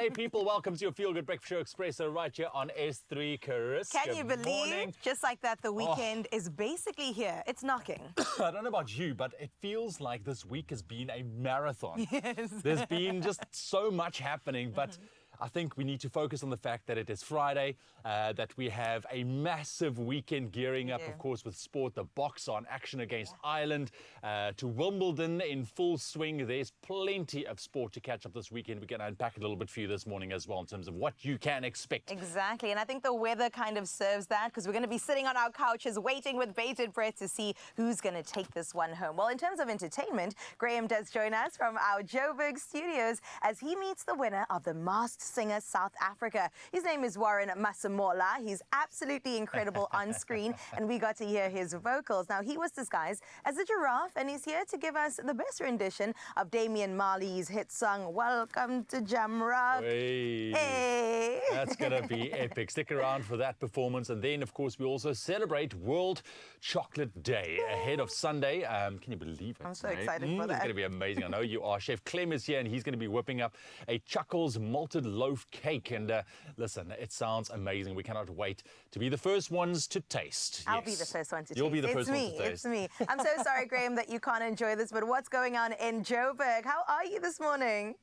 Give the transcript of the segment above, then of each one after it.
Hey people, welcome to your Feel Good Breakfast Show Expresso right here on S3. Chris, Can you good believe, morning. just like that, the weekend is basically here. It's knocking. I don't know about you, but it feels like this week has been a marathon. Yes. There's been just so much happening, but I think we need to focus on the fact that it is Friday, that we have a massive weekend gearing up, of course, with sport, the box on action against Ireland, to Wimbledon in full swing. There's plenty of sport to catch up this weekend. We're going to unpack a little bit for you this morning as well in terms of what you can expect. Exactly, and I think the weather kind of serves that, because we're going to be sitting on our couches waiting with bated breath to see who's going to take this one home. Well, in terms of entertainment, Graham does join us from our Joburg studios as he meets the winner of the Masked Singer South Africa. His name is Warren Masola. He's absolutely incredible on screen, and we got to hear his vocals. Now, he was disguised as a giraffe, and he's here to give us the best rendition of Damian Marley's hit song, Welcome to Jamrock. Hey. That's going to be epic. Stick around for that performance. And then, of course, we also celebrate World Chocolate Day ahead of Sunday. Can you believe it? I'm so excited for that. It's going to be amazing. I know you are. Chef Clem is here, and he's going to be whipping up a Chuckles malted loaf cake. And listen, it sounds amazing. We cannot wait to be the first ones to taste. I'll be the first one to taste. You'll be the first one to taste. It's me. I'm so sorry, Graham, that you can't enjoy this, but what's going on in Joburg? How are you this morning?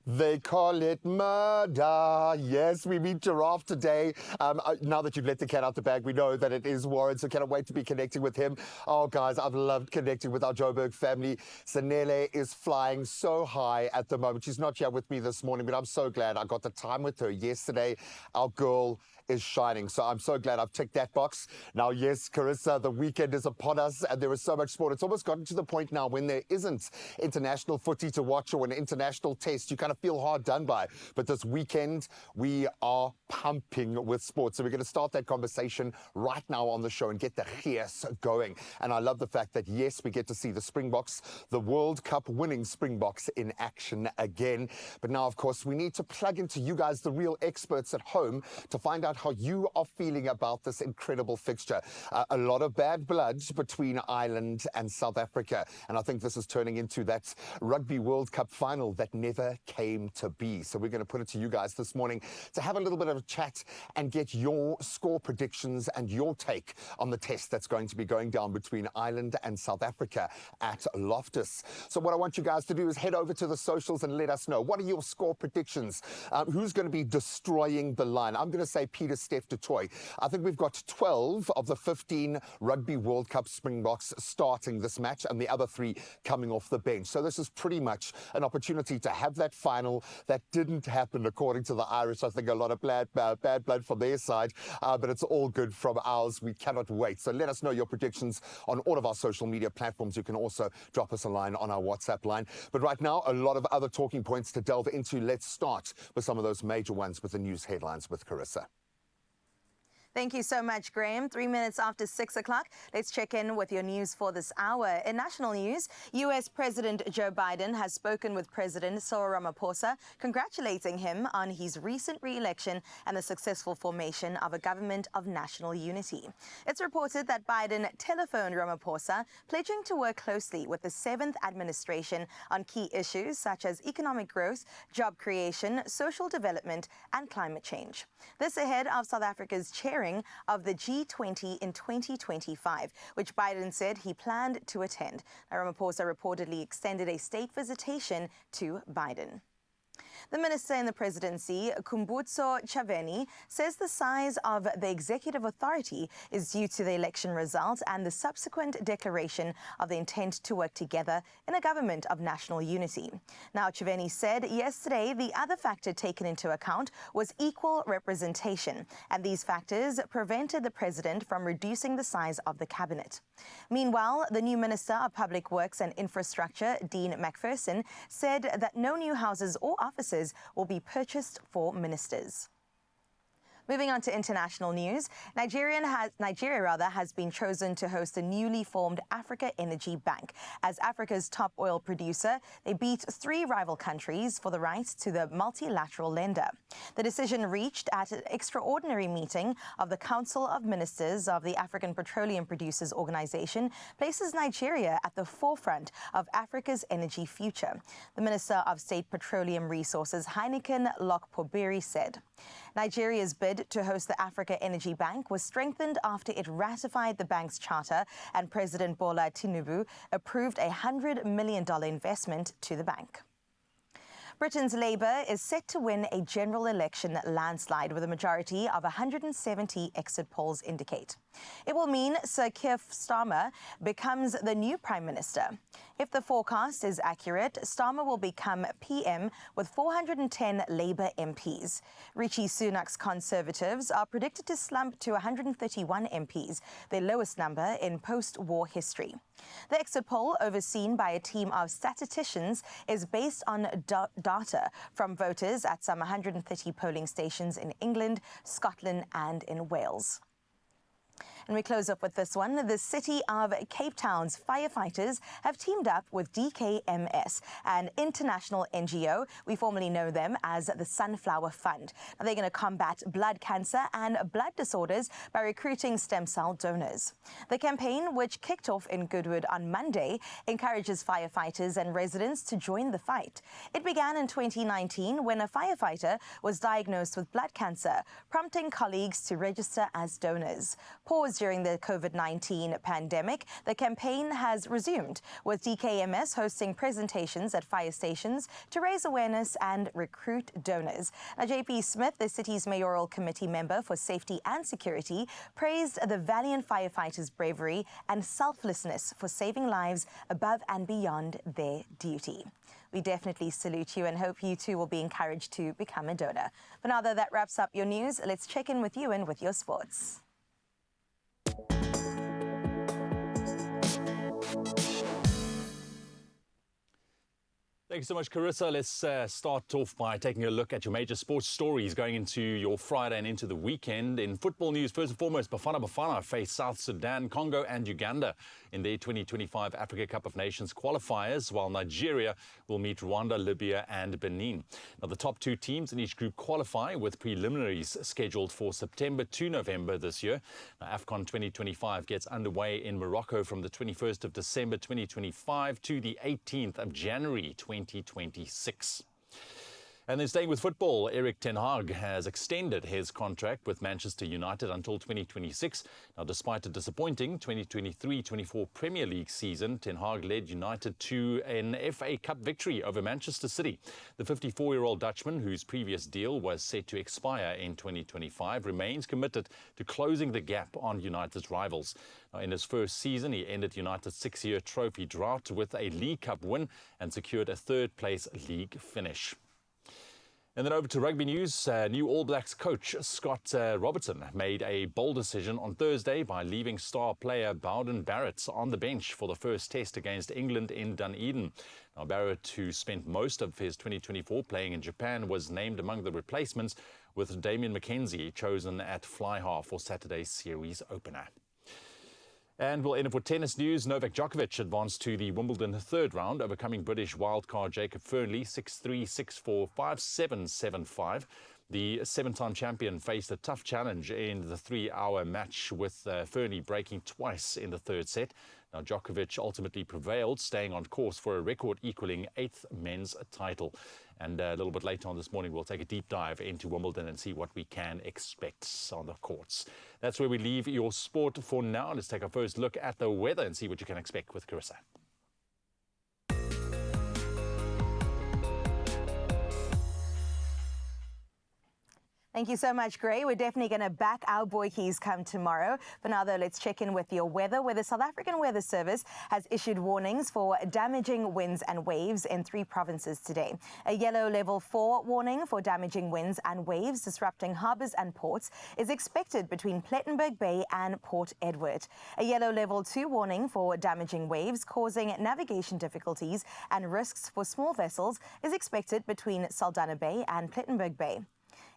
They call it murder. Yes, we meet Giraffe today. Now that you've let the cat out the bag, we know that it is Warren, so cannot wait to be connecting with him. Oh, guys, I've loved connecting with our Joburg family. Sanele is flying so high at the moment. She's not here with me this morning, but I'm so glad I got the time with her yesterday. Our girl is shining, so I'm so glad I've ticked that box. Now, yes, Carissa, the weekend is upon us, and there is so much sport. It's almost gotten to the point now when there isn't international footy to watch or an international test, you kind of feel hard done by. But this weekend, we are pumping with sport. So we're going to start that conversation right now on the show and get the gears going. And I love the fact that, yes, we get to see the Springboks, the World Cup winning Springboks in action again. But now, of course, we need to plug into you guys, the real experts at home, to find out how you are feeling about this incredible fixture. A lot of bad blood between Ireland and South Africa. And I think this is turning into that Rugby World Cup final that never came to be. So we're going to put it to you guys this morning to have a little bit of a chat and get your score predictions and your take on the test that's going to be going down between Ireland and South Africa at Loftus. So what I want you guys to do is head over to the socials and let us know. What are your score predictions? Who's going to be destroying the line? I'm going to say Peter Steph du Toit. I think we've got 12 of the 15 Rugby World Cup Springboks starting this match and the other 3 coming off the bench. So this is pretty much an opportunity to have that final that didn't happen according to the Irish. I think a lot of bad blood from their side, but it's all good from ours. We cannot wait. So let us know your predictions on all of our social media platforms. You can also drop us a line on our WhatsApp line. But right now, a lot of other talking points to delve into. Let's start with some of those major ones with the news headlines with Carissa. Thank you so much, Graham. 3 minutes after 6 o'clock, let's check in with your news for this hour. In national news, U.S. President Joe Biden has spoken with President Cyril Ramaphosa, congratulating him on his recent re-election and the successful formation of a government of national unity. It's reported that Biden telephoned Ramaphosa, pledging to work closely with the 7th administration on key issues such as economic growth, job creation, social development, and climate change. This ahead of South Africa's chairing of the G20 in 2025, which Biden said he planned to attend. Ramaphosa reportedly extended a state visitation to Biden. The minister in the presidency, Kumbutso Chaveni, says the size of the executive authority is due to the election result and the subsequent declaration of the intent to work together in a government of national unity. Now, Chaveni said yesterday the other factor taken into account was equal representation, and these factors prevented the president from reducing the size of the cabinet. Meanwhile, the new Minister of Public Works and Infrastructure, Dean McPherson, said that no new houses or offices will be purchased for ministers. Moving on to international news, Nigeria has been chosen to host the newly formed Africa Energy Bank. As Africa's top oil producer, they beat 3 rival countries for the right to the multilateral lender. The decision reached at an extraordinary meeting of the Council of Ministers of the African Petroleum Producers Organization places Nigeria at the forefront of Africa's energy future. The Minister of State Petroleum Resources, Heineken Lokpobiri, said. Nigeria's bid to host the Africa Energy Bank was strengthened after it ratified the bank's charter and President Bola Tinubu approved a $100 million investment to the bank. Britain's Labour is set to win a general election landslide with a majority of 170 exit polls indicate. It will mean Sir Keir Starmer becomes the new Prime Minister. If the forecast is accurate, Starmer will become PM with 410 Labour MPs. Rishi Sunak's Conservatives are predicted to slump to 131 MPs, their lowest number in post-war history. The exit poll, overseen by a team of statisticians, is based on data from voters at some 130 polling stations in England, Scotland and in Wales. And we close up with this one. The City of Cape Town's firefighters have teamed up with DKMS, an international NGO. We formerly know them as the Sunflower Fund. Now, they're going to combat blood cancer and blood disorders by recruiting stem cell donors. The campaign, which kicked off in Goodwood on Monday, encourages firefighters and residents to join the fight. It began in 2019 when a firefighter was diagnosed with blood cancer, prompting colleagues to register as donors. Paused during the COVID-19 pandemic, the campaign has resumed, with DKMS hosting presentations at fire stations to raise awareness and recruit donors. Now, JP Smith, the city's mayoral committee member for safety and security, praised the valiant firefighters' bravery and selflessness for saving lives above and beyond their duty. We definitely salute you and hope you too will be encouraged to become a donor. But now that wraps up your news, let's check in with you and with your sports. Thank you so much, Carissa. Let's start off by taking a look at your major sports stories going into your Friday and into the weekend. In football news, first and foremost, Bafana face South Sudan, Congo and Uganda in their 2025 Africa Cup of Nations qualifiers, while Nigeria will meet Rwanda, Libya and Benin. Now, the top 2 teams in each group qualify, with preliminaries scheduled for September to November this year. Now, AFCON 2025 gets underway in Morocco from the 21st of December 2025 to the 18th of January 2026. And then staying with football, Erik ten Hag has extended his contract with Manchester United until 2026. Now, despite a disappointing 2023-24 Premier League season, ten Hag led United to an FA Cup victory over Manchester City. The 54-year-old Dutchman, whose previous deal was set to expire in 2025, remains committed to closing the gap on United's rivals. Now, in his first season, he ended United's 6-year trophy drought with a League Cup win and secured a third-place league finish. And then over to rugby news. New All Blacks coach Scott Robertson made a bold decision on Thursday by leaving star player Bowden Barrett on the bench for the first test against England in Dunedin. Now, Barrett, who spent most of his 2024 playing in Japan, was named among the replacements, with Damien McKenzie chosen at fly half for Saturday's series opener. And we'll end it for tennis news. Novak Djokovic advanced to the Wimbledon third round, overcoming British wildcard Jacob Fernley 6-3, 6-4, 5-7, 7-5. The 7-time champion faced a tough challenge in the 3-hour match, with Fernley breaking twice in the third set. Now, Djokovic ultimately prevailed, staying on course for a record-equaling 8th men's title. And a little bit later on this morning, we'll take a deep dive into Wimbledon and see what we can expect on the courts. That's where we leave your sport for now. Let's take our first look at the weather and see what you can expect with Carissa. Thank you so much, Gray. We're definitely going to back our boykies come tomorrow. For now, though, let's check in with your weather, where the South African Weather Service has issued warnings for damaging winds and waves in 3 provinces today. A yellow level 4 warning for damaging winds and waves disrupting harbours and ports is expected between Plettenberg Bay and Port Edward. A yellow level 2 warning for damaging waves causing navigation difficulties and risks for small vessels is expected between Saldanha Bay and Plettenberg Bay.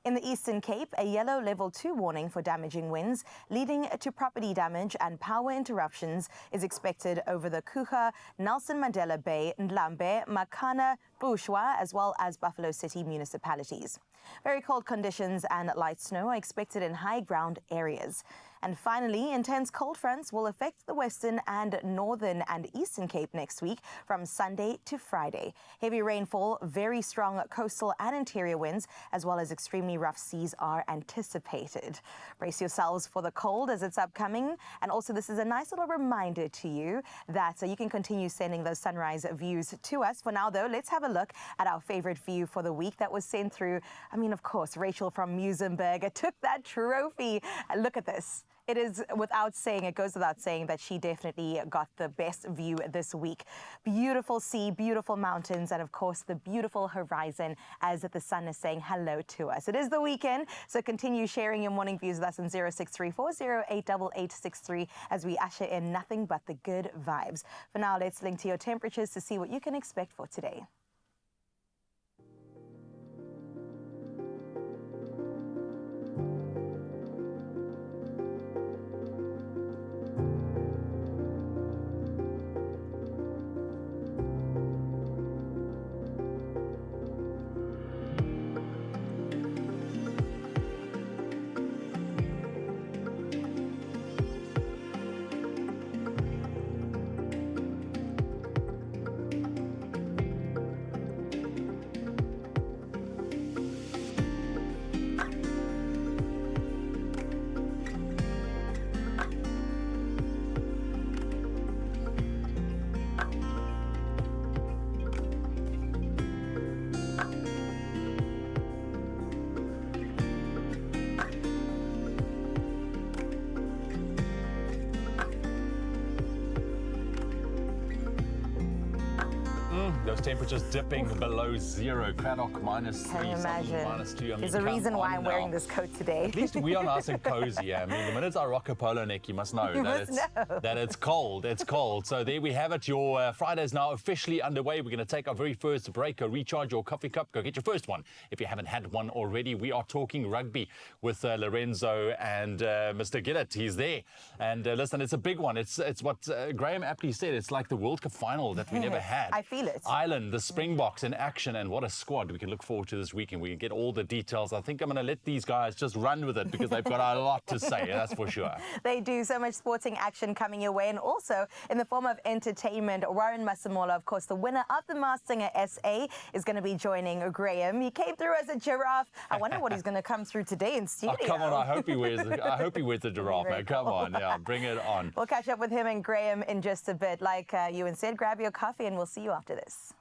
In the Eastern Cape, a yellow level 2 warning for damaging winds leading to property damage and power interruptions is expected over the Kruger, Nelson Mandela Bay, Ndlambe, Makana, Bushwa, as well as Buffalo City municipalities. Very cold conditions and light snow are expected in high ground areas. And finally, intense cold fronts will affect the Western and Northern and Eastern Cape next week from Sunday to Friday. Heavy rainfall, very strong coastal and interior winds, as well as extremely rough seas are anticipated. Brace yourselves for the cold as it's upcoming. And also, this is a nice little reminder to you that you can continue sending those sunrise views to us. For now, though, let's have a look at our favorite view for the week that was sent through. I mean, of course, Rachel from Muizenberg took that trophy. Look at this. It is it goes without saying that she definitely got the best view this week. Beautiful sea, beautiful mountains, and of course the beautiful horizon as the sun is saying hello to us. It is the weekend, so continue sharing your morning views with us on 0634088863 as we usher in nothing but the good vibes. For now, let's link to your temperatures to see what you can expect for today. Those temperatures dipping below zero. Craddock -3, Can you imagine? -2. I mean, There's a reason why I'm wearing now. this coat today. At least we are nice and cozy. I mean, the minute I rock a polo neck, you must know, that it's cold. It's cold. So there we have it. Your Friday is now officially underway. We're going to take our very first break. Recharge your coffee cup. Go get your first one if you haven't had one already. We are talking rugby with Lorenzo and Mr. Gillett. He's there. And listen, it's a big one. It's what Graham aptly said. It's like the World Cup final that we never had. I feel it. Ireland, the Springboks in action, and what a squad we can look forward to this weekend. We can get all the details. I think I'm going to let these guys just run with it because they've got a lot to say, that's for sure. They do. So much sporting action coming your way, and also in the form of entertainment. Warren Masola, of course, the winner of the Masked Singer SA, is going to be joining Graham. He came through as a giraffe. I wonder what he's going to come through today in studio. Oh, come on, I hope he wears the giraffe, man. Come on, yeah, bring it on. We'll catch up with him and Graham in just a bit. Like Ewan said, grab your coffee and we'll see you after this.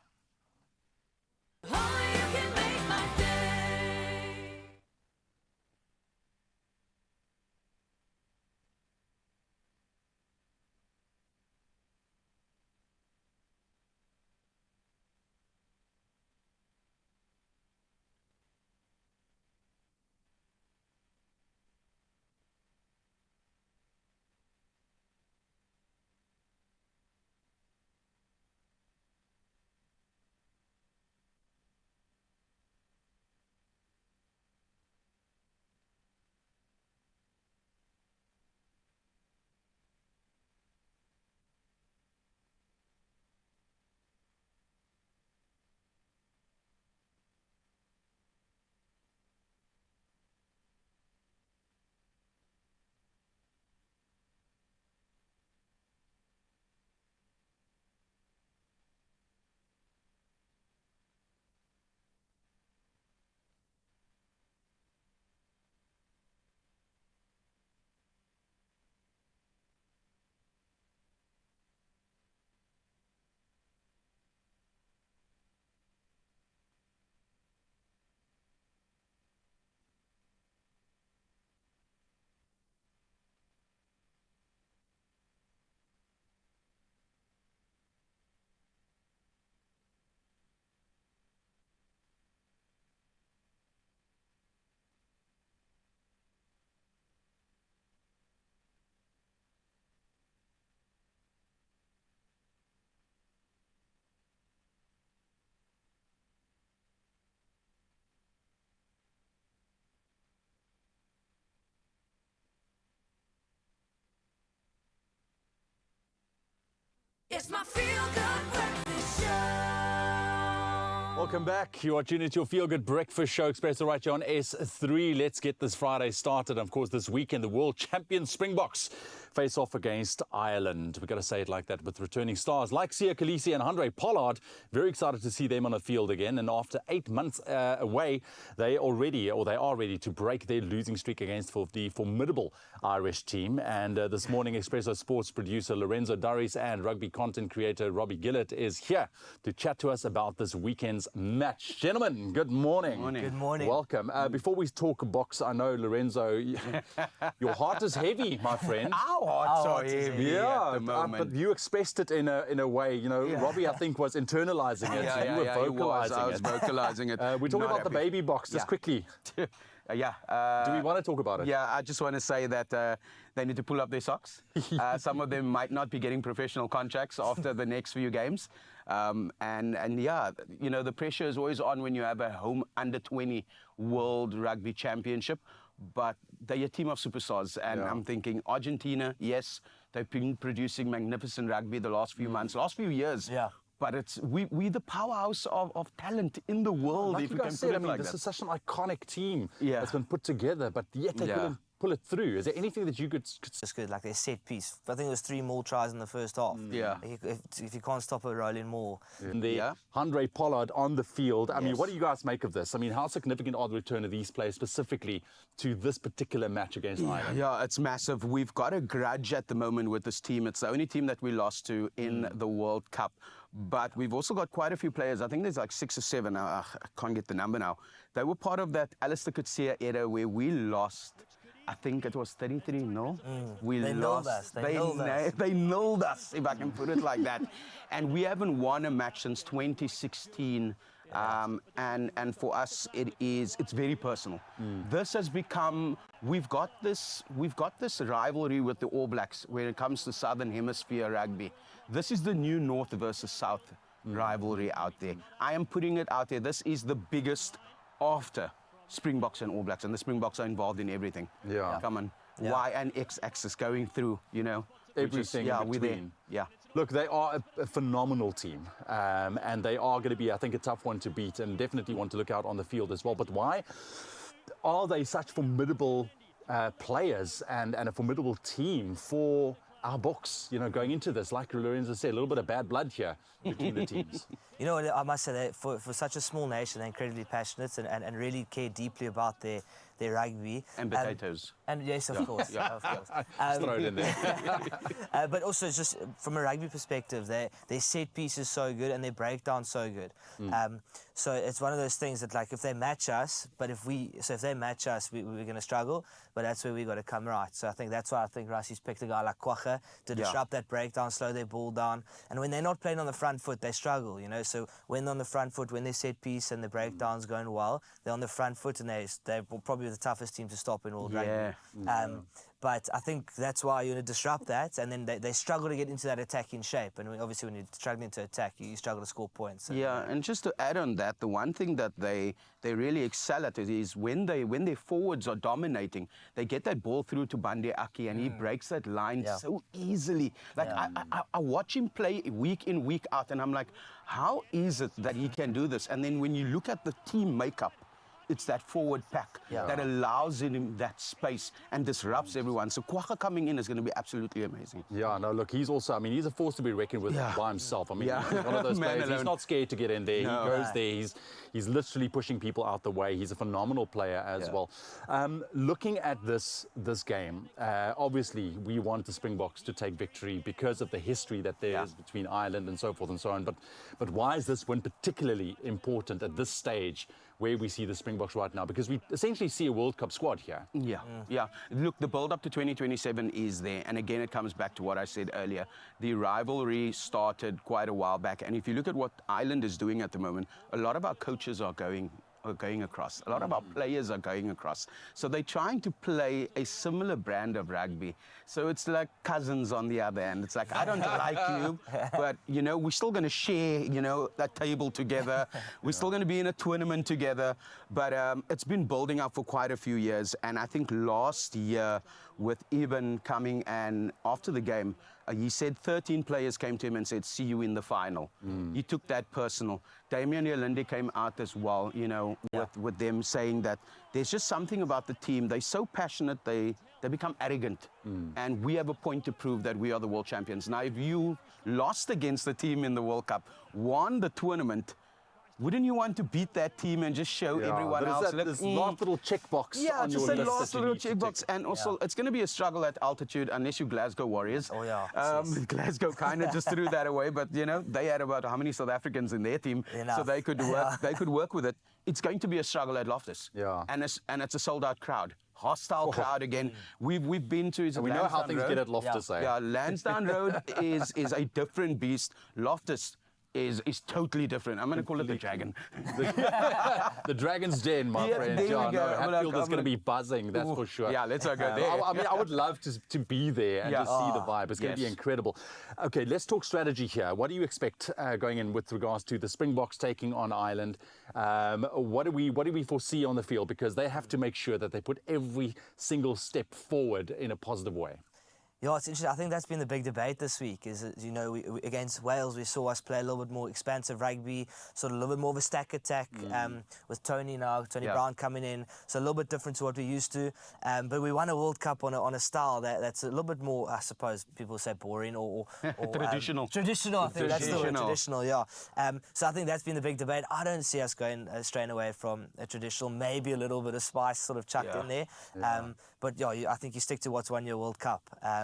It's my feel-good breakfast show. Welcome back. You are tuned into your Feel Good Breakfast Show, Expresso right here on S3. Let's get this Friday started. Of course, this weekend, the world champion Springboks face off against Ireland. We've got to say it like that, with returning stars like Siya Kolisi and Handré Pollard. Very excited to see them on the field again. And after 8 months away, they are ready to break their losing streak against the formidable Irish team. And this morning, Expresso sports producer Lorenzo Durries and rugby content creator Robbie Gillett is here to chat to us about this weekend's match. Gentlemen, good morning. Good morning. Welcome. Before we talk box, I know, Lorenzo, your heart is heavy, my friend. Our hearts are heavy Yeah, at the moment. but you expressed it in a way, you know, Robbie, I think, was internalizing it. You were vocalizing I was vocalizing it. We're talking about the baby box, just quickly. Do we want to talk about it? Yeah, I just want to say that they need to pull up their socks. Some of them might not be getting professional contracts after the next few games. And yeah, you know, the pressure is always on when you have a home under-20 World Rugby Championship. But they're a team of superstars. And I'm thinking Argentina, yes, they've been producing magnificent rugby the last few months, last few years. Yeah. But it's we the powerhouse of talent in the world, like if you you can guys put said, it like this that. is such an iconic team Yeah. that's been put together, but yet they couldn't pull it through. Is there anything that you could It's good, like their set piece. I think it was 3 more tries in the first half. Yeah. If you can't stop it rolling more. Handré Pollard on the field. I mean, what do you guys make of this? I mean, how significant are the return of these players specifically to this particular match against Ireland? Yeah, it's massive. We've got a grudge at the moment with this team. It's the only team that we lost to in the World Cup. But we've also got quite a few players. I think there's like 6 or 7. I can't get the number now. They were part of that Alistair Coetzee era where we lost, I think it was 33-0. They lost. nilled us. They nilled us, if I can put it like that. And we haven't won a match since 2016. And for us, it's very personal. This has become, we've got this rivalry with the All Blacks when it comes to Southern Hemisphere rugby. This is the new North versus South rivalry out there. I am putting it out there. This is the biggest after Springboks and All Blacks, and the Springboks are involved in everything. Yeah. Come on. Y and X axis going through, you know. Everything in we're there. between. Yeah. Look, they are a phenomenal team, and they are going to be, I think, a tough one to beat, and definitely want to look out on the field as well. But why are they such formidable players and a formidable team for our Boks, you know, going into this? Like Lorenzo said, a little bit of bad blood here between the teams. You know what, I must say that for such a small nation, they're incredibly passionate and really care deeply about their rugby. And potatoes. And yes, of course. Of course. Just throw it in there. But also, just from a rugby perspective, their set piece is so good and their breakdown so good. So it's one of those things that, like, if they match us, if they match us, we're going to struggle. But that's where we got to come right. So I think that's why I think Rassi's picked a guy like Kwagga to disrupt that breakdown, slow their ball down. And when they're not playing on the front foot, they struggle, you know. So when they're on the front foot, when their set piece and the breakdown's going well, they're on the front foot, and they're probably the toughest team to stop in world rugby. But I think that's why you want to disrupt that, and then they struggle to get into that attacking shape. And obviously, when you're struggling to attack, you struggle to score points. And just to add on that, the one thing that they really excel at is when their forwards are dominating, they get that ball through to Bande Aki, and he breaks that line so easily. Like I watch him play week in, week out, and I'm like, how is it that he can do this? And then when you look at the team makeup, it's that forward pack that allows him that space and disrupts everyone. So Kwagga coming in is going to be absolutely amazing. Yeah, no, look, he's also, I mean, he's a force to be reckoned with by himself. I mean, he's one of those players, he's not scared to get in there. No. He goes there, he's literally pushing people out the way. He's a phenomenal player as well. Looking at this game, obviously we want the Springboks to take victory because of the history that there is between Ireland and so forth and so on. But why is this win particularly important at this stage where we see the Springboks right now? Because we essentially see a World Cup squad here. Yeah. Look, the build-up to 2027 is there. And again, it comes back to what I said earlier. The rivalry started quite a while back. And if you look at what Ireland is doing at the moment, a lot of our coaches are going across. A lot of our players are going across. So they're trying to play a similar brand of rugby. So it's like cousins on the other end. It's like, I don't like you, but, you know, we're still going to share, you know, that table together. We're still going to be in a tournament together. But it's been building up for quite a few years. And I think last year, with Eben coming and after the game, He said 13 players came to him and said, see you in the final. He took that personal. Damian Yolande came out as well, you know, with them saying that there's just something about the team. They're so passionate, they become arrogant. And we have a point to prove that we are the world champions. Now, if you lost against the team in the World Cup, won the tournament, wouldn't you want to beat that team and just show everyone else? This last little checkbox on just your a list last that you little need to tick. checkbox. And also, it's going to be a struggle at altitude unless you Glasgow Warriors. Oh, yeah. Glasgow kind of just threw that away, but you know they had about how many South Africans in their team, Enough. so they could work. They could work with it. It's going to be a struggle at Loftus. Yeah. And it's a sold-out crowd. Hostile crowd again. We've been to. And we know how things get at Loftus, eh? Yeah, Lansdowne Road is a different beast. Loftus is totally different. I'm going to call it the Dragon. The Dragon's Den, my Yeah, friend. there you Yeah, go. no, I'm Hatfield like- is going to be buzzing, that's for sure. Yeah, let's not go there. I mean, I would love to be there and Yeah. just see the vibe. It's going to be Yes. incredible. Okay, let's talk strategy here. What do you expect going in with regards to the Springboks taking on Ireland? What do we foresee on the field? Because they have to make sure that they put every single step forward in a positive way. Yeah, it's interesting. I think that's been the big debate this week. Is that, you know, we, against Wales, we saw us play a little bit more expansive rugby, sort of a little bit more of a stack attack with Tony Brown coming in. So a little bit different to what we're used to. But we won a World Cup on a style that's a little bit more, I suppose, people say boring or Traditional. Traditional, I think that's the word. Traditional. Traditional, yeah. So I think that's been the big debate. I don't see us going straying away from a traditional, maybe a little bit of spice sort of chucked in there. But yeah, I think you stick to what's won your World Cup.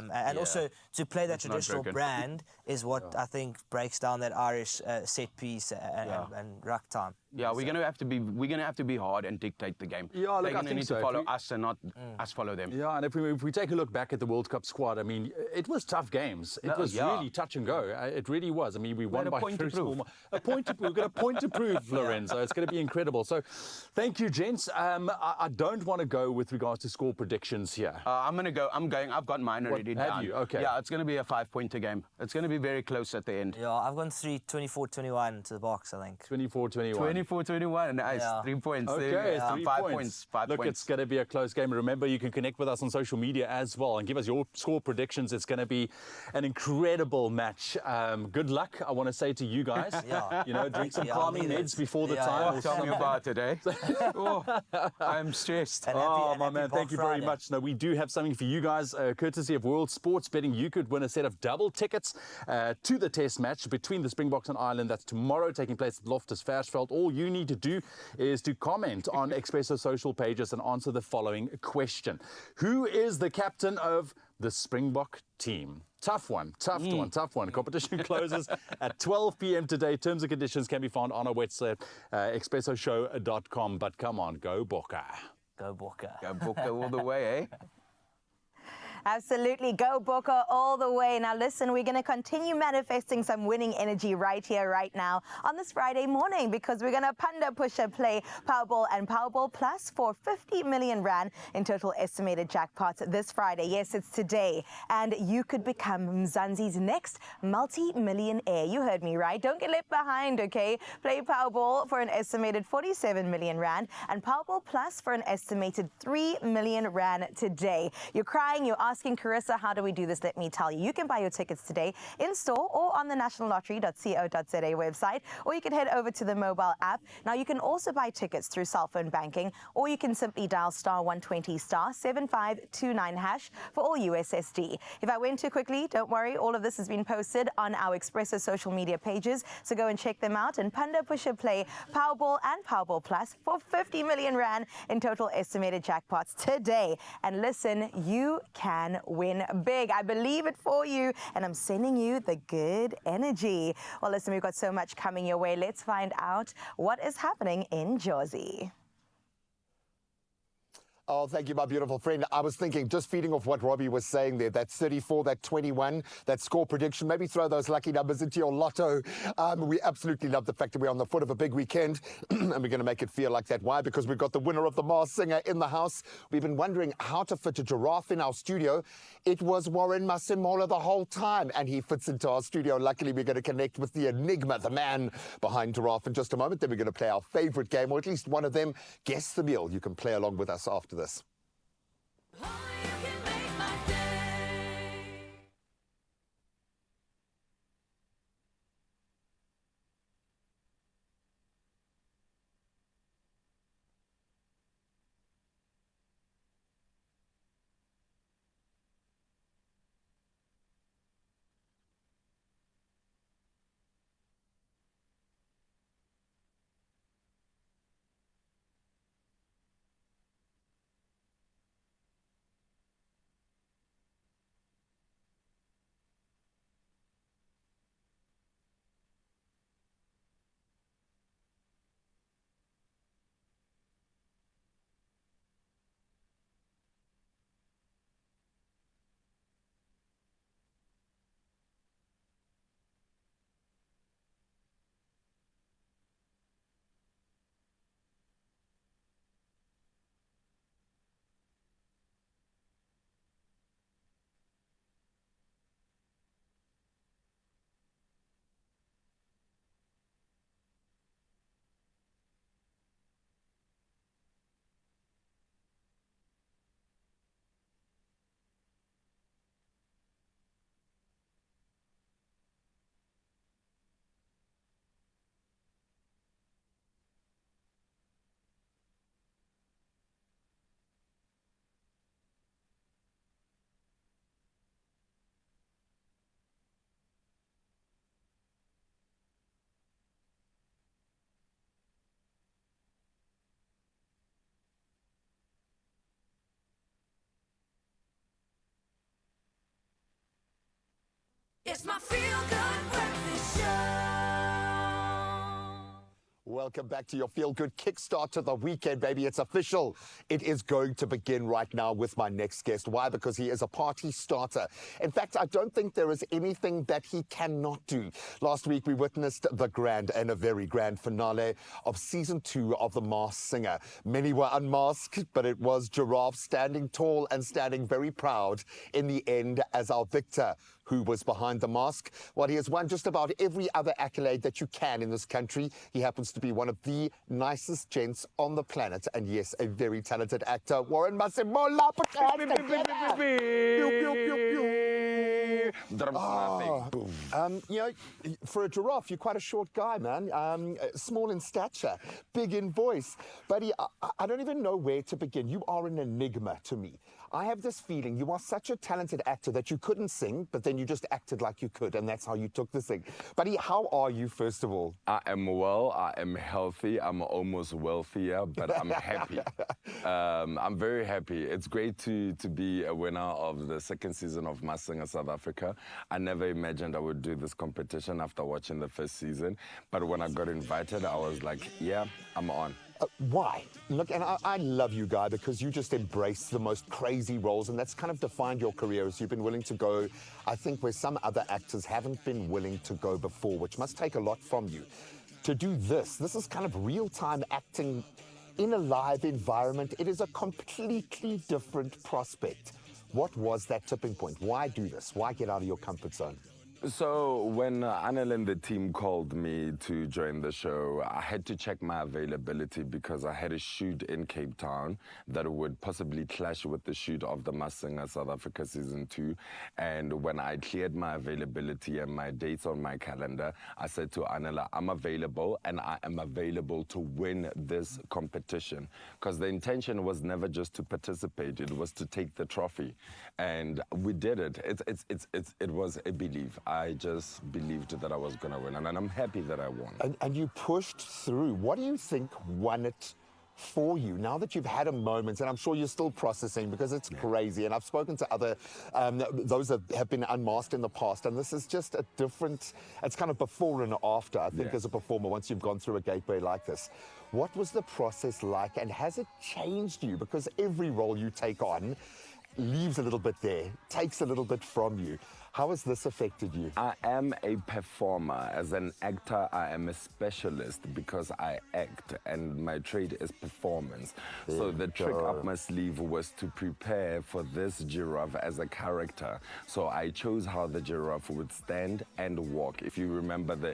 And also to play that It's not traditional broken. brand is what I think breaks down that Irish set piece and ruck time. Yeah, we're gonna have to be hard and dictate the game. Yeah, look, They're I gonna think need so. to If follow we- us and not us follow them. Yeah, and if we take a look back at the World Cup squad, I mean, it was tough games. It No, was yeah. really touch and go. It really was. I mean, we won had a by point to very small prove. we've got a point to prove, Lorenzo. It's going to be incredible. So, thank you, gents. I don't want to go with regards to score predictions here. I'm going. I've got mine already have down. you? Okay. Yeah, it's going to be a 5-pointer game. It's going to be very close at the end. Yeah, I've gone 24-21 to the box, I think. 24-21. 24-21. Nice. Yeah. 3 points. Okay, There you go. 3 5 points. points. 5 Look, points. it's going to be a close game. Remember, you can connect with us on social media as well and give us your score predictions. It's going to be an incredible match. Good luck, I want to say to you guys. Yeah. You know, drink some Yeah, calming I mean, meds before the yeah, time. yeah. or Tell me something. about it, eh? Oh, I'm stressed. And Oh, happy my man, Black thank you very Friday. much. No, we do have something for you guys, courtesy of World Sports Betting. You could win a set of double tickets to the test match between the Springboks and Ireland. That's tomorrow, taking place at Loftus Versfeld. All you need to do is to comment on Expresso social pages and answer the following question. Who is the captain of the Springbok team? Tough one. Competition closes at 12 p.m. today. Terms and conditions can be found on our website, expressoshow.com. But come on, go Bokke. Go Bokke. Go Bokke all the way, eh? Absolutely. Go Bokke all the way. Now, listen, we're going to continue manifesting some winning energy right here, right now on this Friday morning because we're going to Panda Pusher play Powerball and Powerball Plus for 50 million Rand in total estimated jackpots this Friday. Yes, it's today. And you could become Mzansi's next multi-millionaire. You heard me right. Don't get left behind, okay? Play Powerball for an estimated 47 million Rand and Powerball Plus for an estimated 3 million Rand today. You're crying, you're asking, Carissa, how do we do this? Let me tell you. You can buy your tickets today in store or on the nationallottery.co.za website, or you can head over to the mobile app. Now, you can also buy tickets through cell phone banking, or you can simply dial *120 *7529 hash for all USSD. If I went too quickly, don't worry. All of this has been posted on our Expresso social media pages, so go and check them out. And Panda Pusher play Powerball and Powerball Plus for 50 million Rand in total estimated jackpots today. And listen, you can win big. I believe it for you, and I'm sending you the good energy. Well, listen, we've got so much coming your way. Let's find out what is happening in Jersey. Oh, thank you, my beautiful friend. I was thinking, just feeding off what Robbie was saying there, that 34, that 21, that score prediction, maybe throw those lucky numbers into your lotto. We absolutely love the fact that we're on the foot of a big weekend, and we're going to make it feel like that. Why? Because we've got the winner of the Mars Singer in the house. We've been wondering how to fit a giraffe in our studio. It was Warren Masola the whole time, and he fits into our studio. Luckily, we're going to connect with the enigma, the man behind Giraffe in just a moment. Then we're going to play our favorite game, or at least one of them, Guess the Meal. You can play along with us after this. Only you can make my day. It's my feel-good breakfast show. Welcome back to your feel-good kickstart to the weekend, baby. It's official. It is going to begin right now with my next guest. Why? Because he is a party starter. In fact, I don't think there is anything that he cannot do. Last week, we witnessed the grand and a very grand finale of season 2 of The Masked Singer. Many were unmasked, but it was Giraffe standing tall and standing very proud in the end as our victor, who was behind the mask. Well, he has won just about every other accolade that you can in this country. He happens to be one of the nicest gents on the planet, and yes, a very talented actor, Warren Masola. Put your hands together. Pew, pew, pew, pew. You know, for a giraffe, you're quite a short guy, man. Small in stature, big in voice. Buddy, I don't even know where to begin. You are an enigma to me. I have this feeling you are such a talented actor that you couldn't sing, but then you just acted like you could, and that's how you took the thing. Buddy, how are you, first of all? I am well, I am healthy, I'm almost wealthier, but I'm happy. I'm very happy. It's great to be a winner of the second season of Masked Singer South Africa. I never imagined I would do this competition after watching the first season, but when I got invited, I was like, yeah, I'm on. Why? Look, and I love you, Guy, because you just embrace the most crazy roles, and that's kind of defined your career, as you've been willing to go, I think, where some other actors haven't been willing to go before, which must take a lot from you. To do this is kind of real-time acting in a live environment. It is a completely different prospect. What was that tipping point? Why do this? Why get out of your comfort zone? So when Anel and the team called me to join the show, I had to check my availability because I had a shoot in Cape Town that would possibly clash with the shoot of the Masked Singer South Africa Season 2. And when I cleared my availability and my dates on my calendar, I said to Anela, I'm available, and I am available to win this competition. Because the intention was never just to participate, it was to take the trophy. And we did it. It was a belief. I just believed that I was going to win, and I'm happy that I won. And you pushed through. What do you think won it for you? Now that you've had a moment, and I'm sure you're still processing because it's crazy, and I've spoken to other, those that have been unmasked in the past, and this is just a different, it's kind of before and after, I think, as a performer, once you've gone through a gateway like this. What was the process like, and has it changed you? Because every role you take on leaves a little bit there, takes a little bit from you. How has this affected you? I am a performer. As an actor, I am a specialist because I act, and my trade is performance. So the trick up my sleeve was to prepare for this giraffe as a character. So I chose how the giraffe would stand and walk. If you remember the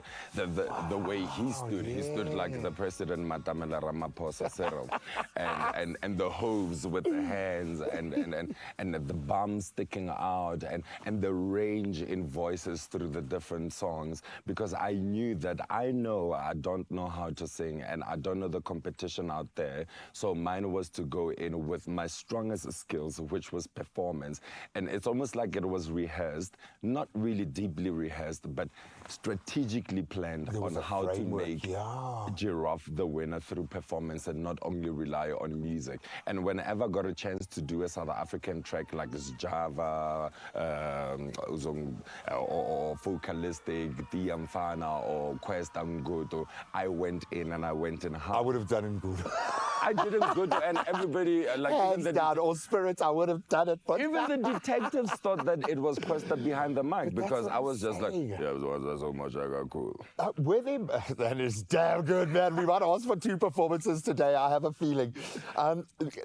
way he stood like the President Matamela Ramaphosa Cyril, and the hooves with the hands and the bum sticking out and the range in voices through the different songs, because I knew that I don't know how to sing and I don't know the competition out there. So mine was to go in with my strongest skills, which was performance. And it's almost like it was rehearsed, not really deeply rehearsed, but strategically planned on how to make Giraffe the winner through performance and not only rely on music. And whenever I got a chance to do a South African track like Java, or Focalistic, Diamfana, or Quest Angoto, I went in hard. I would have done it good. I did it good, and everybody, like, hands down, all spirits, I would have done it. But even the detectives thought that it was Questa behind the mic, But because that's I what was I'm just like, saying. yeah, it was so much, I got cool. Were they? That is damn good, man. We might ask for 2 performances today, I have a feeling.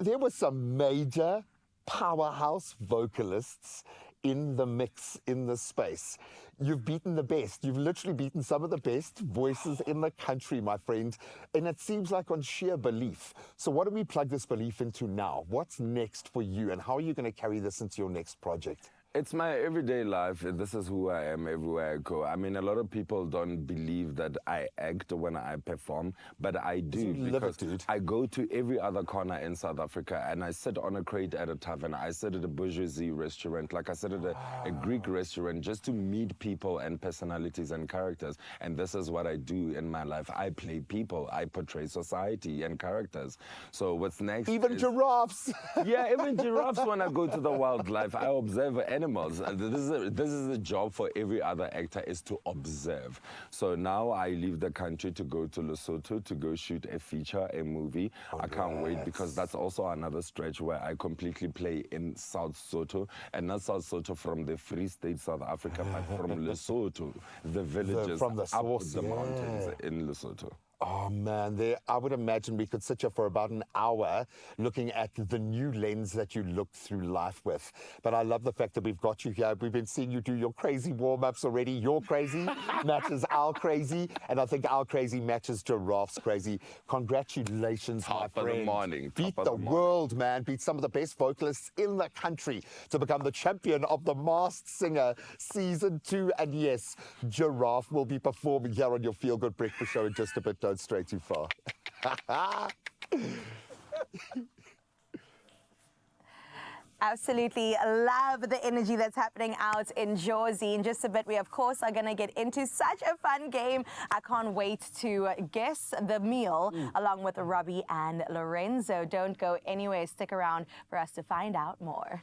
There were some major powerhouse vocalists in the mix, in the space. You've beaten the best. You've literally beaten some of the best voices in the country, my friend. And it seems like on sheer belief. So what do we plug this belief into now? What's next for you, and how are you going to carry this into your next project? It's my everyday life. This is who I am everywhere I go. I mean, a lot of people don't believe that I act when I perform, but I do, because I go to every other corner in South Africa and I sit on a crate at a tavern. I sit at a bourgeoisie restaurant, like I sit at a Greek restaurant, just to meet people and personalities and characters. And this is what I do in my life. I play people. I portray society and characters. So what's next? Even giraffes. Yeah, even giraffes when I go to the wildlife. I observe animals. And this is a job for every other actor, is to observe. So now I leave the country to go to Lesotho to go shoot a feature, a movie. I can't wait, because that's also another stretch where I completely play in South Soto, and not South Soto from the Free State, South Africa, but from Lesotho, the villages from the up source, the yeah. mountains in Lesotho. Oh man, I would imagine we could sit here for about an hour looking at the new lens that you look through life with. But I love the fact that we've got you here. We've been seeing you do your crazy warm-ups already. Your crazy matches our crazy, and I think our crazy matches Giraffe's crazy. Congratulations, my Top of friend. the morning. Beat top the of the morning. world, man. Beat some of the best vocalists in the country to become the champion of The Masked Singer Season 2. And yes, Giraffe will be performing here on your Feel Good Breakfast Show in just a bit. Don't stray too far. Absolutely love the energy that's happening out in Jersey. In just a bit, we of course are going to get into such a fun game. I can't wait to guess the meal along with Robbie and Lorenzo. Don't go anywhere. Stick around for us to find out more.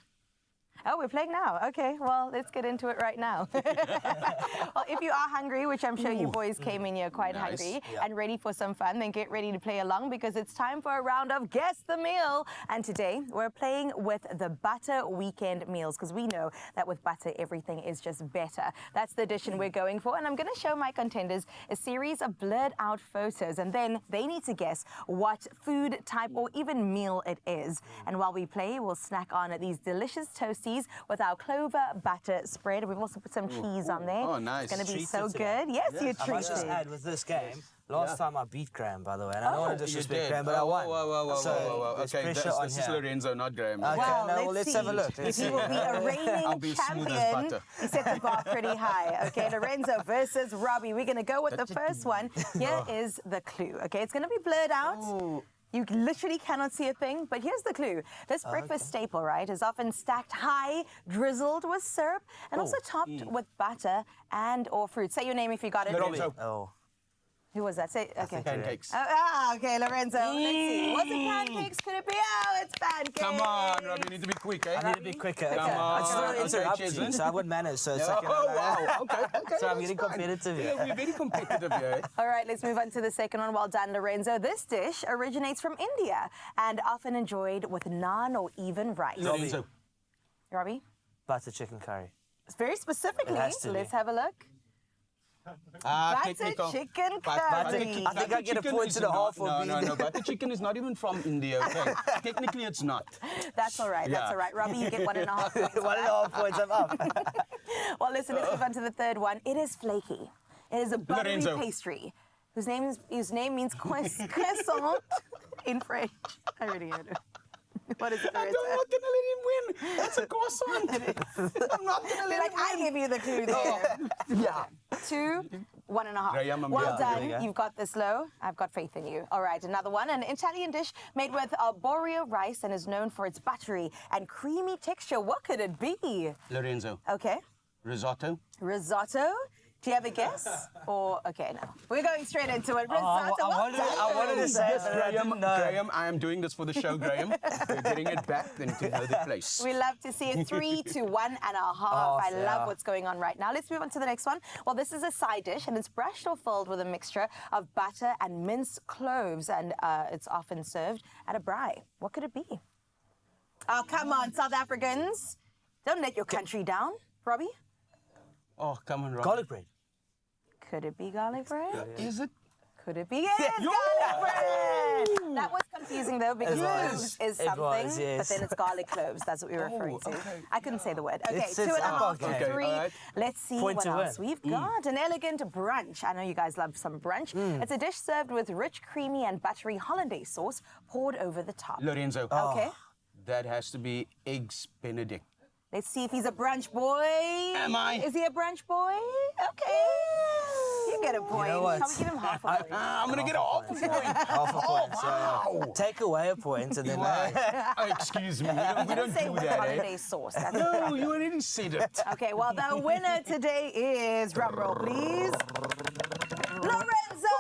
Oh, we're playing now. Okay, well, let's get into it right now. Well, if you are hungry, which I'm sure you boys came in here quite Nice. hungry and ready for some fun, then get ready to play along, because it's time for a round of Guess the Meal. And today, we're playing with the butter weekend meals, because we know that with butter, everything is just better. That's the edition we're going for. And I'm going to show my contenders a series of blurred out photos, and then they need to guess what food type or even meal it is. And while we play, we'll snack on these delicious toasties with our clover butter spread. We've also put some cheese on there. Oh, nice. It's going to be Treated so today. good. Yes, you're I must just treated. add with this game, last time I beat Graham, by the way, and I don't want to You disrespect did. Graham, but I won. Whoa. So there's Okay, pressure this on is here. Lorenzo, not Graham. Okay, Well, now let's have a look. If Let's he see. will be a I'll reigning be smooth as champion. butter. He set the bar pretty high. Okay, Lorenzo versus Robbie. We're going to go with the first one. Here is the clue. Okay, it's going to be blurred out. You literally cannot see a thing, but here's the clue. This breakfast staple, right, is often stacked high, drizzled with syrup, and also topped with butter and or fruit. Say your name if you got it. Lorenzo. Oh. Who was that? Say, okay. Pancakes. Okay, Lorenzo. Let's see. Was it pancakes? Could it be? Oh, it's pancakes. Come on, Rob, you need to be quick, eh? I need to be quicker. Okay. Come I just don't want to on. interrupt Okay, you, so I would manage. So it's Oh, like, wow. Okay. so I'm that's getting fine. competitive Yeah, here. we're very competitive here. All right, let's move on to the second one. Well done, Lorenzo. This dish originates from India and often enjoyed with naan or even rice. Lorenzo. Robbie? Butter chicken curry. Very specifically, It has to be. let's have a look. Butter technical. chicken But- curry. I think I get a chicken point is to the half for No, being- no, butter chicken is not even from India, okay? Technically, it's not. That's all right. That's Yeah. all right. Robbie, you get 1.5 points. 1.5 points, I'm up. Well, listen, let's move on to the third one. It is flaky. It is a buttery Lorenzo. pastry whose name means croissant in French. I already heard it. What is it, I'm Lorenzo? not gonna let him win. It's a croissant. I'm not gonna Feel let like him I win. give you the clue there. Yeah. 2, 1.5. Graham, I'm Well good. There done. you go. You've got this low. I've got faith in you. All right, another one. An Italian dish made with arborio rice and is known for its buttery and creamy texture. What could it be? Lorenzo. Okay. Risotto. Risotto. Do you have a guess? Or, okay, no. We're going straight into it. Risotto. I well done. wanted to say it, but I didn't know. Graham, I am doing this for the show, Graham. We're getting it back then to know the place. We love to see it. 3 to 1.5. I love yeah. what's going on right now. Let's move on to the next one. Well, this is a side dish, and it's brushed or filled with a mixture of butter and minced cloves, and it's often served at a braai. What could it be? Oh, come on, South Africans. Don't let your country down. Robbie? Oh, come on, Rob. Garlic bread. Could it be garlic bread? Is it? Could it be? Yes, garlic bread! That was confusing though, because It was. cloves is It something, was, but yes. then it's garlic cloves. That's what we were referring to. okay. I couldn't say the word. Okay, It's 2.5 up, to okay. 3. All right. Let's see Point what to else win. we've got. An elegant brunch. I know you guys love some brunch. It's a dish served with rich, creamy, and buttery hollandaise sauce poured over the top. Lorenzo. Okay, That has to be eggs Benedict. let's see if he's a brunch boy. Am I? Is he a brunch boy? Okay. You get a point. know what? Shall we give him half a point? I'm gonna get a half a point. Half a point. wow. So take away a point and then. Oh, excuse me. We don't Say do with that, eh? hollandaise sauce. That's No, you already said it. Okay, well, the winner today is, drum roll, please, Lorenzo!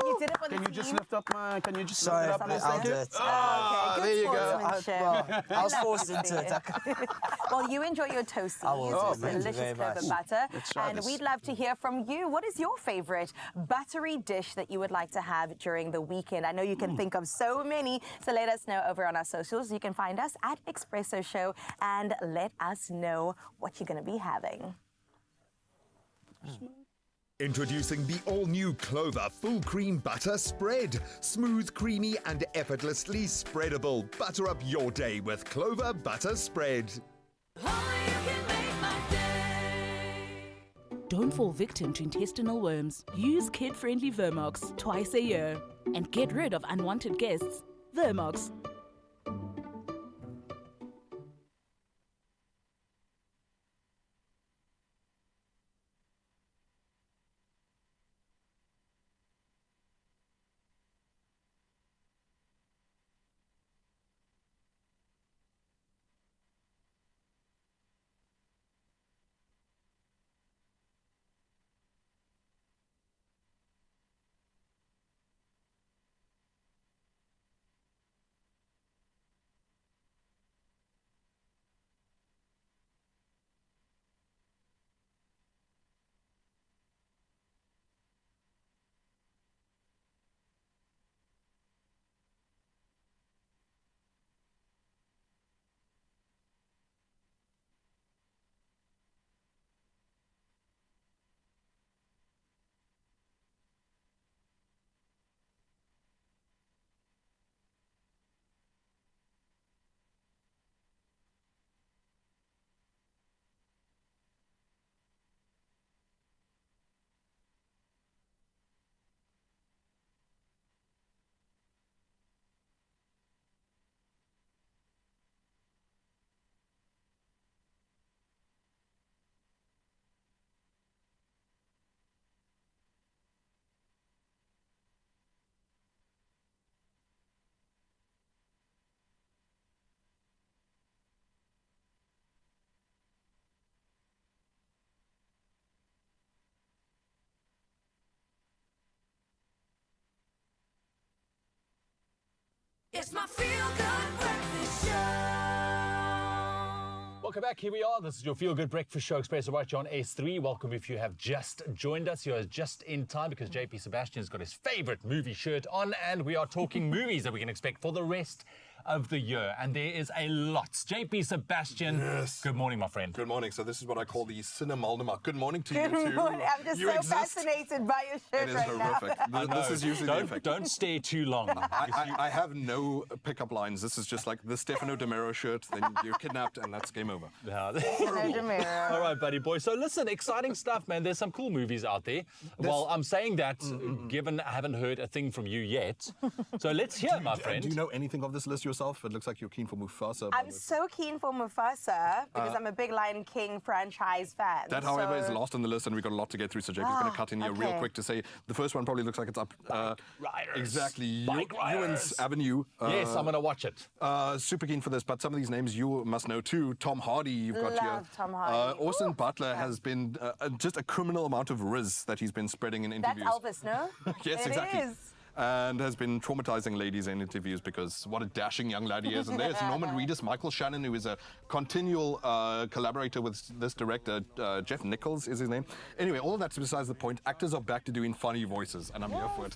You did it for the Can you just team. lift up my? Can you just Sorry, lift it up? I'll do it. Okay, good there you go. sportsmanship. I was forced into it. Well, you enjoy your toasties. I will do. With Thank you delicious very clover much. butter. Let's try And this. we'd love to hear from you. What is your favorite buttery dish that you would like to have during the weekend? I know you can think of so many, so let us know over on our socials. You can find us at Expresso Show and let us know what you're going to be having. Introducing the all-new Clover Full Cream Butter Spread. Smooth, creamy, and effortlessly spreadable. Butter up your day with Clover Butter Spread. Only you can make my day. Don't fall victim to intestinal worms. Use kid-friendly Vermox twice a year and get rid of unwanted guests. Vermox. It's my feel-good breakfast show. Welcome back. Here we are. This is your Feel Good Breakfast Show, Expresso right here on S3. Welcome if you have just joined us. You're just in time because JP Sebastian's got his favorite movie shirt on, and we are talking movies that we can expect for the rest of the year. And there is a lot. JP Sebastian, Yes. Good morning, my friend. Good morning. So this is what I call the Cinemaldema. Good morning to Good you too. morning. I'm just You so exist. fascinated by your It shirt is right now. horrific. This is usually the effect. Don't stay too long. I have no pickup lines. This is just like the Stefano De Mero shirt. Then you're kidnapped, and that's game over. No, Demiro. All right, buddy boy. So listen, exciting stuff, man. There's some cool movies out there. Well, I'm saying that given I haven't heard a thing from you yet. So let's hear, my friend. Do you know anything of this list yourself? It looks like you're keen for Mufasa. I'm so keen for Mufasa because I'm a big Lion King franchise fan. That, however, is so- last on the list, and we've got a lot to get through. So Jake is going to cut in here real okay. quick to say the first one probably looks like it's up. Riders. Exactly. Bike Ewan's riders. Avenue. Yes, I'm going to watch it. Super keen for this, but some of these names you must know too. Tom Hardy, you've got here. Love Tom Hardy. Austin Ooh. Butler has been just a criminal amount of riz that he's been spreading in That's interviews. Elvis, no? Yes, It exactly. is. And has been traumatizing ladies in interviews because what a dashing young lad he is. And there's Norman Reedus, Michael Shannon, who is a continual collaborator with this director, Jeff Nichols is his name. Anyway, all that's besides the point. Actors are back to doing funny voices, and I'm here for it.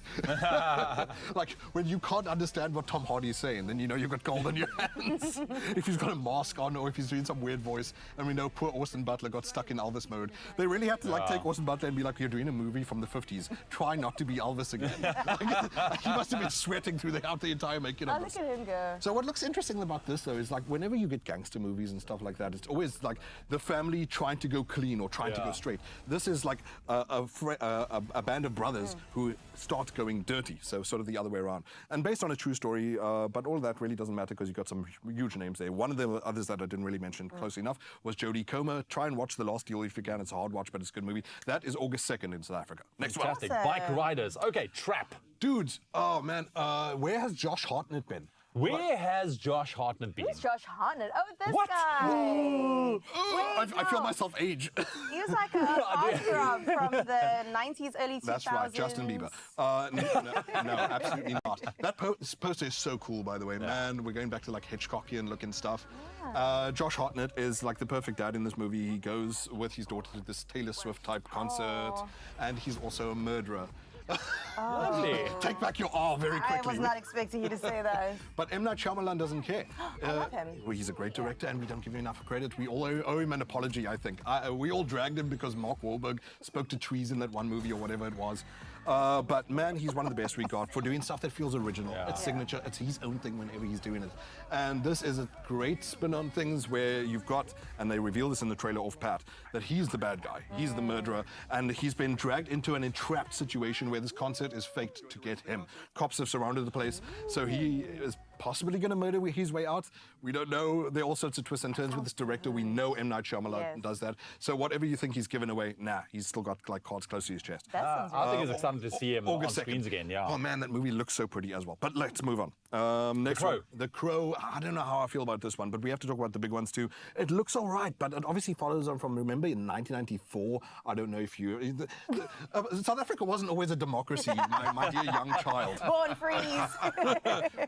Like, when you can't understand what Tom Hardy is saying, then you know you've got gold on your hands. If he's got a mask on or if he's doing some weird voice. And we know poor Austin Butler got stuck in Elvis mode. They really had to like take Austin Butler and be like, you're doing a movie from the 50s. Try not to be Elvis again. He must have been sweating throughout the entire making of Oh, this. look at him go. So what looks interesting about this, though, is like whenever you get gangster movies and stuff like that, it's always like the family trying to go clean or trying to go straight. This is like a band of brothers who start going dirty, so sort of the other way around. And based on a true story, but all of that really doesn't matter because you've got some huge names there. One of the others that I didn't really mention closely enough was Jodie Comer. Try and watch The Last Deal if you can. It's a hard watch, but it's a good movie. That is August 2nd in South Africa. Next one. Fantastic. Bike riders. Okay, Trap. Dudes, oh man, where has Josh Hartnett been? Where has Josh Hartnett been? Who's Josh Hartnett? Oh, this What? guy. I I feel myself age. He was like a heartthrob from the 90s, early 2000s. That's right, Justin Bieber. No, absolutely not. That poster is so cool, by the way, man. We're going back to like Hitchcockian looking stuff. Josh Hartnett is like the perfect dad in this movie. He goes with his daughter to this Taylor Swift type concert, and he's also a murderer. Lovely. Take back your R very quickly. I was not expecting you to say that. But M. Night Shyamalan doesn't care. I love him. Well, he's a great director, and we don't give him enough credit. We all owe him an apology, I think. We all dragged him because Mark Wahlberg spoke to trees in that one movie or whatever it was. But man, he's one of the best we got for doing stuff that feels original. It's signature. It's his own thing whenever he's doing it. And this is a great spin on things where you've got, and they reveal this in the trailer off pat, that he's the bad guy. He's the murderer. And he's been dragged into an entrapped situation where this concert is faked to get him. Cops have surrounded the place. So he is possibly going to murder his way out. We don't know. There are all sorts of twists and turns with this director. We know M. Night Shyamalan does that. So whatever you think he's given away, nah, he's still got like cards close to his chest. I think it's exciting to see him August on screens 2nd. again, yeah. Oh man, that movie looks so pretty as well. But let's move on. Next Crow. one. The Crow. I don't know how I feel about this one, but we have to talk about the big ones too. It looks all right, but it obviously follows on from, remember, in 1994. I don't know if you... South Africa wasn't always a democracy, my dear young child. Born freeze.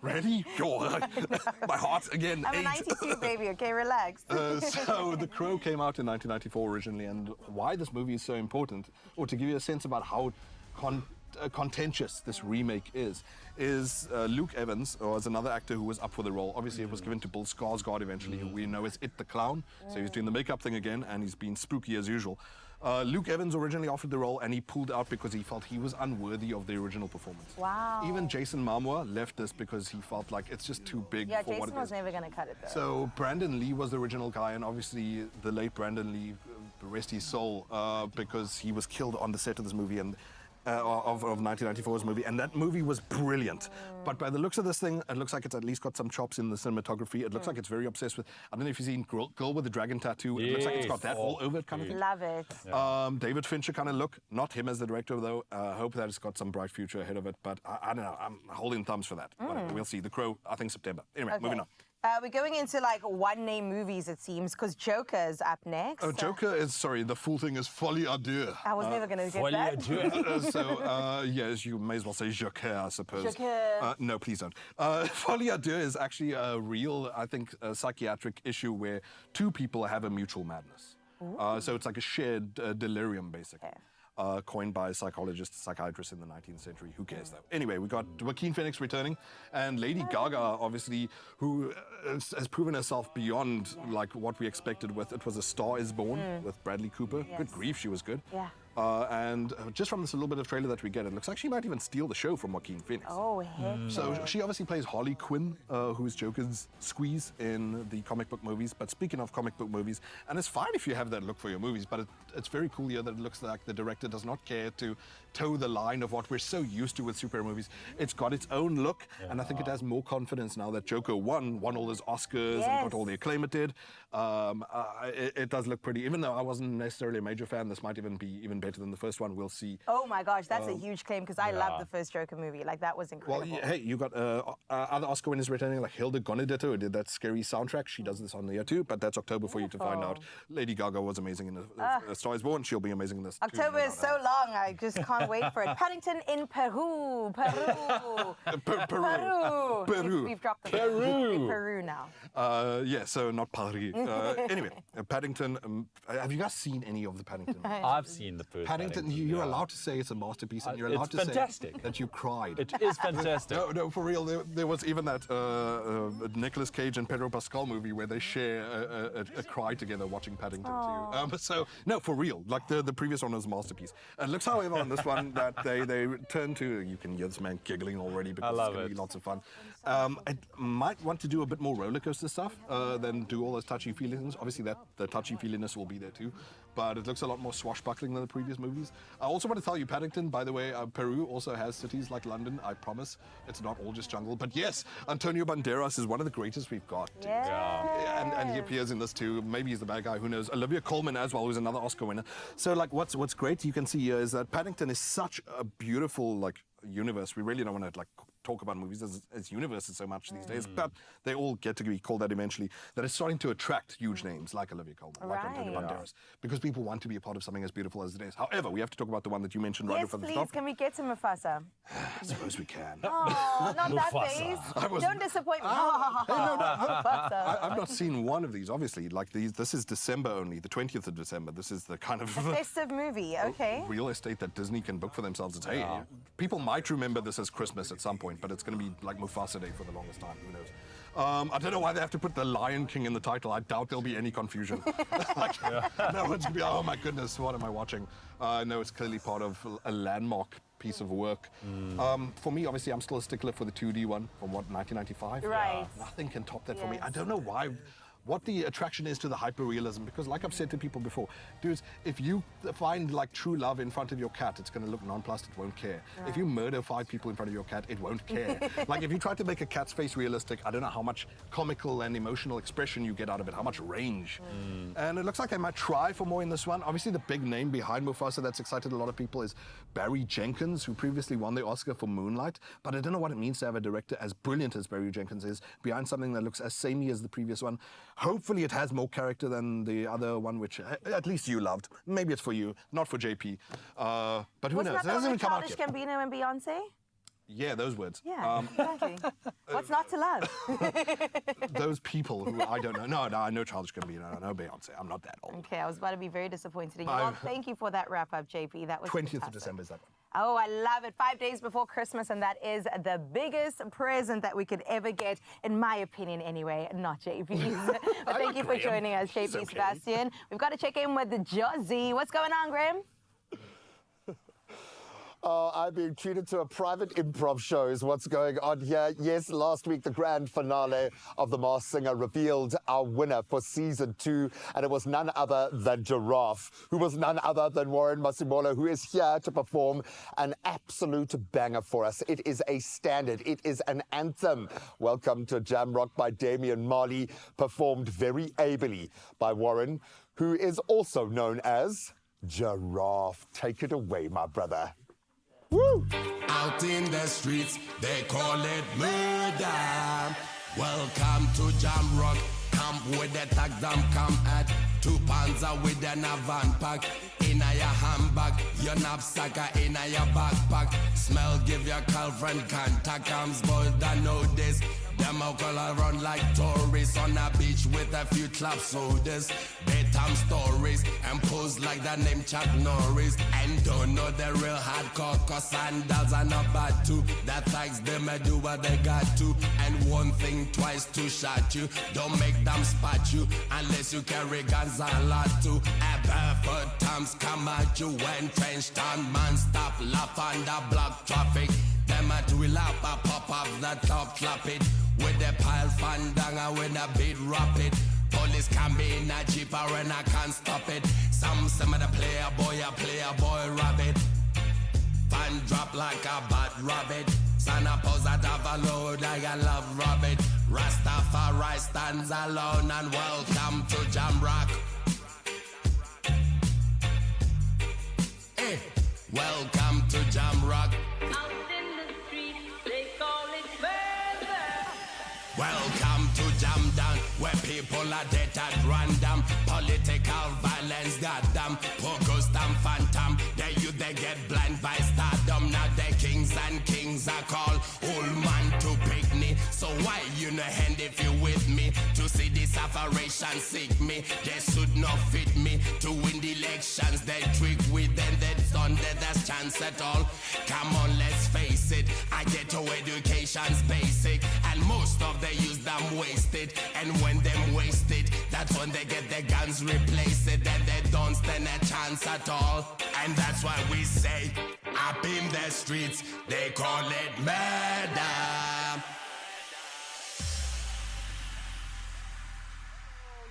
Really? My heart again. I'm a 92 baby, okay, relax. So The Crow came out in 1994 originally, and why this movie is so important, or to give you a sense about how contentious this remake is Luke Evans was another actor who was up for the role. Obviously, it was given to Bill Skarsgård eventually, who we know as It the Clown. So he's doing the makeup thing again, and he's been spooky as usual. Luke Evans originally offered the role, and he pulled out because he felt he was unworthy of the original performance. Wow. Even Jason Momoa left this because he felt like it's just too big for what it is. Jason was never going to cut it, though. So Brandon Lee was the original guy, and obviously the late Brandon Lee, rest his soul, because he was killed on the set of this movie and of 1994's movie, and that movie was brilliant. But by the looks of this thing, it looks like it's at least got some chops in the cinematography. It looks like it's very obsessed with, I don't know if you've seen Girl with the Dragon Tattoo. It looks like it's got that all over it kind of thing. Love it. David Fincher kind of look, not him as the director though. Hope that it's got some bright future ahead of it, but I don't know, I'm holding thumbs for that. Whatever, we'll see. The Crow, I think September. Anyway, moving on. We're going into like one-name movies, it seems, because Joker is up next. Oh, Joker is, sorry, the full thing is Folie à Deux. I was never going to get that. So, yes, you may as well say Joker, I suppose. Joker. No, please don't. Folie à Deux is actually a real, I think, psychiatric issue where two people have a mutual madness. So it's like a shared delirium, basically. Coined by psychologists, psychiatrists in the 19th century. Who cares, though? Anyway, we got Joaquin Phoenix returning, and Lady Gaga, obviously, who has proven herself beyond like what we expected with It Was a Star Is Born with Bradley Cooper. Good grief, she was good. Yeah. And just from this little bit of trailer that we get, it looks like she might even steal the show from Joaquin Phoenix. Oh, heck. So she obviously plays Harley Quinn, who's Joker's squeeze in the comic book movies. But speaking of comic book movies, and it's fine if you have that look for your movies, but it's very cool here that it looks like the director does not care to toe the line of what we're so used to with superhero movies. It's got its own look, and I think it has more confidence now that Joker won all his Oscars and got all the acclaim it did. It does look pretty, even though I wasn't necessarily a major fan, this might even be even better than the first one. We'll see. Oh my gosh, that's a huge claim because I love the first Joker movie. Like, that was incredible. Well, hey, you got other Oscar winners returning, like Hilda Gonadetto, who did that scary soundtrack. She does this on the year too, but that's October for you to find out. Lady Gaga was amazing in A Star Is Born. She'll be amazing in this October is so long. I just can't wait for it. Paddington in Peru. Peru. We've dropped the Peru. Peru now. Yeah, so not Paris. Anyway, Paddington. Have you guys seen any of the Paddington? I've seen the first Paddington. You're allowed to say it's a masterpiece, and you're allowed to say that you cried. It is fantastic. No, for real. There was even that Nicolas Cage and Pedro Pascal movie where they share a cry together watching Paddington too. So no, for real. Like the previous one was a masterpiece. It looks, however, on this one that they turn to. You can hear this man giggling already because it's going to be lots of fun. I might want to do a bit more roller coaster stuff than do all those touchy-feely things. Obviously, the touchy-feeliness will be there too, but it looks a lot more swashbuckling than the previous movies. I also want to tell you, Paddington, by the way, Peru also has cities like London. I promise it's not all just jungle. But yes, Antonio Banderas is one of the greatest we've got. And he appears in this too. Maybe he's the bad guy, who knows. Olivia Colman as well, who's another Oscar winner. So like, what's great you can see here is that Paddington is such a beautiful like universe. We really don't want to like talk about movies as universes so much these days, but they all get to be called that eventually, that it's starting to attract huge names like Olivia Colman, like Antonio Right. Banderas, because people want to be a part of something as beautiful as it is. However, we have to talk about the one that you mentioned right Yes, from the please. top. Can we get to Mufasa? I suppose we can. Oh, not that Mufasa. face. Don't disappoint me. I've not seen one of these, obviously. Like this is December only, the 20th of December. This is the kind of Festive movie, okay. real estate that Disney can book for themselves. It's, hey, people might remember this as Christmas at some point, but it's going to be like Mufasa Day for the longest time. Who knows? I don't know why they have to put the Lion King in the title. I doubt there'll be any confusion. No one's going to be, oh my goodness, what am I watching? No, it's clearly part of a landmark piece of work. For me, obviously, I'm still a stickler for the 2D one from, 1995? Right. Nothing can top that for me. Yes. I don't know why. What the attraction is to the hyperrealism, because like I've said to people before, dudes, if you find like true love in front of your cat, it's going to look nonplussed, it won't care. If you murder 5 people in front of your cat, it won't care. Like if you try to make a cat's face realistic, I don't know how much comical and emotional expression you get out of it, how much range. And it looks like they might try for more in this one. Obviously the big name behind Mufasa that's excited a lot of people is Barry Jenkins, who previously won the Oscar for Moonlight, but I don't know what it means to have a director as brilliant as Barry Jenkins is behind something that looks as samey as the previous one. Hopefully it has more character than the other one, which at least you loved. Maybe it's for you, not for JP. But who knows? Wasn't that It the one hasn't even with come out Childish yet. Gambino and Beyonce? Yeah, those words. Yeah, exactly. What's not to love? Those people who I don't know. No, I know Childish Gambino. I know Beyonce. I'm not that old. Okay, I was about to be very disappointed in you. Well, thank you for that wrap-up, JP. That was 20th of fantastic. December is that one. Oh, I love it. 5 days before Christmas, and that is the biggest present that we could ever get, in my opinion anyway, not JP's. But thank you for joining us, JP okay. Sebastian. We've got to check in with Josie. What's going on, Graham? I'm being treated to a private improv show is what's going on here. Yes, last week the grand finale of The Masked Singer revealed our winner for season 2, and it was none other than Giraffe, who was none other than Warren Masola, who is here to perform an absolute banger for us. It is a standard. It is an anthem. Welcome to Jam Rock by Damian Marley, performed very ably by Warren, who is also known as Giraffe. Take it away, my brother. Woo! Out in the streets, they call it murder. Welcome to Jam Rock. Camp with the tag them come at 2 Panzer with an van pack. In a your handbag, your knapsack in a your backpack. Smell give your girlfriend contact. Comes bold and know this. Them alcohol run like tourists on a beach with a few club sodas. Bedtime stories and pose like the name Chuck Norris. And don't know the real hardcore cause sandals are not bad too. That tags them and do what they got to. And one thing twice to shot you. Don't make them spot you unless you carry guns a lot too. A barefoot times come at you when trenched on man stop laugh on the block traffic. Them at will up a pop up the top clap it. With the pile fandanga when a beat rapid. Police can be in a jeep and I can't stop it. Some of the player boy rabbit. Fan drop like a bad rabbit. Sana pose at a load like a love rabbit. Rastafari stands alone and welcome to Jam Rock. Hey, welcome to Jam Rock. Out in the street, they call it murder. Welcome to Jam Down, where people are dead at random. Political violence, goddamn. Pogo stamp phantom. They you they get blind by stardom. Now the kings and kings are called old man to pick me. So why you no hand if you with me? To see this operation seek me. They should not fit me. To win the elections, they trick with them. That's done that there's chance at all. Come on, let's face it. I get to education's basic. And most of they use them wasted. And when them wasted, that's when they get their guns replaced. And they don't stand a chance at all. And that's why we say, up in the streets, they call it murder.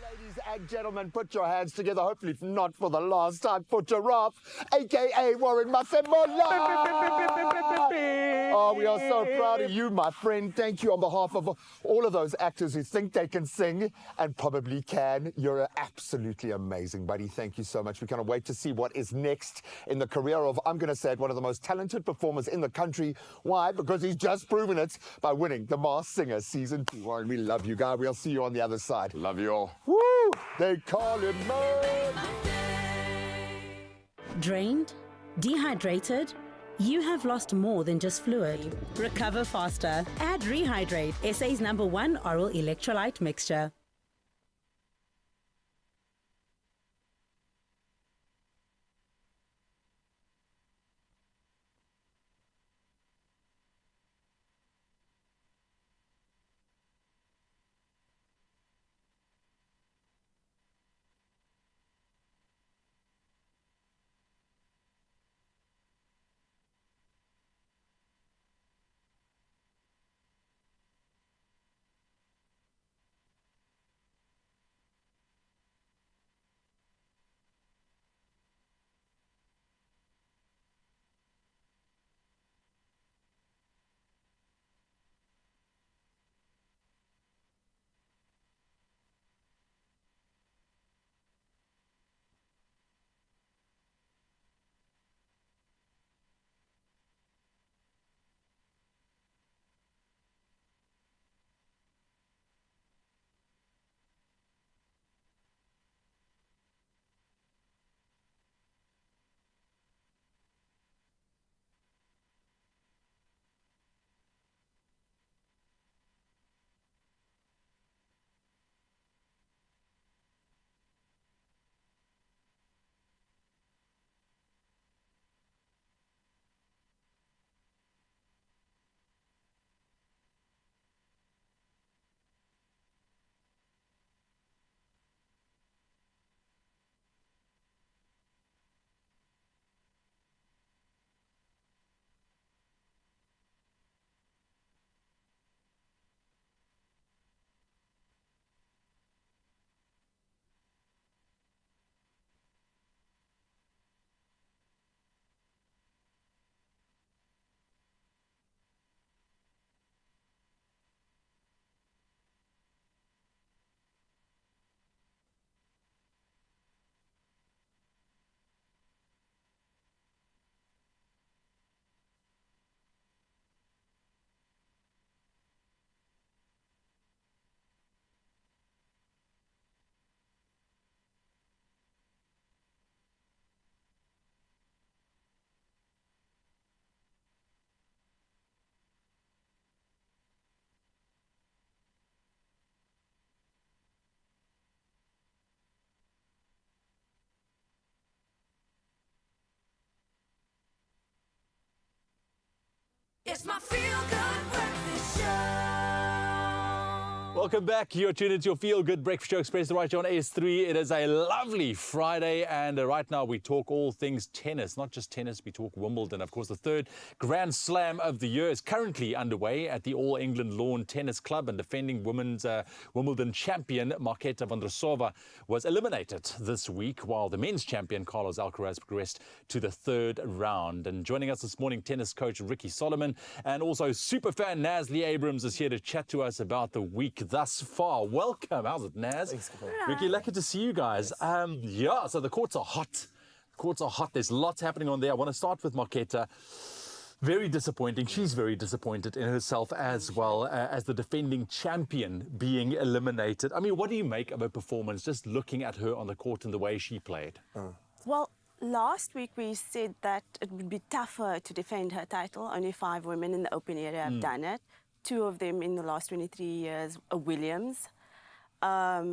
Ladies bag, gentlemen. Put your hands together, hopefully not for the last time, for Giraffe, a.k.a. Warren Masola. Oh, we are so proud of you, my friend. Thank you on behalf of all of those actors who think they can sing and probably can. You're absolutely amazing, buddy. Thank you so much. We cannot wait to see what is next in the career of, I'm going to say it, one of the most talented performers in the country. Why? Because he's just proven it by winning The Masked Singer Season 2. Warren, we love you, guy. We'll see you on the other side. Love you all. Woo! They call it murder. Drained? Dehydrated? You have lost more than just fluid. Recover faster. Add Rehydrate, SA's #1 oral electrolyte mixture. It's my feel-good breakfast show. Welcome back. You're tuned into your Feel Good Breakfast Show Express right here on AS3. It is a lovely Friday, and right now we talk all things tennis. Not just tennis, we talk Wimbledon. Of course, the third Grand Slam of the year is currently underway at the All England Lawn Tennis Club, and defending women's Wimbledon champion Marketa Vondrousova was eliminated this week, while the men's champion Carlos Alcaraz progressed to the third round. And joining us this morning, tennis coach Ricky Solomon, and also superfan Nazli Abrams is here to chat to us about the week thus far. Welcome. How's it, Naz? Thanks, Ricky, lucky to see you guys. Yeah, so the courts are hot. There's lots happening on there. I want to start with Marketa. Very disappointing. She's very disappointed in herself as well, as the defending champion being eliminated. I mean, what do you make of her performance, just looking at her on the court and the way she played? Well, last week we said that it would be tougher to defend her title. Only 5 women in the open area have done it. 2 of them in the last 23 years are Williams. But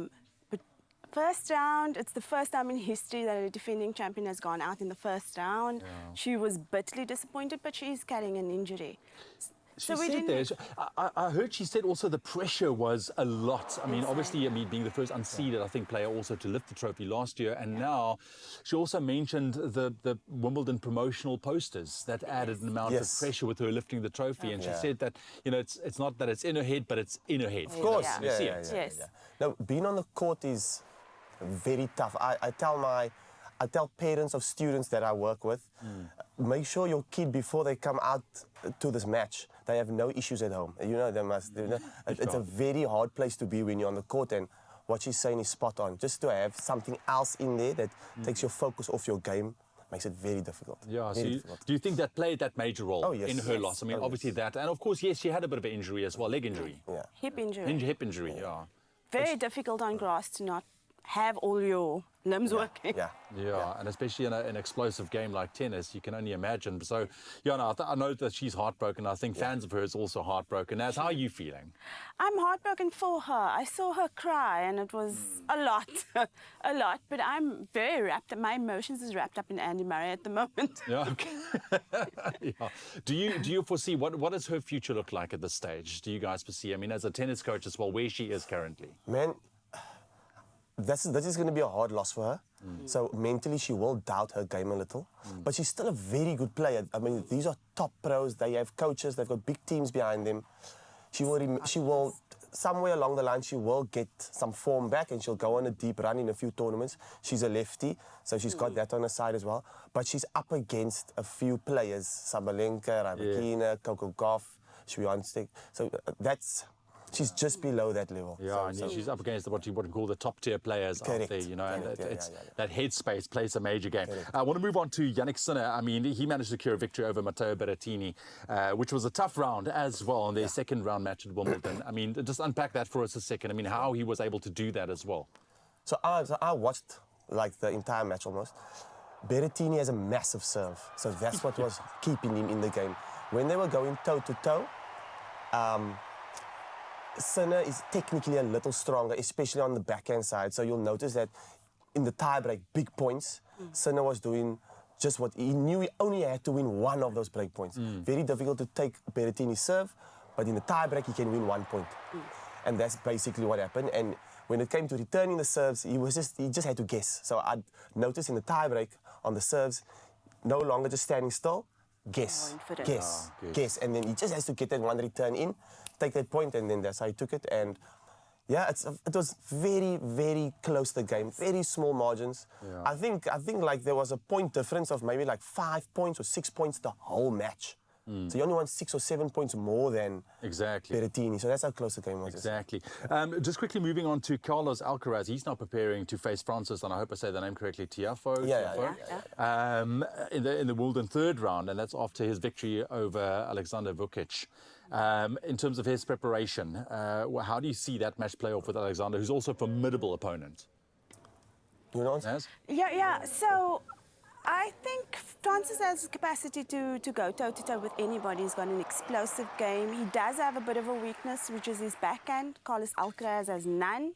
first round, it's the first time in history that a defending champion has gone out in the first round. Yeah. She was bitterly disappointed, but she's carrying an injury. She said there, I heard she said also the pressure was a lot. I mean, obviously, being the first unseeded, I think, player also to lift the trophy last year. And now she also mentioned the Wimbledon promotional posters that added an amount of pressure with her lifting the trophy. And she said that, you know, it's not that it's in her head, but it's in her head. Of course. Yes. No, being on the court is very tough. I tell parents of students that I work with, make sure your kid, before they come out to this match, they have no issues at home. You know, it's a very hard place to be when you're on the court, and what she's saying is spot on. Just to have something else in there that takes your focus off your game makes it very difficult. Yeah, very so difficult. Do you think that played that major role yes. in her loss? I mean, obviously that, and of course, yes, she had a bit of an injury as well, leg injury. Yeah. Hip injury. Hip injury, yeah. Very difficult on grass to not have all your limbs working. Yeah, and especially in an explosive game like tennis, you can only imagine. So, yeah, no, I know that she's heartbroken. I think fans of hers also heartbroken. Naz, how are you feeling? I'm heartbroken for her. I saw her cry, and it was a lot, a lot. But I'm very wrapped up. My emotions is wrapped up in Andy Murray at the moment. Yeah. Okay. Yeah. Do you foresee what does her future look like at this stage? Do you guys foresee? I mean, as a tennis coach as well, where she is currently. Man, this is going to be a hard loss for her. So mentally she will doubt her game a little. But she's still a very good player. I mean, these are top pros. They have coaches. They've got big teams behind them. She will somewhere along the line, she will get some form back and she'll go on a deep run in a few tournaments. She's a lefty, so she's got that on her side as well. But she's up against a few players, Sabalenka, Rybakina, Coco Gauff, Swiatek. So she's just below that level. Yeah, and she's up against what you would call the top tier players out there, you know, and that headspace plays a major game. I want to move on to Yannick Sinner. I mean, he managed to secure a victory over Matteo Berrettini, which was a tough round as well in their second round match at Wimbledon. I mean, just unpack that for us a second. I mean, how he was able to do that as well. So I watched like the entire match almost. Berrettini has a massive serve, so that's what was keeping him in the game. When they were going toe to toe, Sinner is technically a little stronger, especially on the backhand side. So you'll notice that in the tiebreak, big points, Sinner was doing just what he knew. He only had to win one of those break points. Very difficult to take Berrettini's serve, but in the tiebreak, he can win 1 point. And that's basically what happened. And when it came to returning the serves, he just had to guess. So I noticed in the tiebreak on the serves, no longer just standing still, guess, guess. And then he just has to get that one return in, take that point, and then that's how he took it. And yeah, it was very, very close to the game, very small margins. I think like there was a point difference of maybe like 5 points or 6 points the whole match. So you only won 6 or 7 points more than Berrettini. So that's how close the game was. Exactly. Just quickly moving on to Carlos Alcaraz. He's now preparing to face Francis, and I hope I say the name correctly, Tiafoe. In the Wimbledon third round, and that's after his victory over Alexander Vukic. In terms of his preparation, how do you see that match play off with Alexander, who's also a formidable opponent? You know? Yeah. So I think Francis has the capacity to go toe-to-toe with anybody. He's got an explosive game. He does have a bit of a weakness, which is his backhand. Carlos Alcaraz has none.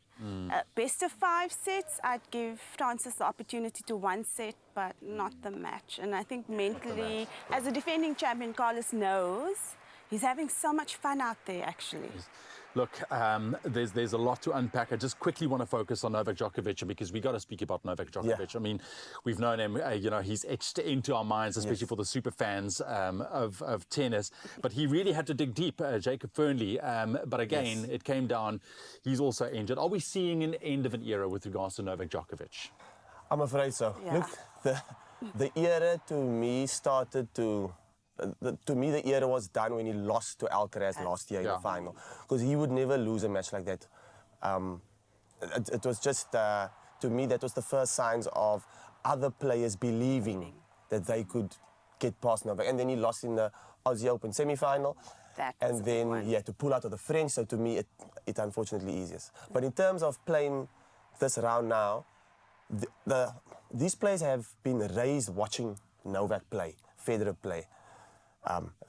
Best of 5 sets, I'd give Francis the opportunity to 1 set, but not the match. And I think mentally, as a defending champion, Carlos knows he's having so much fun out there, actually. Look, there's a lot to unpack. I just quickly want to focus on Novak Djokovic, because we got to speak about Novak Djokovic. I mean, we've known him, you know, he's etched into our minds, especially for the super fans of tennis. But he really had to dig deep, Jacob Fernley. But again, it came down. He's also injured. Are we seeing an end of an era with regards to Novak Djokovic? I'm afraid so. Look, the era to me started to... to me, the era was done when he lost to Alcaraz last year in the final, because he would never lose a match like that. It was just, to me, that was the first signs of other players believing that they could get past Novak. And then he lost in the Aussie Open semi-final, and then he had to pull out of the French. So to me, it unfortunately easiest. But in terms of playing this round now, these players have been raised watching Novak play, Federer play,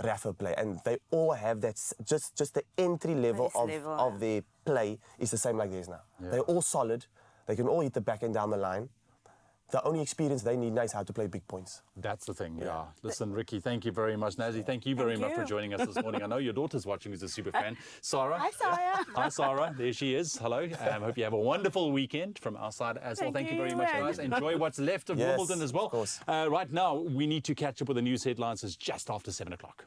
Rafa play, and they all have that, just the entry level of their play is the same like theirs now. They're all solid. They can all hit the backhand down the line. The only experience they need now is how to play big points. That's the thing, Listen, Ricky, thank you very much. Nazi, thank you very much for joining us this morning. I know your daughter's watching, who's a super fan. Sarah. Hi, Sarah. Hi, Sarah. There she is. Hello. Hope you have a wonderful weekend from our side as well. Thank you very much, guys. Enjoy what's left of Wimbledon as well. Of course. Right now, we need to catch up with the news headlines. It's just after 7 o'clock.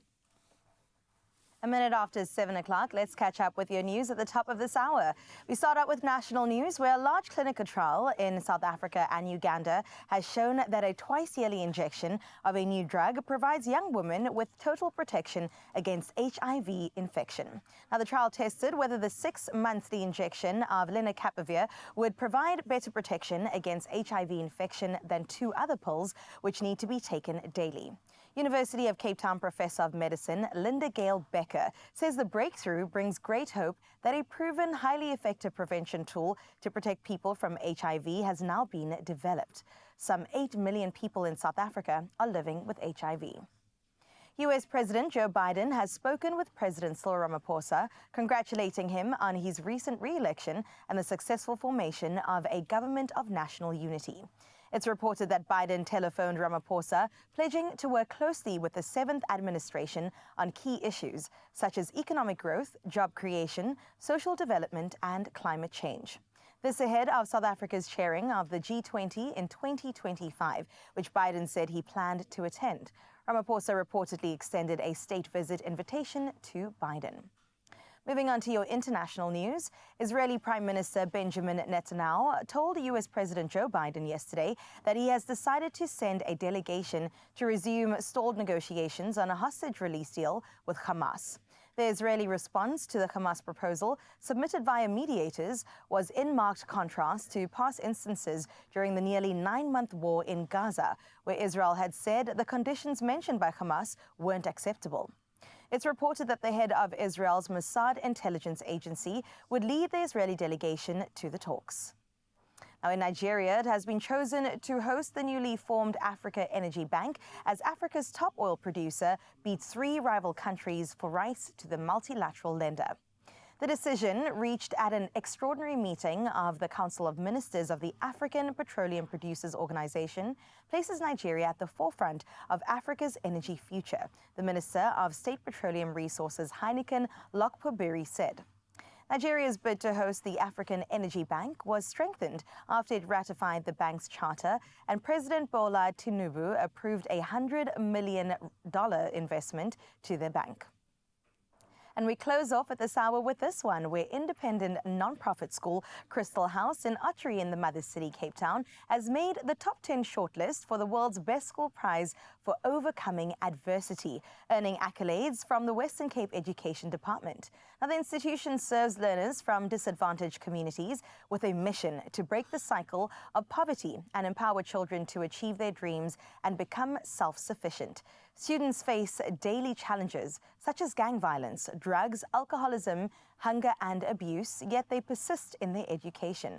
A minute after 7 o'clock, let's catch up with your news at the top of this hour. We start out with national news, where a large clinical trial in South Africa and Uganda has shown that a twice-yearly injection of a new drug provides young women with total protection against HIV infection. Now, the trial tested whether the 6-monthly injection of lenacapavir would provide better protection against HIV infection than 2 other pills, which need to be taken daily. University of Cape Town Professor of Medicine Linda Gale Becker says the breakthrough brings great hope that a proven, highly effective prevention tool to protect people from HIV has now been developed. Some 8 million people in South Africa are living with HIV. US President Joe Biden has spoken with President Cyril Ramaphosa, congratulating him on his recent re-election and the successful formation of a government of national unity. It's reported that Biden telephoned Ramaphosa, pledging to work closely with the 7th administration on key issues such as economic growth, job creation, social development, and climate change. This ahead of South Africa's chairing of the G20 in 2025, which Biden said he planned to attend. Ramaphosa reportedly extended a state visit invitation to Biden. Moving on to your international news, Israeli Prime Minister Benjamin Netanyahu told US President Joe Biden yesterday that he has decided to send a delegation to resume stalled negotiations on a hostage release deal with Hamas. The Israeli response to the Hamas proposal, submitted via mediators, was in marked contrast to past instances during the nearly 9-month war in Gaza, where Israel had said the conditions mentioned by Hamas weren't acceptable. It's reported that the head of Israel's Mossad intelligence agency would lead the Israeli delegation to the talks. Now, in Nigeria, it has been chosen to host the newly formed Africa Energy Bank as Africa's top oil producer beats 3 rival countries for rights to the multilateral lender. The decision, reached at an extraordinary meeting of the Council of Ministers of the African Petroleum Producers Organization, places Nigeria at the forefront of Africa's energy future, the Minister of State Petroleum Resources Heineken Lokpobiri said. Nigeria's bid to host the African Energy Bank was strengthened after it ratified the bank's charter, and President Bola Tinubu approved a $100 million investment to the bank. And we close off at this hour with this one, where independent non-profit school Crystal House in Ottery in the mother city, Cape Town, has made the top 10 shortlist for the world's best school prize for overcoming adversity, earning accolades from the Western Cape Education Department. Now, the institution serves learners from disadvantaged communities with a mission to break the cycle of poverty and empower children to achieve their dreams and become self-sufficient. Students face daily challenges such as gang violence, drugs, alcoholism, hunger and abuse, yet they persist in their education.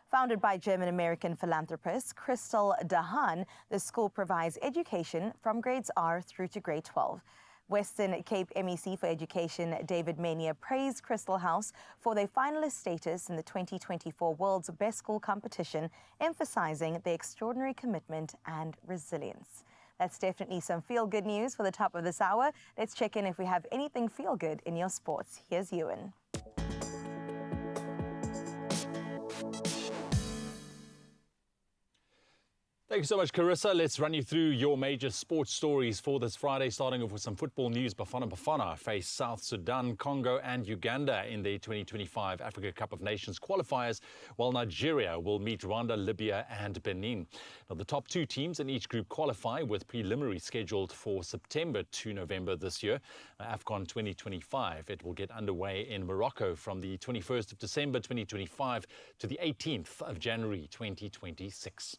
Founded by German-American philanthropist Crystal Dahan, the school provides education from grades R through to grade 12. Western Cape MEC for Education David Mania praised Crystal House for their finalist status in the 2024 World's Best School competition, emphasizing their extraordinary commitment and resilience. That's definitely some feel-good news for the top of this hour. Let's check in if we have anything feel-good in your sports. Here's Ewan. Thank you so much, Carissa. Let's run you through your major sports stories for this Friday, starting off with some football news. Bafana face South Sudan, Congo and Uganda in the 2025 Africa Cup of Nations qualifiers, while Nigeria will meet Rwanda, Libya and Benin. Now, the top 2 teams in each group qualify, with preliminaries scheduled for September to November this year. AFCON 2025, it will get underway in Morocco from the 21st of December 2025 to the 18th of January 2026.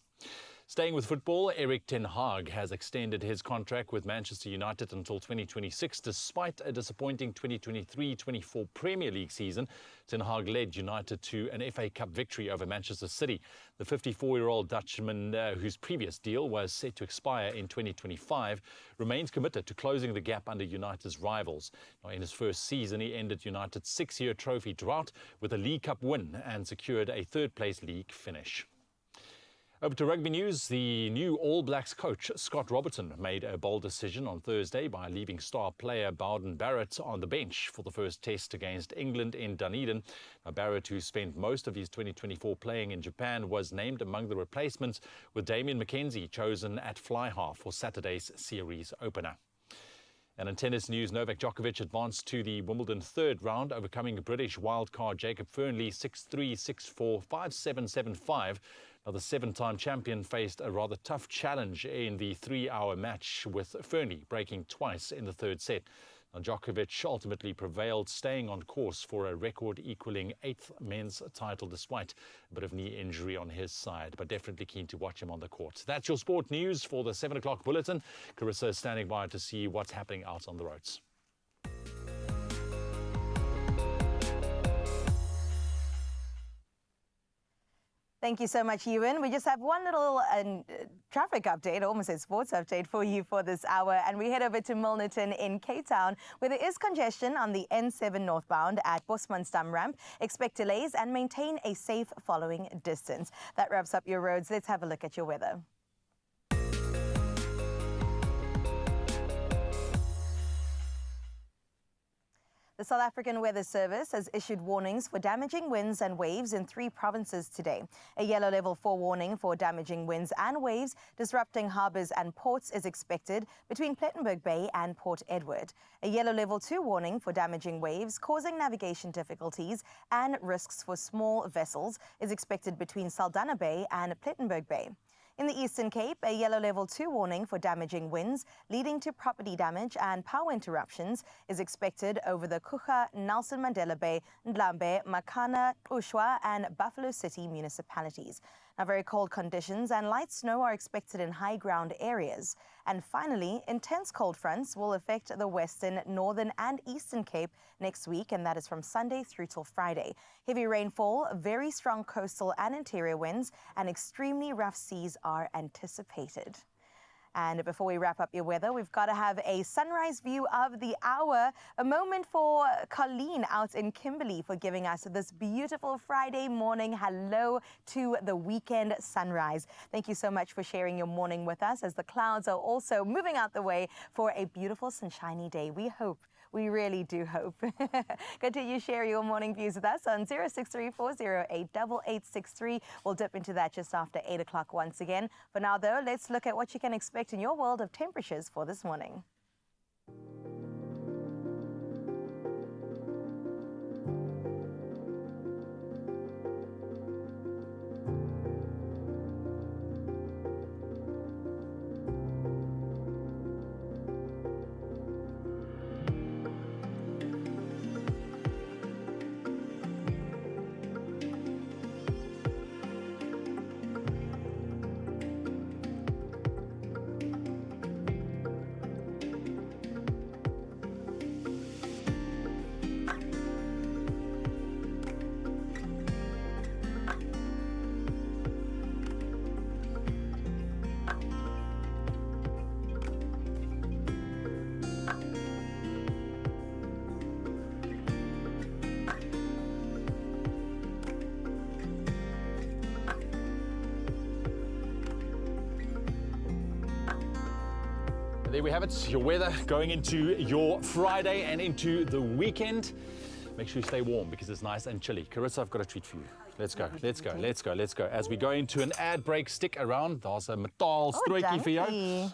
Staying with football, Erik ten Hag has extended his contract with Manchester United until 2026, despite a disappointing 2023-24 Premier League season. Ten Hag led United to an FA Cup victory over Manchester City. The 54-year-old Dutchman, whose previous deal was set to expire in 2025, remains committed to closing the gap under United's rivals. Now, in his first season, he ended United's 6-year trophy drought with a League Cup win and secured a third-place league finish. Over to rugby news. The new All Blacks coach, Scott Robertson, made a bold decision on Thursday by leaving star player Bowden Barrett on the bench for the first test against England in Dunedin. Now, Barrett, who spent most of his 2024 playing in Japan, was named among the replacements, with Damien McKenzie chosen at fly half for Saturday's series opener. And in tennis news, Novak Djokovic advanced to the Wimbledon third round, overcoming British wildcard Jacob Fernley 6-3, 6-4, 5-7, 7-5. Now, the seven-time champion faced a rather tough challenge in the 3-hour match, with Fernley breaking twice in the third set. Now, Djokovic ultimately prevailed, staying on course for a record-equaling 8th men's title despite a bit of knee injury on his side, but definitely keen to watch him on the court. That's your sport news for the 7 o'clock bulletin. Carissa is standing by to see what's happening out on the roads. Thank you so much, Ewan. We just have one little traffic update, almost a sports update for you for this hour. And we head over to Milnerton in Cape Town, where there is congestion on the N7 northbound at Bosmansdam ramp. Expect delays and maintain a safe following distance. That wraps up your roads. Let's have a look at your weather. The South African Weather Service has issued warnings for damaging winds and waves in 3 provinces today. A yellow level 4 warning for damaging winds and waves disrupting harbours and ports is expected between Plettenberg Bay and Port Edward. A yellow level 2 warning for damaging waves causing navigation difficulties and risks for small vessels is expected between Saldanha Bay and Plettenberg Bay. In the Eastern Cape, a yellow level 2 warning for damaging winds leading to property damage and power interruptions is expected over the Kruger, Nelson Mandela Bay, Ndlambe, Makana, Ushwa and Buffalo City municipalities. Now, very cold conditions and light snow are expected in high ground areas. And finally, intense cold fronts will affect the Western, Northern and Eastern Cape next week, and that is from Sunday through till Friday. Heavy rainfall, very strong coastal and interior winds, and extremely rough seas are anticipated. And before we wrap up your weather, we've got to have a sunrise view of the hour. A moment for Colleen out in Kimberley for giving us this beautiful Friday morning hello to the weekend sunrise. Thank you so much for sharing your morning with us as the clouds are also moving out the way for a beautiful sunshiny day. We hope. We really do hope. Continue to share your morning views with us on 063-408-8863. We'll dip into that just after 8 o'clock once again. For now, though, let's look at what you can expect in your world of temperatures for this morning. There we have it, your weather going into your Friday and into the weekend. Make sure you stay warm because it's nice and chilly. Carissa, I've got a treat for you. Let's go, let's go, let's go, let's go. As we go into an ad break, stick around. Daar's 'n metaal strootjie vir jou.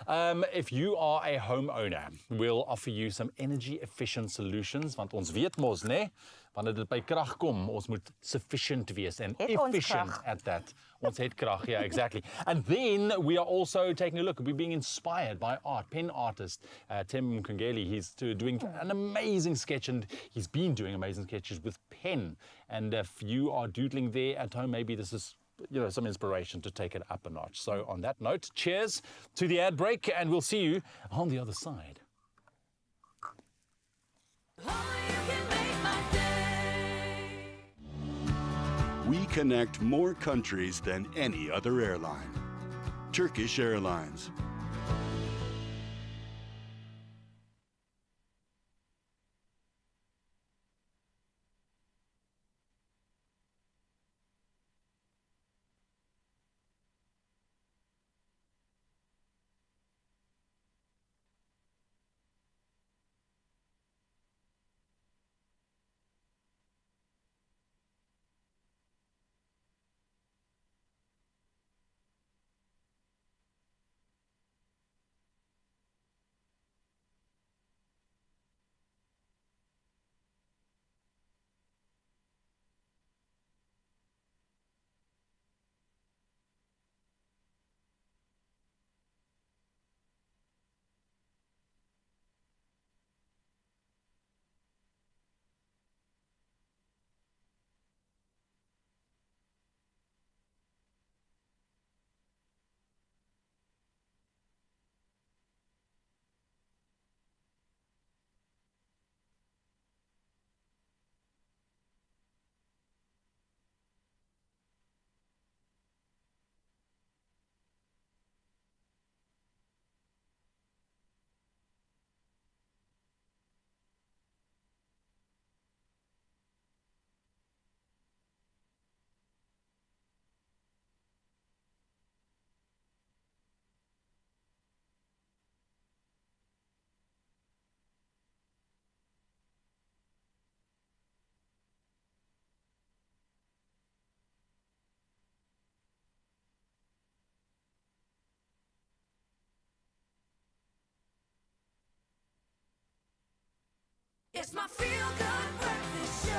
If you are a homeowner, we'll offer you some energy efficient solutions, want ons weet mos, né? Wanneer dit by krag kom, ons moet sufficient wees and efficient at that. Ons het krag, yeah, exactly. And then we are also taking a look. We're being inspired by art. Pen artist Tim Kungeli, he's doing an amazing sketch, and he's been doing amazing sketches with pen. And if you are doodling there at home, maybe this is some inspiration to take it up a notch. So on that note, cheers to the ad break, and we'll see you on the other side. We connect more countries than any other airline. Turkish Airlines. It's my feel-good breakfast show.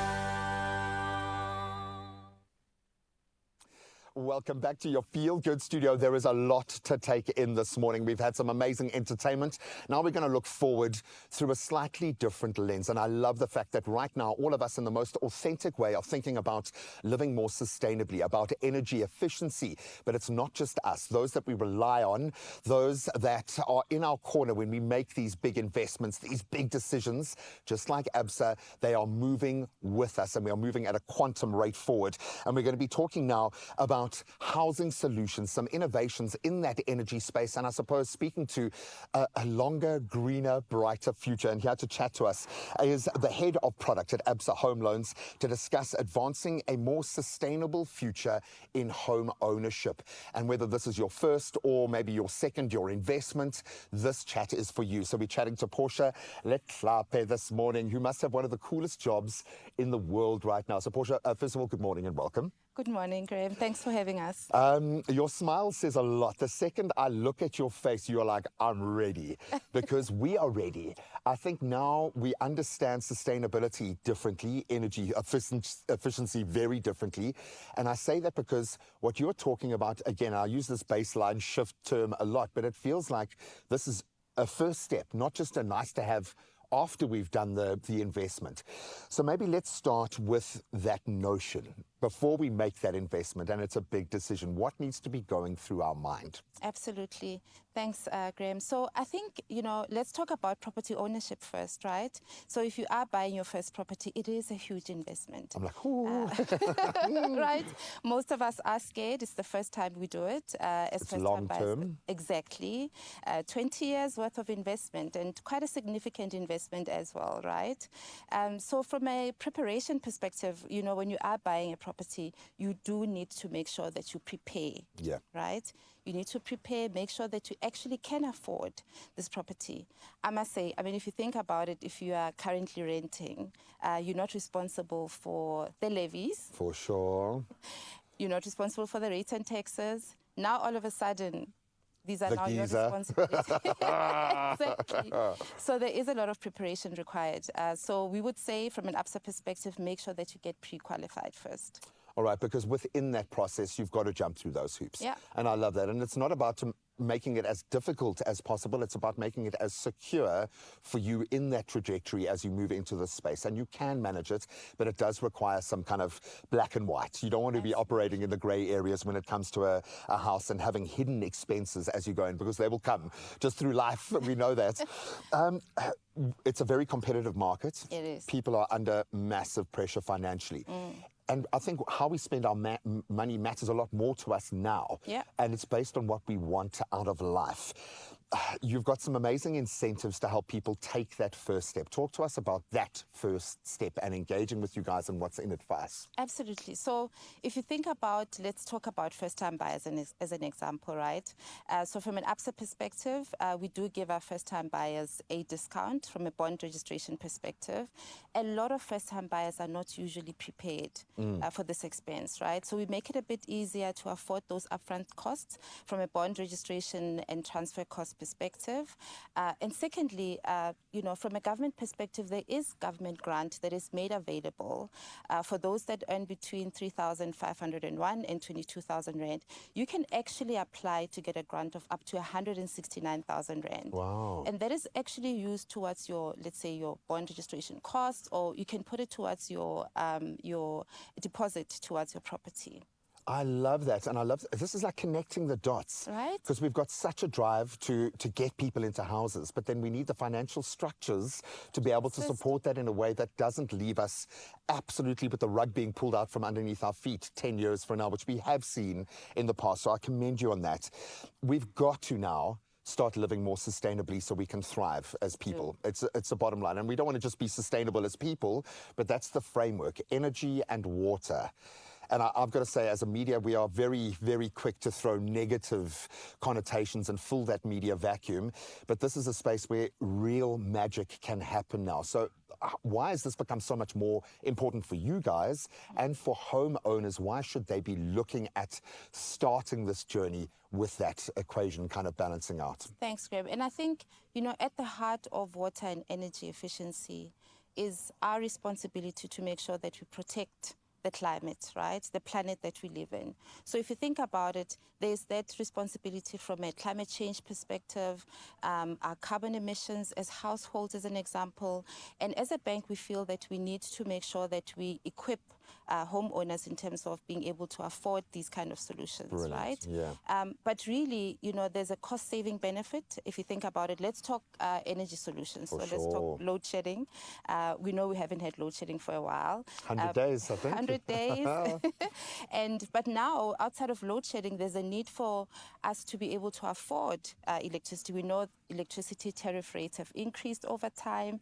Welcome back to your Feel Good studio. There is a lot to take in this morning. We've had some amazing entertainment. Now we're going to look forward through a slightly different lens. And I love the fact that right now, all of us in the most authentic way are thinking about living more sustainably, about energy efficiency. But it's not just us. Those that we rely on, those that are in our corner when we make these big investments, these big decisions, just like ABSA, they are moving with us and we are moving at a quantum rate forward. And we're going to be talking now about housing solutions, some innovations in that energy space, and I suppose speaking to a longer, greener, brighter future. And here to chat to us is the head of product at ABSA Home Loans to discuss advancing a more sustainable future in home ownership. And whether this is your first or maybe your second, your investment, this chat is for you. So we're chatting to Portia Letlape this morning, who must have one of the coolest jobs in the world right now. So Portia, first of all, good morning and welcome. Good morning, Graham. Thanks for having us. Your smile says a lot. The second I look at your face, you're like, I'm ready, because we are ready. I think now we understand sustainability differently, energy efficiency very differently. And I say that because what you're talking about, again, I use this baseline shift term a lot, but it feels like this is a first step, not just a nice to have after we've done the investment. So maybe let's start with that notion before we make that investment, and it's a big decision. What needs to be going through our mind? Absolutely. Thanks, Graham. So I think, let's talk about property ownership first, right? So if you are buying your first property, it is a huge investment. I'm like, ooh. Right? Most of us are scared. It's the first time we do it. It's long term. Exactly. 20 years worth of investment, and quite a significant investment as well, right? So from a preparation perspective, when you are buying a property, you do need to make sure that you prepare, right? You need to prepare, make sure that you actually can afford this property. I must say, if you think about it, if you are currently renting, you're not responsible for the levies. For sure. You're not responsible for the rates and taxes. Now, all of a sudden, these are the now your geezer. responsibilities. Exactly. So there is a lot of preparation required. So we would say, from an ABSA perspective, make sure that you get pre-qualified first. All right, because within that process, you've got to jump through those hoops. Yeah. And I love that. And it's not about making it as difficult as possible. It's about making it as secure for you in that trajectory as you move into this space. And you can manage it, but it does require some kind of black and white. You don't want to be operating in the gray areas when it comes to a house and having hidden expenses as you go in, because they will come just through life. We know that. It's a very competitive market. It is. People are under massive pressure financially. And I think how we spend our money matters a lot more to us now. Yeah. And it's based on what we want out of life. You've got some amazing incentives to help people take that first step. Talk to us about that first step and engaging with you guys and what's in it for us. Absolutely. So if you think about, let's talk about first-time buyers as an example, right? So from an ABSA perspective, we do give our first-time buyers a discount from a bond registration perspective. A lot of first-time buyers are not usually prepared for this expense, right? So we make it a bit easier to afford those upfront costs from a bond registration and transfer cost perspective. And secondly, from a government perspective, there is government grant that is made available for those that earn between 3,501 and 22,000 rand. You can actually apply to get a grant of up to 169,000 rand. Wow. And that is actually used towards your, let's say, your bond registration costs, or you can put it towards your deposit towards your property. I love that. And I love, this is like connecting the dots. Right. Because we've got such a drive to get people into houses, but then we need the financial structures to be able to support that in a way that doesn't leave us absolutely with the rug being pulled out from underneath our feet 10 years from now, which we have seen in the past. So I commend you on that. We've got to now start living more sustainably so we can thrive as people. It's a bottom line. And we don't want to just be sustainable as people, but that's the framework, energy and water. And I've got to say, as a media, we are very, very quick to throw negative connotations and fill that media vacuum. But this is a space where real magic can happen now. So why has this become so much more important for you guys and for homeowners? Why should they be looking at starting this journey with that equation kind of balancing out? Thanks, Graham. And I think, at the heart of water and energy efficiency is our responsibility to make sure that we protect the climate, right? The planet that we live in. So if you think about it, there's that responsibility from a climate change perspective, our carbon emissions as households as an example. And as a bank, we feel that we need to make sure that we equip homeowners in terms of being able to afford these kind of solutions, Brilliant. right? Yeah. But really, you know, there's a cost-saving benefit. If you think about it, let's talk energy solutions. For So let's talk load shedding. We know we haven't had load shedding for a while. 100 days, I think. 100 days. But now, outside of load shedding, there's a need for us to be able to afford electricity. We know electricity tariff rates have increased over time.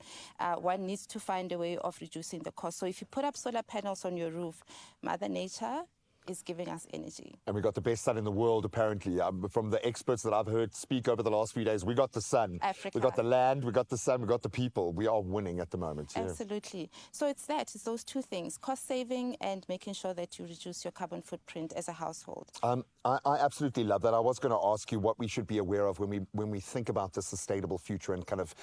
One needs to find a way of reducing the cost. So if you put up solar panels on your roof, Mother Nature is giving us energy. And we got the best sun in the world, apparently. From the experts that I've heard speak over the last few days, we got the sun. Africa. We got the land, we got the sun, we got the people. We are winning at the moment. Yeah. Absolutely. So it's those two things, cost saving and making sure that you reduce your carbon footprint as a household. I absolutely love that. I was going to ask you what we should be aware of when we think about the sustainable future and kind of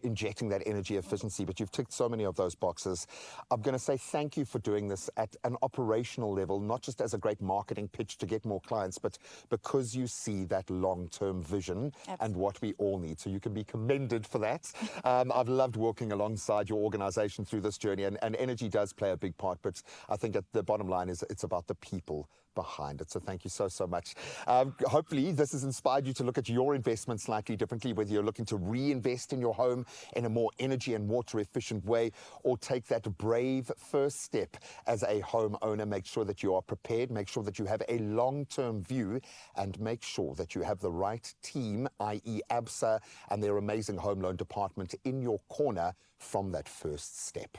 injecting that energy efficiency, but you've ticked so many of those boxes. I'm going to say thank you for doing this at an operational level, not just as a great marketing pitch to get more clients, but because you see that long-term vision and what we all need. So you can be commended for that. I've loved working alongside your organization through this journey, and energy does play a big part, but I think at the bottom line is it's about the people behind it. So thank you so much. Hopefully this has inspired you to look at your investment slightly differently, whether you're looking to reinvest in your home in a more energy and water efficient way, or take that brave first step as a homeowner. Make sure that you are prepared, make sure that you have a long-term view, and make sure that you have the right team, i.e. ABSA and their amazing home loan department in your corner from that first step.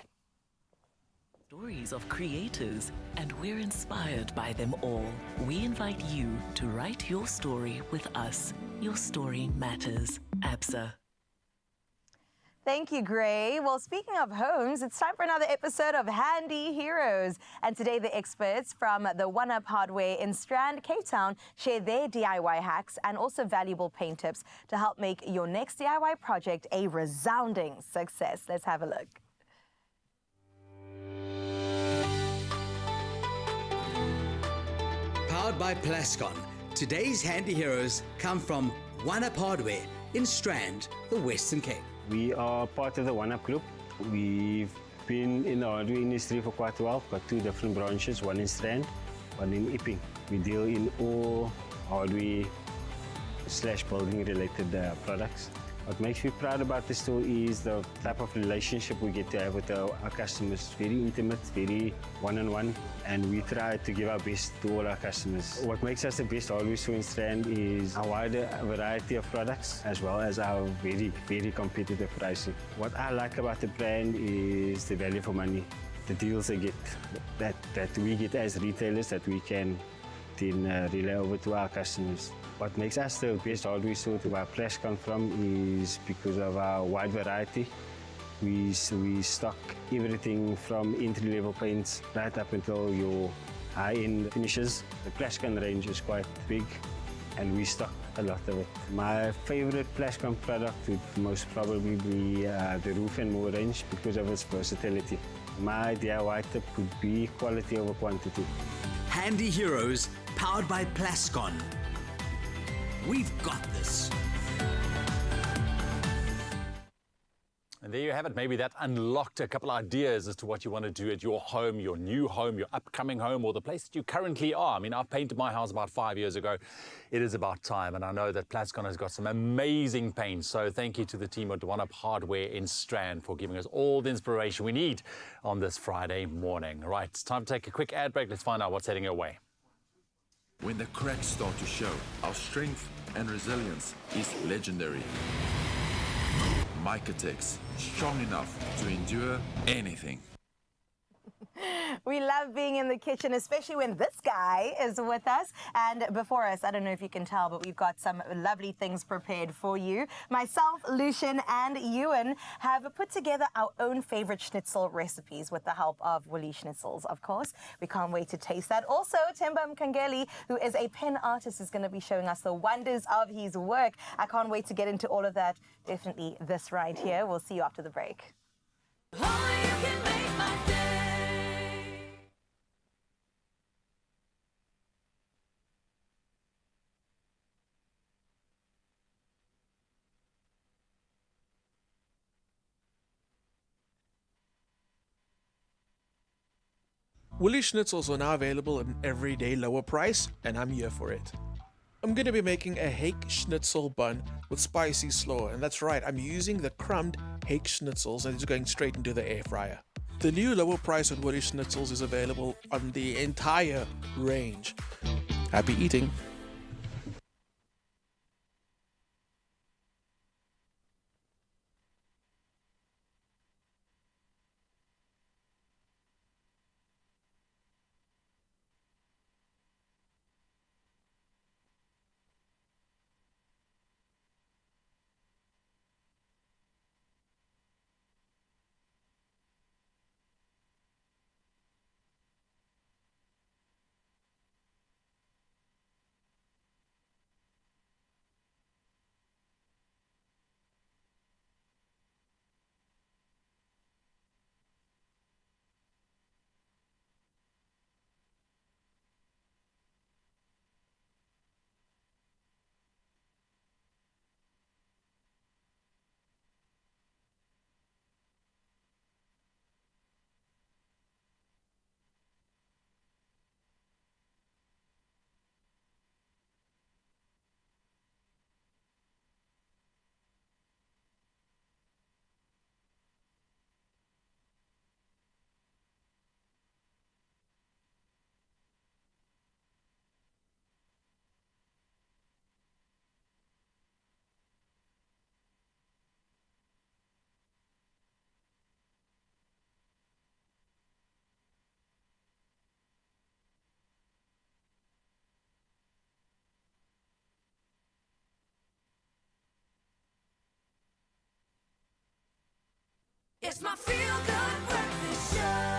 Stories of creators, and we're inspired by them all. We invite you to write your story with us. Your story matters. ABSA. Thank you, Gray. Well, speaking of homes, it's time for another episode of Handy Heroes. And today the experts from the One Up Hardware in Strand, Cape Town, share their DIY hacks and also valuable paint tips to help make your next DIY project a resounding success. Let's have a look. Powered by Plascon, today's Handy Heroes come from One Up Hardware in Strand, the Western Cape. We are part of the One Up Group. We've been in the hardware industry for quite a while. We've got two different branches, one in Strand, one in Epping. We deal in all hardware / building related products. What makes me proud about the store is the type of relationship we get to have with our customers. Very intimate, very one-on-one, and we try to give our best to all our customers. What makes us the best hardware store in Strand is our wider variety of products, as well as our very, very competitive pricing. What I like about the brand is the value for money, the deals they get, that we get as retailers, that we can then relay over to our customers. What makes us the best hardware store to buy Plascon from is because of our wide variety. We stock everything from entry-level paints right up until your high-end finishes. The Plascon range is quite big, and we stock a lot of it. My favorite Plascon product would most probably be the roof and more range because of its versatility. My DIY tip would be quality over quantity. Handy Heroes, powered by Plascon. We've got this. And there you have it. Maybe that unlocked a couple ideas as to what you want to do at your home, your new home, your upcoming home, or the place that you currently are. I mean, I've painted my house about 5 years ago. It is about time, and I know that Plascon has got some amazing paint. So thank you to the team at One Up Hardware in Strand for giving us all the inspiration we need on this Friday morning. Right, it's time to take a quick ad break. Let's find out what's heading your way. When the cracks start to show, our strength and resilience is legendary. Micatex, strong enough to endure anything. We love being in the kitchen, especially when this guy is with us. And before us, I don't know if you can tell, but we've got some lovely things prepared for you. Myself, Lucian, and Ewan have put together our own favorite schnitzel recipes with the help of Willie Schnitzels, of course. We can't wait to taste that. Also, Themba Mkangeli, who is a pen artist, is going to be showing us the wonders of his work. I can't wait to get into all of that. Definitely this right here. We'll see you after the break. Willy Schnitzels are now available at an everyday lower price, and I'm here for it. I'm going to be making a hake schnitzel bun with spicy slaw, and that's right, I'm using the crumbed hake schnitzels and it's going straight into the air fryer. The new lower price on Willy Schnitzels is available on the entire range. Happy eating! It's my feel-good breakfast show.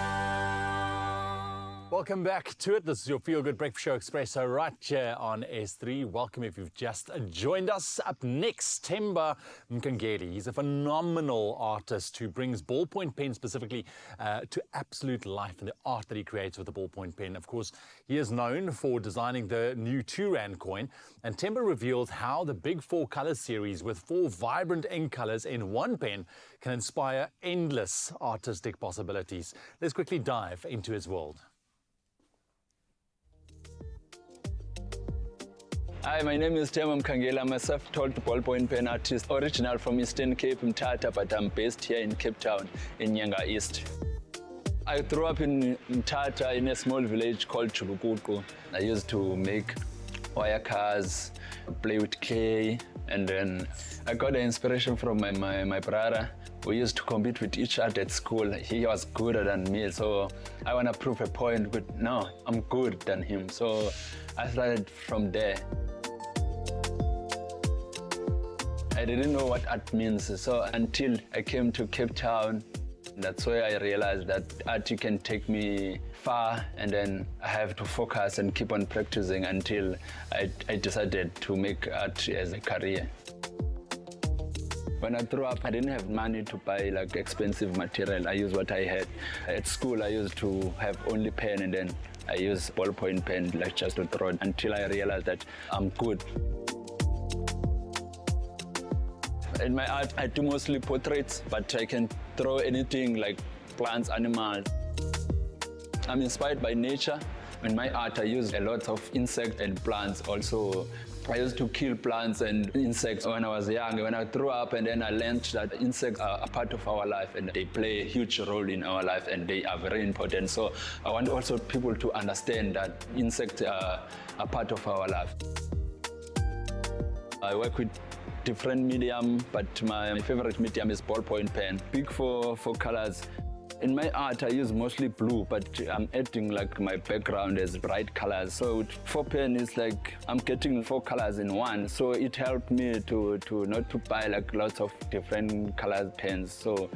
Welcome back to it. This is your Feel Good Breakfast Show Expresso right here on S3. Welcome if you've just joined us. Up next, Themba Mkangeli. He's a phenomenal artist who brings ballpoint pen specifically to absolute life in the art that he creates with the ballpoint pen. Of course, he is known for designing the new 2 Rand coin. And Themba reveals how the Big 4 Color series with 4 vibrant ink colors in one pen can inspire endless artistic possibilities. Let's quickly dive into his world. Hi, my name is Themba Mkangeli. I'm a self-taught ballpoint pen artist, original from Eastern Cape, Mthatha, but I'm based here in Cape Town, in Nyanga East. I grew up in Mthatha in a small village called Chulukuku. I used to make wire cars, play with clay, and then I got the inspiration from my brother. We used to compete with each other at school. He was gooder than me, so I want to prove a point, but no, I'm good than him. So I started from there. I didn't know what art means, so until I came to Cape Town, that's where I realized that art can take me far, and then I have to focus and keep on practicing until I decided to make art as a career. When I grew up, I didn't have money to buy like expensive material. I used what I had. At school, I used to have only pen, and then I use ballpoint pen like just to draw until I realized that I'm good. In my art, I do mostly portraits, but I can draw anything like plants, animals. I'm inspired by nature. In my art, I use a lot of insects and plants. Also, I used to kill plants and insects when I was young. When I grew up, and then I learned that insects are a part of our life, and they play a huge role in our life, and they are very important. So I want also people to understand that insects are a part of our life. I work with different medium, but my favorite medium is ballpoint pen. Big for colors. In my art, I use mostly blue, but I'm adding like my background as bright colors. So with 4 pen, it's like I'm getting 4 colors in one. So it helped me to not to buy like lots of different colors pens. So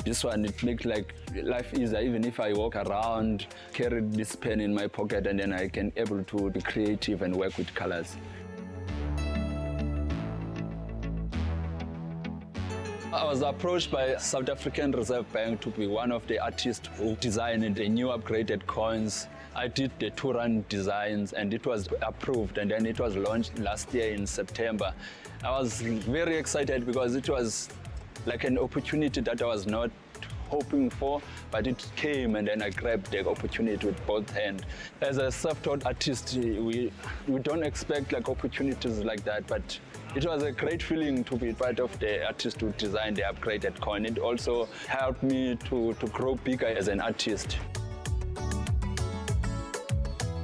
this one, it makes like life easier. Even if I walk around, carry this pen in my pocket, and then I can able to be creative and work with colors. I was approached by South African Reserve Bank to be one of the artists who designed the new upgraded coins. I did the 2-run designs and it was approved, and then it was launched last year in September. I was very excited because it was like an opportunity that I was not hoping for, but it came and then I grabbed the opportunity with both hands. As a self-taught artist, we don't expect like opportunities like that, but it was a great feeling to be part of the artist who designed the upgraded coin. It also helped me to grow bigger as an artist.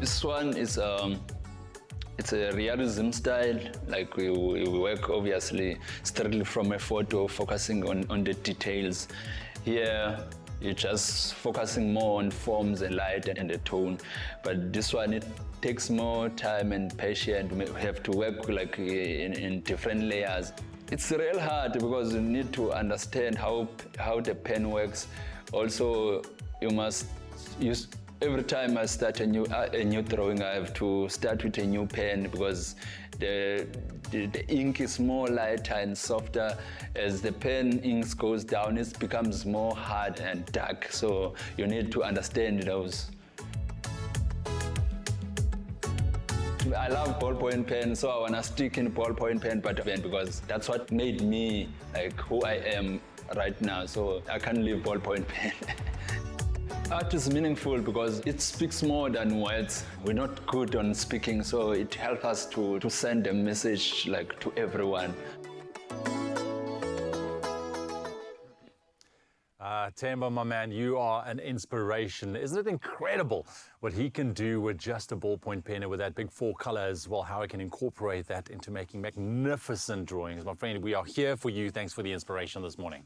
This one is it's a realism style. Like we work obviously strictly from a photo, focusing on the details. Here, you're just focusing more on forms and light and the tone. But this one, it takes more time and patience. We have to work like in different layers. It's real hard because you need to understand how the pen works. Also, you must use. Every time I start a new drawing, I have to start with a new pen because the ink is more lighter and softer. As the pen ink goes down, it becomes more hard and dark. So you need to understand those. I love ballpoint pen, so I wanna stick in ballpoint pen, because that's what made me like who I am right now. So I can't leave ballpoint pen. Art is meaningful because it speaks more than words. We're not good on speaking, so it helps us to send a message like to everyone. Temba, my man, you are an inspiration. Isn't it incredible what he can do with just a ballpoint pen and with that big 4 colors? Well, how he can incorporate that into making magnificent drawings. My friend, we are here for you. Thanks for the inspiration this morning.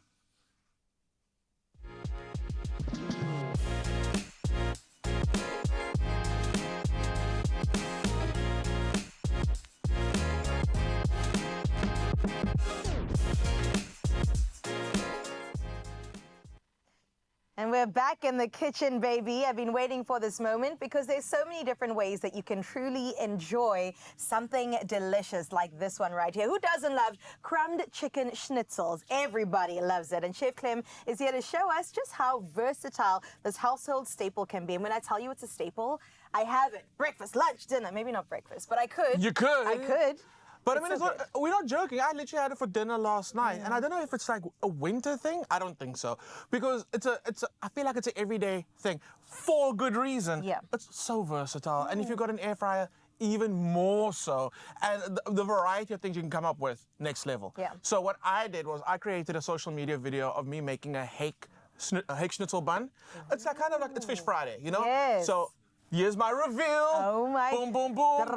And we're back in the kitchen, baby. I've been waiting for this moment because there's so many different ways that you can truly enjoy something delicious like this one right here. Who doesn't love crumbed chicken schnitzels? Everybody loves it. And Chef Clem is here to show us just how versatile this household staple can be. And when I tell you it's a staple, I have it. Breakfast, lunch, dinner. Maybe not breakfast, but I could. You could. I could. But I mean, we're not joking. I literally had it for dinner last night, and I don't know if it's like a winter thing. I don't think so, because I feel like it's an everyday thing for a good reason. Yeah. It's so versatile, and if you've got an air fryer, even more so. And the variety of things you can come up with, next level. Yeah. So what I did was I created a social media video of me making a hake schnitzel bun. It's like kind of like it's Fish Friday, you know? Yes. So here's my reveal. Oh my. Boom, boom, boom.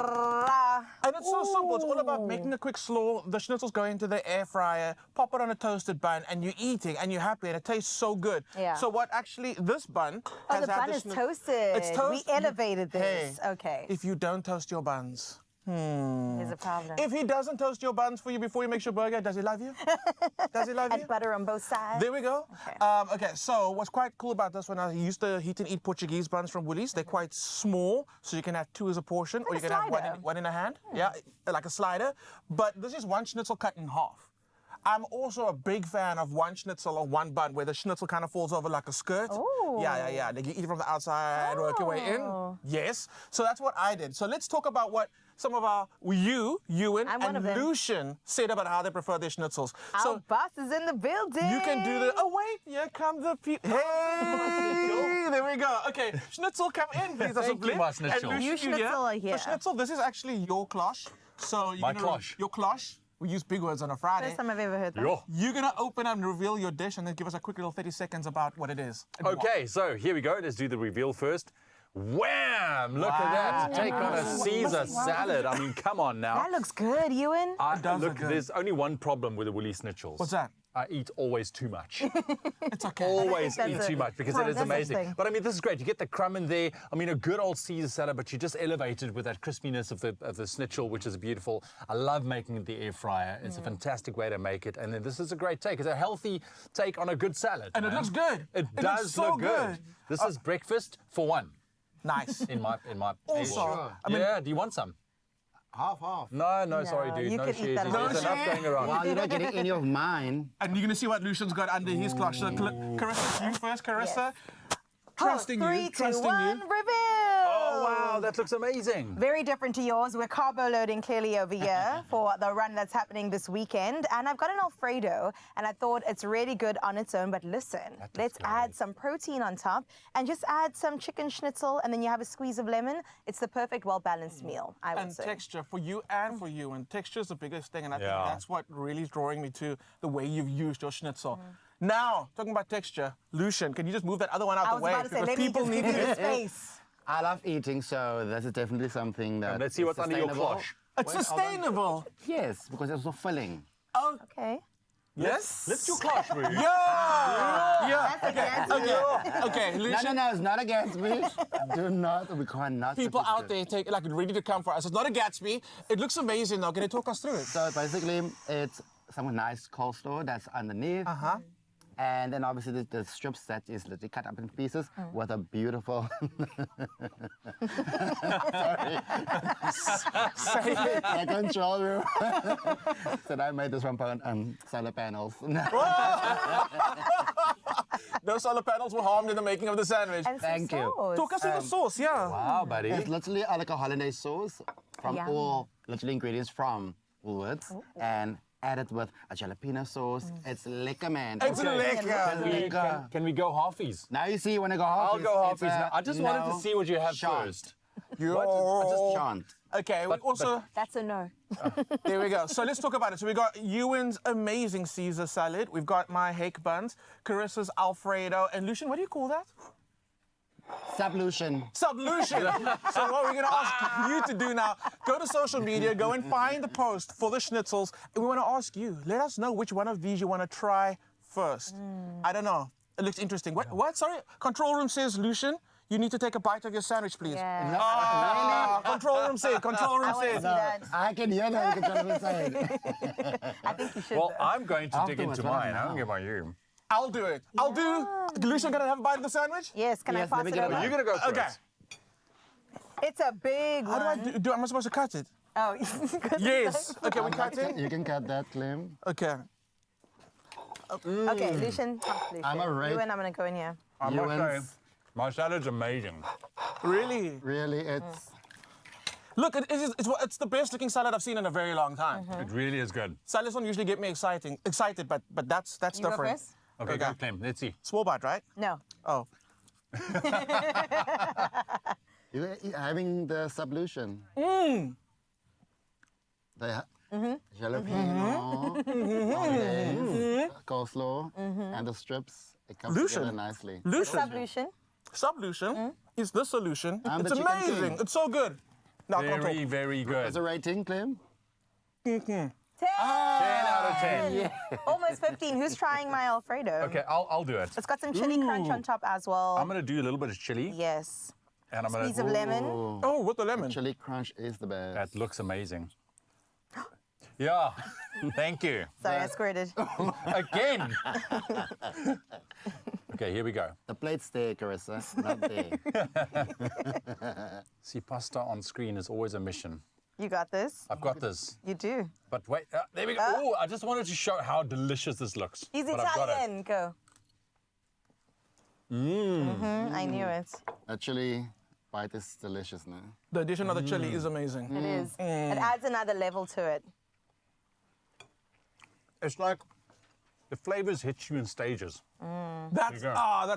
And it's so simple. It's all about making a quick slaw. The schnitzels go into the air fryer, pop it on a toasted bun, and you're eating and you're happy and it tastes so good. Yeah. So what actually, this bun has the bun is toasted. It's toasted. We elevated this. Hey, okay. If you don't toast your buns, there's a problem. If he doesn't toast your buns for you before he makes your burger, does he love you? Does he love you? And butter on both sides. There we go. Okay, so what's quite cool about this one, I used the Heat and Eat Portuguese buns from Woolies. They're quite small, so you can have 2 as a portion, or you can have one in a hand. Yeah, like a slider. But this is one schnitzel cut in half. I'm also a big fan of one schnitzel or one bun where the schnitzel kind of falls over like a skirt. Oh. Yeah. Like you eat it from the outside, work your way in. Yes. So that's what I did. So let's talk about what some of our, Ewan and Lucian said about how they prefer their schnitzels. Our boss is in the building. You can do the, oh wait, here come the people. Hey, there we go. Okay, Schnitzel, come in, please. Thank you, my Schnitzel. You Schnitzel are here. So Schnitzel, this is actually your cloche. So my cloche. Your cloche. We use big words on a Friday. First time I've ever heard that. You're going to open up and reveal your dish and then give us a quick little 30 seconds about what it is. Okay, so here we go. Let's do the reveal first. Wham! Look at that. To take on a Caesar salad. I mean, come on now. That looks good, Ewan. Look, there's only one problem with the Woolies schnitzels. What's that? I eat always too much. It's okay. Always eat too much because it is amazing. But I mean, this is great. You get the crumb in there. I mean, a good old Caesar salad, but you just elevate it with that crispiness of the schnitzel, which is beautiful. I love making it in the air fryer. It's a fantastic way to make it. And then this is a great take. It's a healthy take on a good salad. And it looks good. It does look good. This is breakfast for one. Nice. In my Also, I mean, yeah, do you want some? Half. No, sorry, dude. you No can eat shares. that There's whole enough going around. Well, you're not getting any of mine. And you're going to see what Lucian's got under his cloche. So, Carissa, you first, Carissa. Trusting Three, you. two, Trusting one, you. reveal! Oh, wow, that looks amazing. Very different to yours. We're carbo loading clearly over here for the run that's happening this weekend. And I've got an Alfredo, and I thought it's really good on its own. But listen, let's add some protein on top and just add some chicken schnitzel, and then you have a squeeze of lemon. It's the perfect, well-balanced meal, I would And say. texture for you and for you. And texture is the biggest thing. And I think Yeah. that's what really is drawing me to the way you've used your schnitzel. Now, talking about texture, Lucian, can you just move that other one out I the was way? about to say, Because let me people just need give you the it. space. I love eating, so this is definitely something that. Let's see is what's under your sustainable. cloche. It's sustainable. Yes, because it's so filling. Oh, okay. Yes. Lift your cloche, Rudy. Yeah. That's against you. Okay, Lucian. No, it's not against me. Do not. We cannot. People out there ready to come for us. It's not a Gatsby. It looks amazing now. Can you talk us through it? So basically, it's some nice coleslaw that's underneath. And then obviously the strips that is literally cut up in pieces with a beautiful. Sorry. My control room. So I made this from solar panels. No solar panels were harmed in the making of the sandwich. And some Thank you. sauce. Talk us through the sauce, yeah. Wow, buddy. It's literally like a holiday sauce from Yum. all literally ingredients from Woolworths and added with a jalapeno sauce. It's liquor, man. It's liquor. Can we go halfies? Now you see when I go halfies. I'll go it's halfies a now. I just wanted to no see what you have chant. first. I just chant. Okay, we also. That's a no. There we go. So let's talk about it. So we got Ewan's amazing Caesar salad. We've got my hake buns, Carissa's Alfredo, and Lucian, what do you call that? Sublution. Sublution. So what we're going to ask you to do now, go to social media, go and find the post for the schnitzels, and we want to ask you, let us know which one of these you want to try first. I don't know. It looks interesting. What? Sorry? Control room says, Lucian, you need to take a bite of your sandwich, please. Yeah. Control room said. Control room said. I can hear that. I think you should. Well, I'm going to dig Afterwards, into I mine. don't I don't know. know about you. I'll do it. I'll do. Lucian, gonna have a bite of the sandwich? Yes, can I pass it over? You're going to go first. Okay. It's a big How one. do I do? Am I supposed to cut it? Oh, Yes. Okay, we cut it. You can cut that, Clem. Okay. Okay, Lucian. I'm a You and I'm going to go in here. I must say, my salad's amazing. Really? Really, it's. Look, it's the best looking salad I've seen in a very long time. It really is good. Salads don't usually get me excited, but that's You go different. first? Okay, go, Clem. Let's see. Small bite, right? No. Oh. You're having the sublution. The jalapeno, olives, coleslaw, and the strips. It comes together nicely. Sublution. Sublution is the solution. And It's the chicken amazing. king. It's so good. Now, Very, very good. What's the rating, Clem? 10. 10 out of 10. Yeah. Almost 15. Who's trying my Alfredo? Okay, I'll do it. It's got some chili crunch on top as well. I'm going to do a little bit of chili. Yes. And I'm going Squeeze of lemon. Oh, with the lemon. Chili crunch is the best. That looks amazing. Yeah, thank you. Sorry, I squirted. Again. Okay, here we go. The plate's there, Carissa, not there. See, pasta on screen is always a mission. You got this. I've got this. You do. But wait, there we go. Oh, I just wanted to show how delicious this looks. He's But I've got it. Italian. Go. I knew it. Actually, bite is delicious now. The addition of the chili is amazing. It is. It adds another level to it. It's like the flavors hit you in stages. That's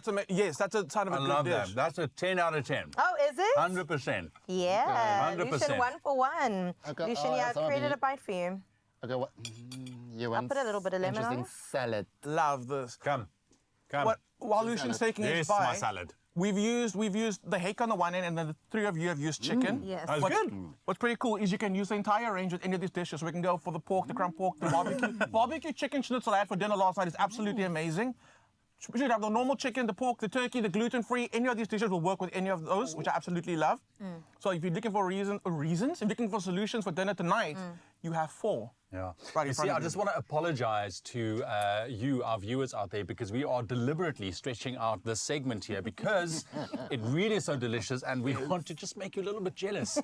amazing. Yes, that's a sign of a I good love dish. that. That's a 10 out of 10. Oh, is it? 100%. Yeah. 100%. Lucian, 1 for 1. Okay, Lucian, yeah, I've sorry. created a bite for you. Okay, what? You I'll want put a little bit of lemon on interesting it. salad. Love this. Come. While Lucian's taking his Yes, bite, my salad. we've used the hake on the one end, and then the three of you have used chicken. Yes. That's good. What's pretty cool is you can use the entire range with any of these dishes. We can go for the pork, the crumb pork, the barbecue. Barbecue chicken schnitzel I had for dinner last night is absolutely amazing. We should have the normal chicken, the pork, the turkey, the gluten-free. Any of these dishes will work with any of those, which I absolutely love. So if you're looking for reasons, if you're looking for solutions for dinner tonight, you have 4. Yeah. Right in You front see, of I you. just want to apologize to you, our viewers out there, because we are deliberately stretching out this segment here because it really is so delicious and we want to just make you a little bit jealous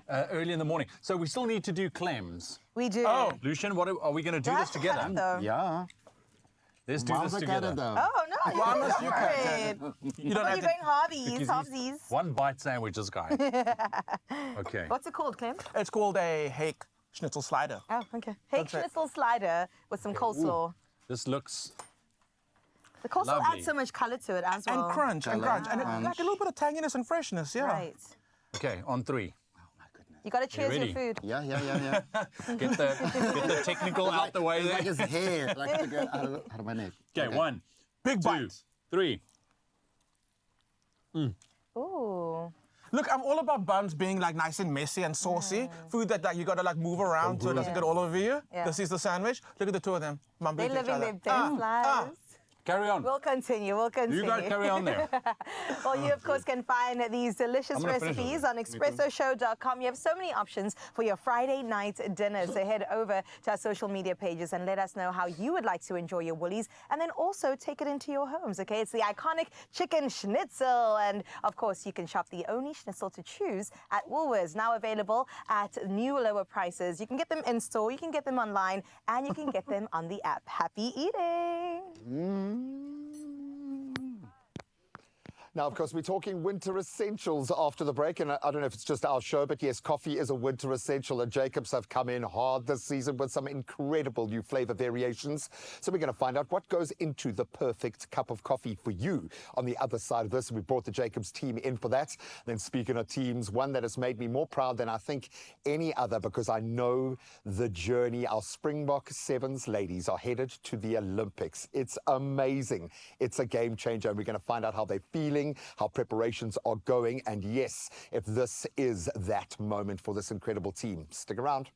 early in the morning. So we still need to do Clems. We do. Oh, Lucian, what are we going to do this together? Yeah. Let's do this together. Oh, no. Why must you cut it? You don't have You're going halvies, Because halvesies. One bite sandwiches, guy. Okay. What's it called, Clem? It's called a hake Schnitzel slider. Oh, okay. Hey, That's it. Schnitzel slider with some coleslaw. This looks The coleslaw lovely. adds so much color to it as well. And crunch, and crunch. And like a little bit of tanginess and freshness, yeah. Right. Okay, on 3. You got to cheers your ready? food. Yeah. Get the technical out the way It's there. like his hair, like to get out of my neck. Okay, 1, Big 2, bite. 3. Ooh. Look, I'm all about buns being like nice and messy and saucy. Food that like you gotta like move around so it doesn't get all over you. Yeah. This is the sandwich. Look at the two of them. Mumbling They're to each living other. their best lives. Carry on. We'll continue. You guys carry on there. Well, you, of course, can find these delicious I'm gonna finish recipes it. on expressoshow.com. You have so many options for your Friday night dinner. So head over to our social media pages and let us know how you would like to enjoy your Woolies and then also take it into your homes, okay? It's the iconic chicken schnitzel. And, of course, you can shop the only schnitzel to choose at Woolworths, now available at new lower prices. You can get them in store, you can get them online, and you can get them on the app. Happy eating! Now, of course, we're talking winter essentials after the break, and I don't know if it's just our show, but yes, coffee is a winter essential, and Jacobs have come in hard this season with some incredible new flavor variations. So we're going to find out what goes into the perfect cup of coffee for you on the other side of this. We brought the Jacobs team in for that. Then speaking of teams, one that has made me more proud than I think any other, because I know the journey. Our Springbok Sevens ladies are headed to the Olympics. It's amazing. It's a game changer, and we're going to find out how they're feeling, how preparations are going, and yes, if this is that moment for this incredible team. Stick around.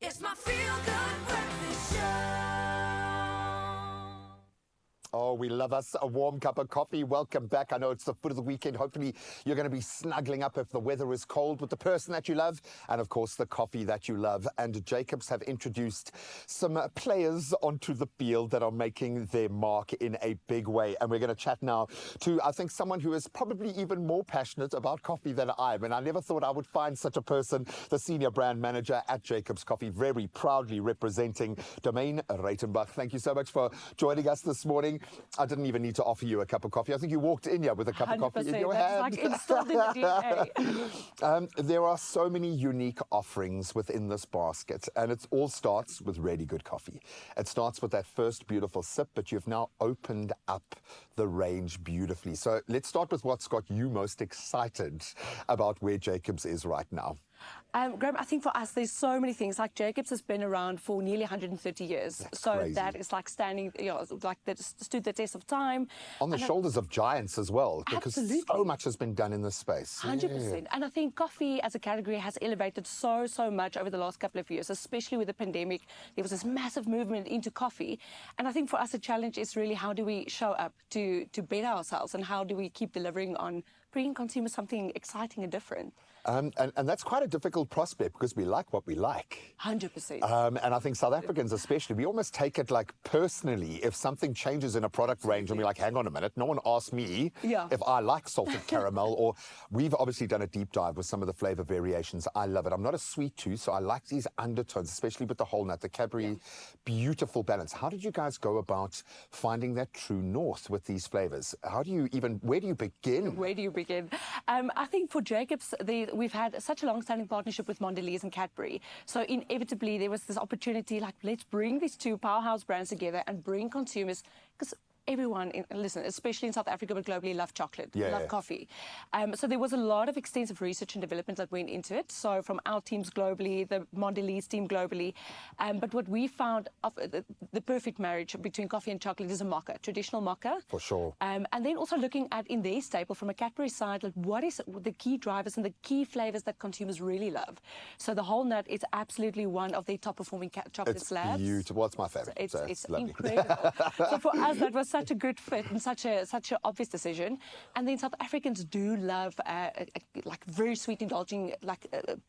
It's my feel-good breakfast show. Oh, we love us a warm cup of coffee. Welcome back. I know it's the foot of the weekend. Hopefully you're going to be snuggling up if the weather is cold with the person that you love and, of course, the coffee that you love. And Jacobs have introduced some players onto the field that are making their mark in a big way. And we're going to chat now to, I think, someone who is probably even more passionate about coffee than I am. And I never thought I would find such a person, the senior brand manager at Jacobs Coffee, very proudly representing Domain Reitenbach. Thank you so much for joining us this morning. I didn't even need to offer you a cup of coffee. I think you walked in here with a cup of coffee in your hand. That's like installed in the DNA. There are so many unique offerings within this basket, and it all starts with really good coffee. It starts with that first beautiful sip, but you've now opened up the range beautifully. So let's start with what's got you most excited about where Jacobs is right now. Graham, I think for us, there's so many things. Like Jacobs has been around for nearly 130 years. That's so crazy. that is like standing, like that stood the test of time. On the shoulders of giants as well, because Absolutely. so much has been done in this space. 100%. And I think coffee as a category has elevated so much over the last couple of years, especially with the pandemic. There was this massive movement into coffee. And I think for us, the challenge is really how do we show up to better ourselves, and how do we keep delivering on bringing consumers something exciting and different. And that's quite a difficult prospect because we like what we like. 100%. And I think South Africans especially, we almost take it like personally if something changes in a product range and we're like, hang on a minute, no one asked me if I like salted caramel. Or we've obviously done a deep dive with some of the flavor variations. I love it. I'm not a sweet tooth, so I like these undertones, especially with the whole nut, the Cadbury, beautiful balance. How did you guys go about finding that true north with these flavors? How do you even, where do you begin? Where do you begin? I think for Jacobs, we've had such a long-standing partnership with Mondelez and Cadbury. So inevitably, there was this opportunity, like, let's bring these two powerhouse brands together and bring consumers, because everyone, listen, especially in South Africa, but globally, love chocolate, love coffee. So there was a lot of extensive research and development that went into it. So from our teams globally, the Mondelez team globally. But what we found of the perfect marriage between coffee and chocolate is a mocha, traditional mocha. For sure. And then also looking at, in their staple, from a Cadbury side, like what is the key drivers and the key flavors that consumers really love. So the whole nut is absolutely one of their top performing chocolate slabs. It's beautiful. Well, it's my favorite. It's lovely. incredible. So for us, that was such a good fit and such an obvious decision. And then South Africans do love like very sweet, indulging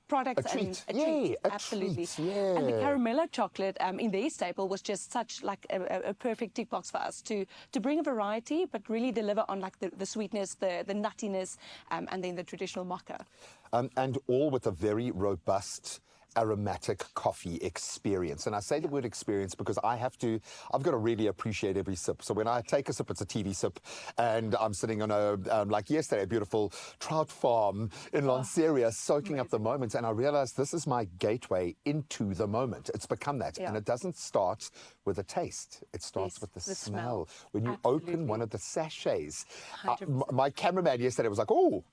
products. A treat. And a treat. A Absolutely. treat, yeah. And the caramello chocolate in their staple was just such like a perfect tick box for us to bring a variety, but really deliver on like the sweetness, the nuttiness, and then the traditional mocha. And all with a very robust aromatic coffee experience. And I say the word experience because I've got to really appreciate every sip. So when I take a sip, it's a TV sip, and I'm sitting on like yesterday, a beautiful trout farm in Lanseria, soaking up the moment. And I realized this is my gateway into the moment. It's become that. And it doesn't start with a taste. It starts with the smell. When you open one of the sachets. My cameraman yesterday was like, oh,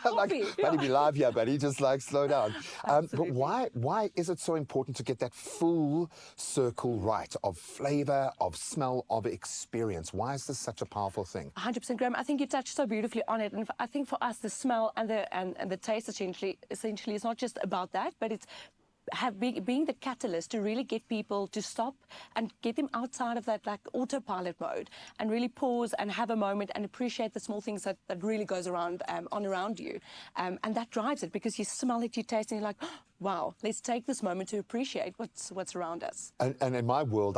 like, buddy, be live here, buddy. Just like, slow down. But why is it so important to get that full circle right of flavor, of smell, of experience? Why is this such a powerful thing? 100%, Graham. I think you touched so beautifully on it. And I think for us, the smell and the taste essentially is not just about that, but it's being the catalyst to really get people to stop and get them outside of that like autopilot mode and really pause and have a moment and appreciate the small things that really goes around around you. And that drives it because you smell it, you taste it, and you're like, oh, wow, let's take this moment to appreciate what's around us. And in my world,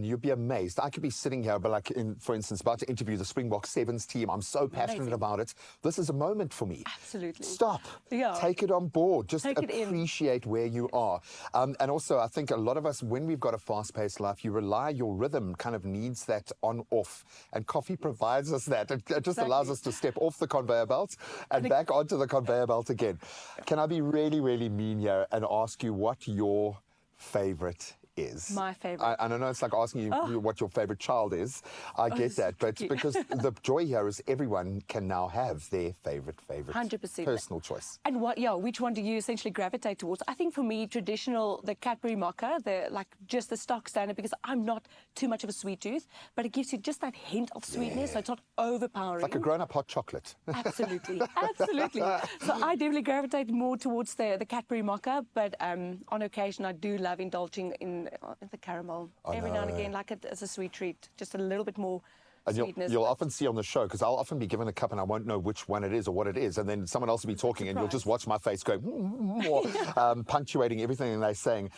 you'd be amazed. I could be sitting here, but like, for instance, about to interview the Springbok Sevens team. I'm so passionate about it. This is a moment for me. Absolutely. Stop. Yeah. Take it on board. Just Take it in. appreciate where you are. And also, I think a lot of us, when we've got a fast-paced life, your rhythm kind of needs that on-off. And coffee provides us that. It just allows us to step off the conveyor belt and back onto the conveyor belt again. Can I be really, really mean here and ask you what your favorite is? My favorite. I know it's like asking you what your favorite child is. I get that, but because the joy here is everyone can now have their favorite 100%. personal choice. And which one do you essentially gravitate towards? I think for me, the Cadbury mocha, just the stock standard, because I'm not too much of a sweet tooth, but it gives you just that hint of sweetness, so it's not overpowering. Like a grown-up hot chocolate. Absolutely, absolutely. So I definitely gravitate more towards the Cadbury mocha, but on occasion I do love indulging in the caramel every now and again, like it as a sweet treat, just a little bit more And sweetness. you'll often see on the show, because I'll often be given a cup and I won't know which one it is or what it is, and then someone else will be talking and you'll just watch my face going, punctuating everything they're saying.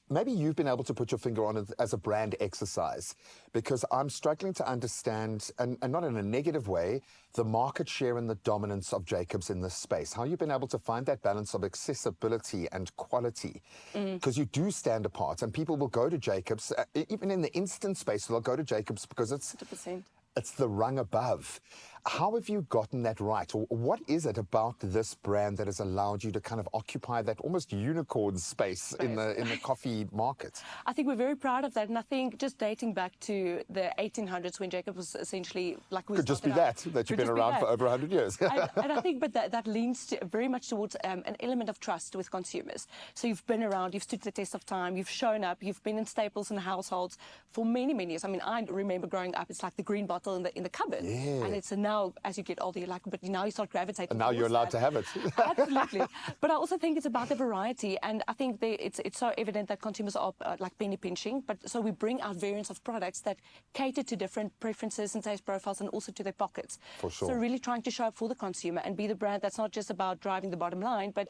maybe you've been able to put your finger on it as a brand exercise, because I'm struggling to understand, and not in a negative way, the market share and the dominance of Jacobs in this space. How you've been able to find that balance of accessibility and quality, because you do stand apart, and people will go to Jacobs, even in the instant space, they'll go to Jacobs because it's 100%. It's the rung above. How have you gotten that right? Or what is it about this brand that has allowed you to kind of occupy that almost unicorn space in the coffee market? I think we're very proud of that, and I think just dating back to the 1800s when Jacob was essentially like we Could just be started that out, you've been around for over 100 years. and I think, but that leans very much towards an element of trust with consumers. So you've been around, you've stood the test of time, you've shown up, you've been in staples in households for many, many years. I mean, I remember growing up, it's like the green bottle in the cupboard, and it's now as you get older, you're like, but now you start gravitating. And now you're allowed to have it. Absolutely, but I also think it's about the variety, and I think it's so evident that consumers are like penny pinching. But so we bring out variants of products that cater to different preferences and taste profiles, and also to their pockets. For sure. So really trying to show up for the consumer and be the brand that's not just about driving the bottom line, but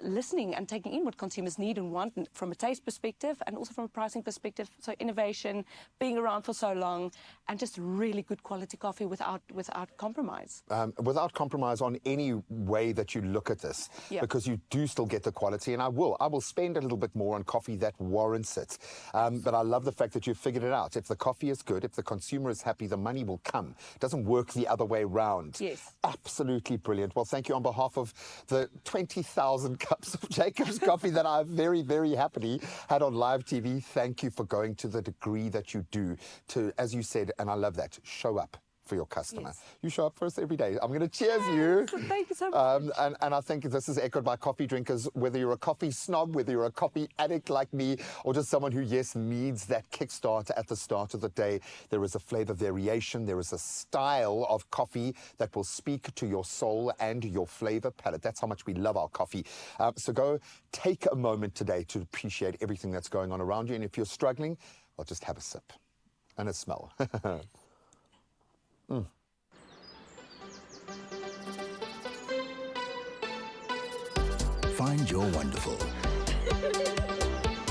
listening and taking in what consumers need and want from a taste perspective and also from a pricing perspective. So innovation, being around for so long, and just really good quality coffee without compromise. Without compromise on any way that you look at this, because you do still get the quality, and I will spend a little bit more on coffee that warrants it. But I love the fact that you've figured it out. If the coffee is good, if the consumer is happy, the money will come. It doesn't work the other way round. Yes. Absolutely brilliant. Well, thank you on behalf of the 20,000 cups of Jacobs coffee that I've very, very happily had on live TV. Thank you for going to the degree that you do to, as you said, and I love that, show up for your customer. Yes. You show up for us every day. I'm going to cheers you. Thank you so much. And I think this is echoed by coffee drinkers, whether you're a coffee snob, whether you're a coffee addict like me, or just someone who, yes, needs that kickstart at the start of the day. There is a flavor variation. There is a style of coffee that will speak to your soul and your flavor palette. That's how much we love our coffee. So go take a moment today to appreciate everything that's going on around you. And if you're struggling, well, just have a sip and a smell. Find your wonderful.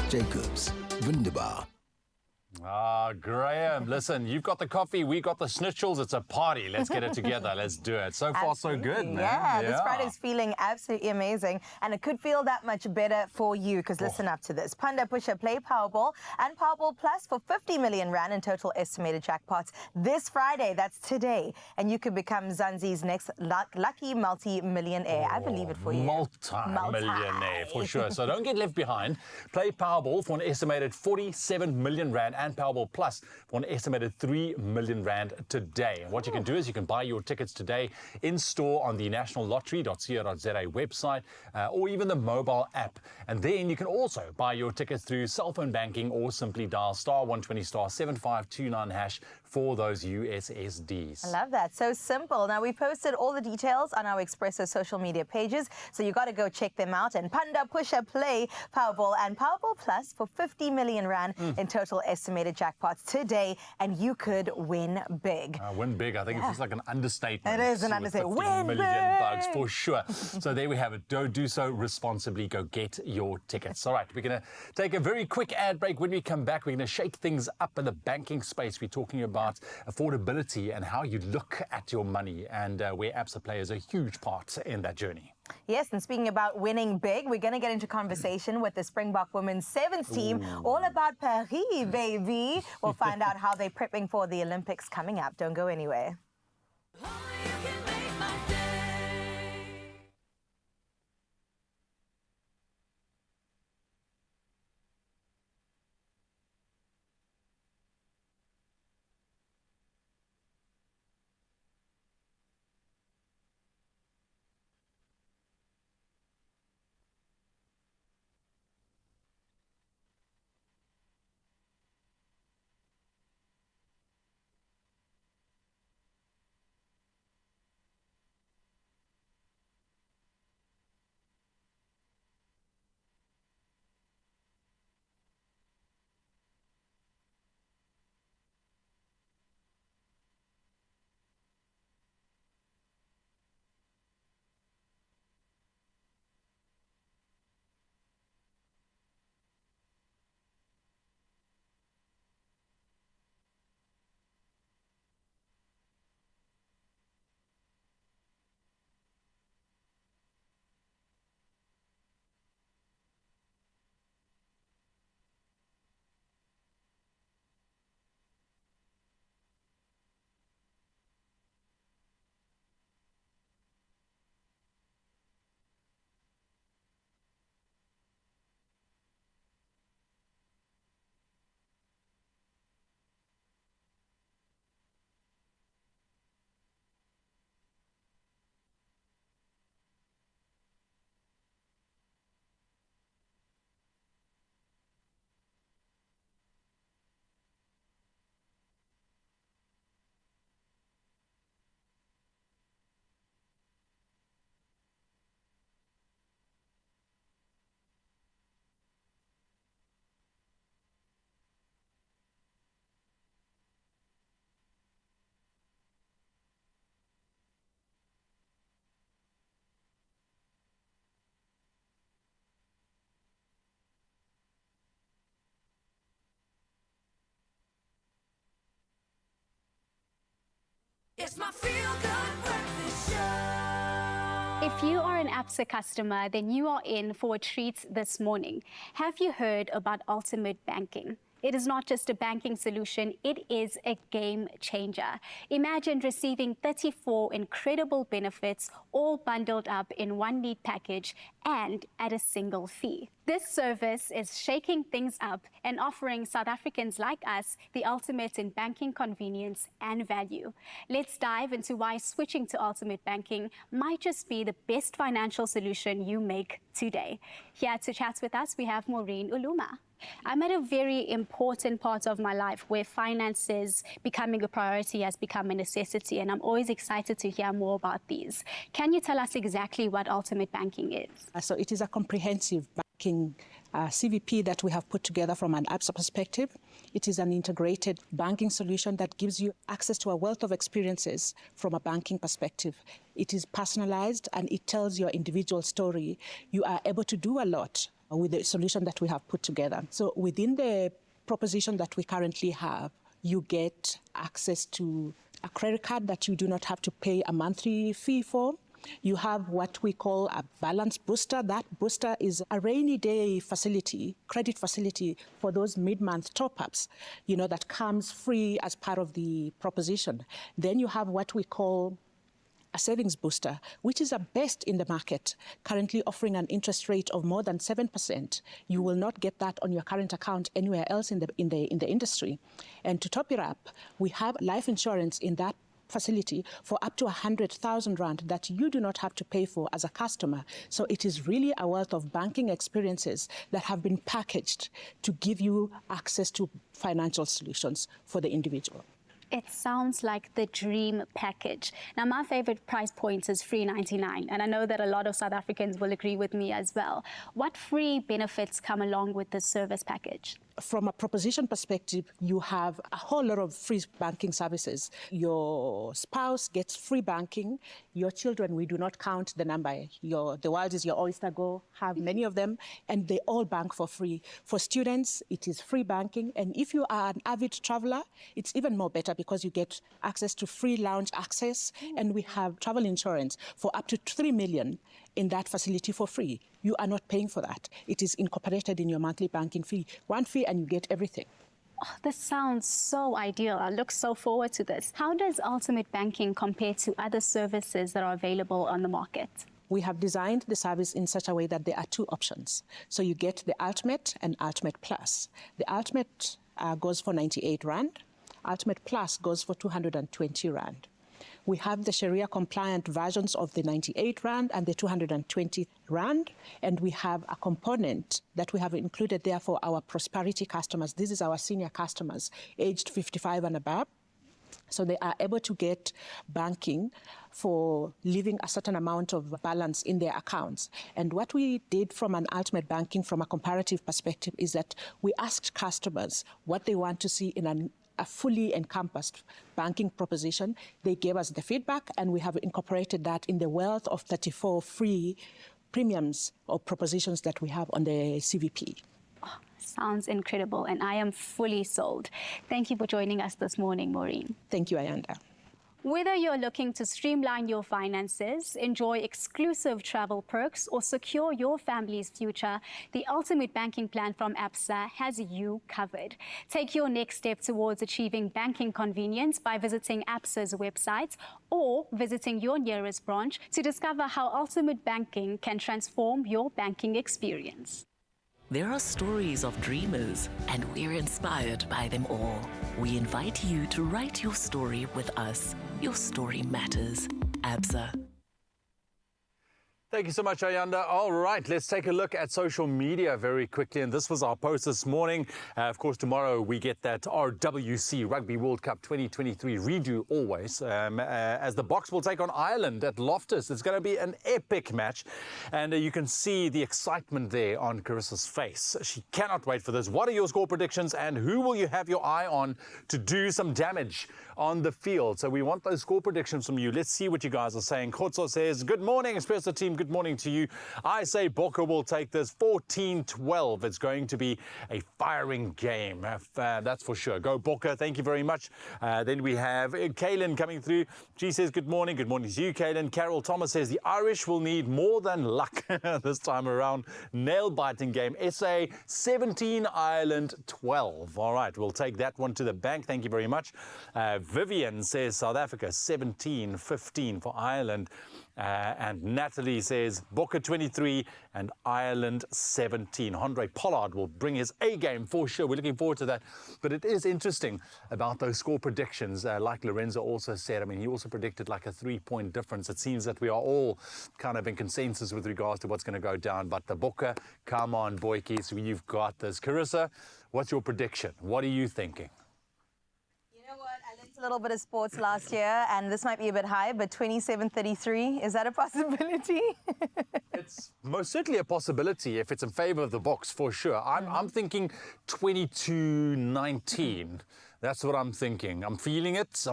Jacobs, Wunderbar. Ah, Graham, listen, you've got the coffee, we got the schnitzels. It's a party. Let's get it together. Let's do it. So far, so good, man. Yeah, this Friday's feeling absolutely amazing, and it could feel that much better for you, because listen up to this. Panda Pusher Play Powerball and Powerball Plus for 50 million rand in total estimated jackpots this Friday. That's today. And you could become Zanzi's next lucky multi-millionaire. I believe it for you. Multi-millionaire, for sure. So don't get left behind. Play Powerball for an estimated 47 million rand and Powerball Plus for an estimated 3 million rand today. And what you can do is you can buy your tickets today in store on the nationallottery.co.za website or even the mobile app. And then you can also buy your tickets through cell phone banking or simply dial *120 *7529# for those USSDs. I love that. So simple. Now, we posted all the details on our Expresso social media pages, so you got to go check them out. And Panda Pusher Play Powerball and Powerball Plus for 50 million rand in total estimated jackpots today, and you could win big. Win big. I think it's just like an understatement. It is an understatement. Win Win million bucks big. for sure. So there we have it. Do so responsibly. Go get your tickets. All right, we're going to take a very quick ad break. When we come back, we're going to shake things up in the banking space. We're talking about affordability and how you look at your money, and where Absa plays a huge part in that journey. Yes, and speaking about winning big, we're going to get into conversation with the Springbok Women's Sevens team, all about Paris, baby. We'll find out how they're prepping for the Olympics coming up. Don't go anywhere. It's my feel-good breakfast show. If you are an ABSA customer, then you are in for a treat this morning. Have you heard about Ultimate Banking? It is not just a banking solution, it is a game changer. Imagine receiving 34 incredible benefits all bundled up in one neat package and at a single fee. This service is shaking things up and offering South Africans like us the ultimate in banking convenience and value. Let's dive into why switching to Ultimate Banking might just be the best financial solution you make today. Here to chat with us, we have Maureen Uluma. I'm at a very important part of my life where finances becoming a priority has become a necessity, and I'm always excited to hear more about these. Can you tell us exactly what Ultimate Banking is? So it is a comprehensive banking CVP that we have put together from an ABSA perspective. It is an integrated banking solution that gives you access to a wealth of experiences from a banking perspective. It is personalized and it tells your individual story. You are able to do a lot with the solution that we have put together. So within the proposition that we currently have, you get access to a credit card that you do not have to pay a monthly fee for. You have what we call a balance booster. That booster is a rainy day facility, credit facility for those mid-month top-ups, that comes free as part of the proposition. Then you have what we call a savings booster, which is a best in the market, currently offering an interest rate of more than 7%. You will not get that on your current account anywhere else in the industry. And to top it up, we have life insurance in that facility for up to 100,000 rand that you do not have to pay for as a customer. So it is really a wealth of banking experiences that have been packaged to give you access to financial solutions for the individual. It sounds like the dream package. Now, my favorite price point is free 99, and I know that a lot of South Africans will agree with me as well. What free benefits come along with this service package? From a proposition perspective, you have a whole lot of free banking services. Your spouse gets free banking. Your children, we do not count the number. The world is your oyster. Go have many of them, and they all bank for free. For students, it is free banking. And if you are an avid traveler, it's even more better because you get access to free lounge access. And we have travel insurance for up to 3 million in that facility for free. You are not paying for that. It is incorporated in your monthly banking fee. One fee and you get everything. Oh, this sounds so ideal. I look so forward to this. How does Ultimate Banking compare to other services that are available on the market? We have designed the service in such a way that there are two options. So you get the Ultimate and Ultimate Plus. The Ultimate goes for 98 Rand. Ultimate Plus goes for 220 Rand. We have the Sharia-compliant versions of the 98 Rand and the 220 Rand, and we have a component that we have included there for our prosperity customers. This is our senior customers, aged 55 and above. So they are able to get banking for leaving a certain amount of balance in their accounts. And what we did from an Ultimate Banking, from a comparative perspective, is that we asked customers what they want to see in a fully encompassed banking proposition. They gave us the feedback, and we have incorporated that in the wealth of 34 free premiums or propositions that we have on the CVP. Oh, sounds incredible, and I am fully sold. Thank you for joining us this morning, Maureen. Thank you, Ayanda. Whether you're looking to streamline your finances, enjoy exclusive travel perks, or secure your family's future, the Ultimate Banking Plan from ABSA has you covered. Take your next step towards achieving banking convenience by visiting ABSA's website or visiting your nearest branch to discover how Ultimate Banking can transform your banking experience. There are stories of dreamers, and we're inspired by them all. We invite you to write your story with us. Your story matters. ABSA. Thank you so much, Ayanda. All right, let's take a look at social media very quickly. And this was our post this morning. Of course, tomorrow we get that RWC Rugby World Cup 2023 redo always, as the Boks will take on Ireland at Loftus. It's going to be an epic match. And you can see the excitement there on Carissa's face. She cannot wait for this. What are your score predictions, and who will you have your eye on to do some damage on the field? So we want those score predictions from you. Let's see what you guys are saying. Khotso says, good morning, Expresso team. good morning to you. I say Bokke will take this 14-12. It's going to be a firing game, that's for sure. Go Bokke, thank you very much. Then we have Kaylin coming through. She says good morning. Good morning to you, Kaylin. Carol Thomas says the Irish will need more than luck this time around. Nail-biting game. SA 17, Ireland 12. All right, we'll take that one to the bank. Thank you very much. Vivian says South Africa 17-15 for Ireland. And Natalie says Bokke 23 and Ireland 17. Andre Pollard will bring his A game for sure. We're looking forward to that. But it is interesting about those score predictions. Like Lorenzo also said, I mean, he also predicted like a 3-point difference. It seems that we are all kind of in consensus with regards to what's going to go down. But the Bokke, come on, boykies, you've got this. Carissa, what's your prediction? What are you thinking? A little bit of sports last year, and this might be a bit high, but 27-33, is that a possibility? It's most certainly a possibility if it's in favor of the Boks, for sure. I'm thinking 22-19. That's what I'm thinking. I'm feeling it,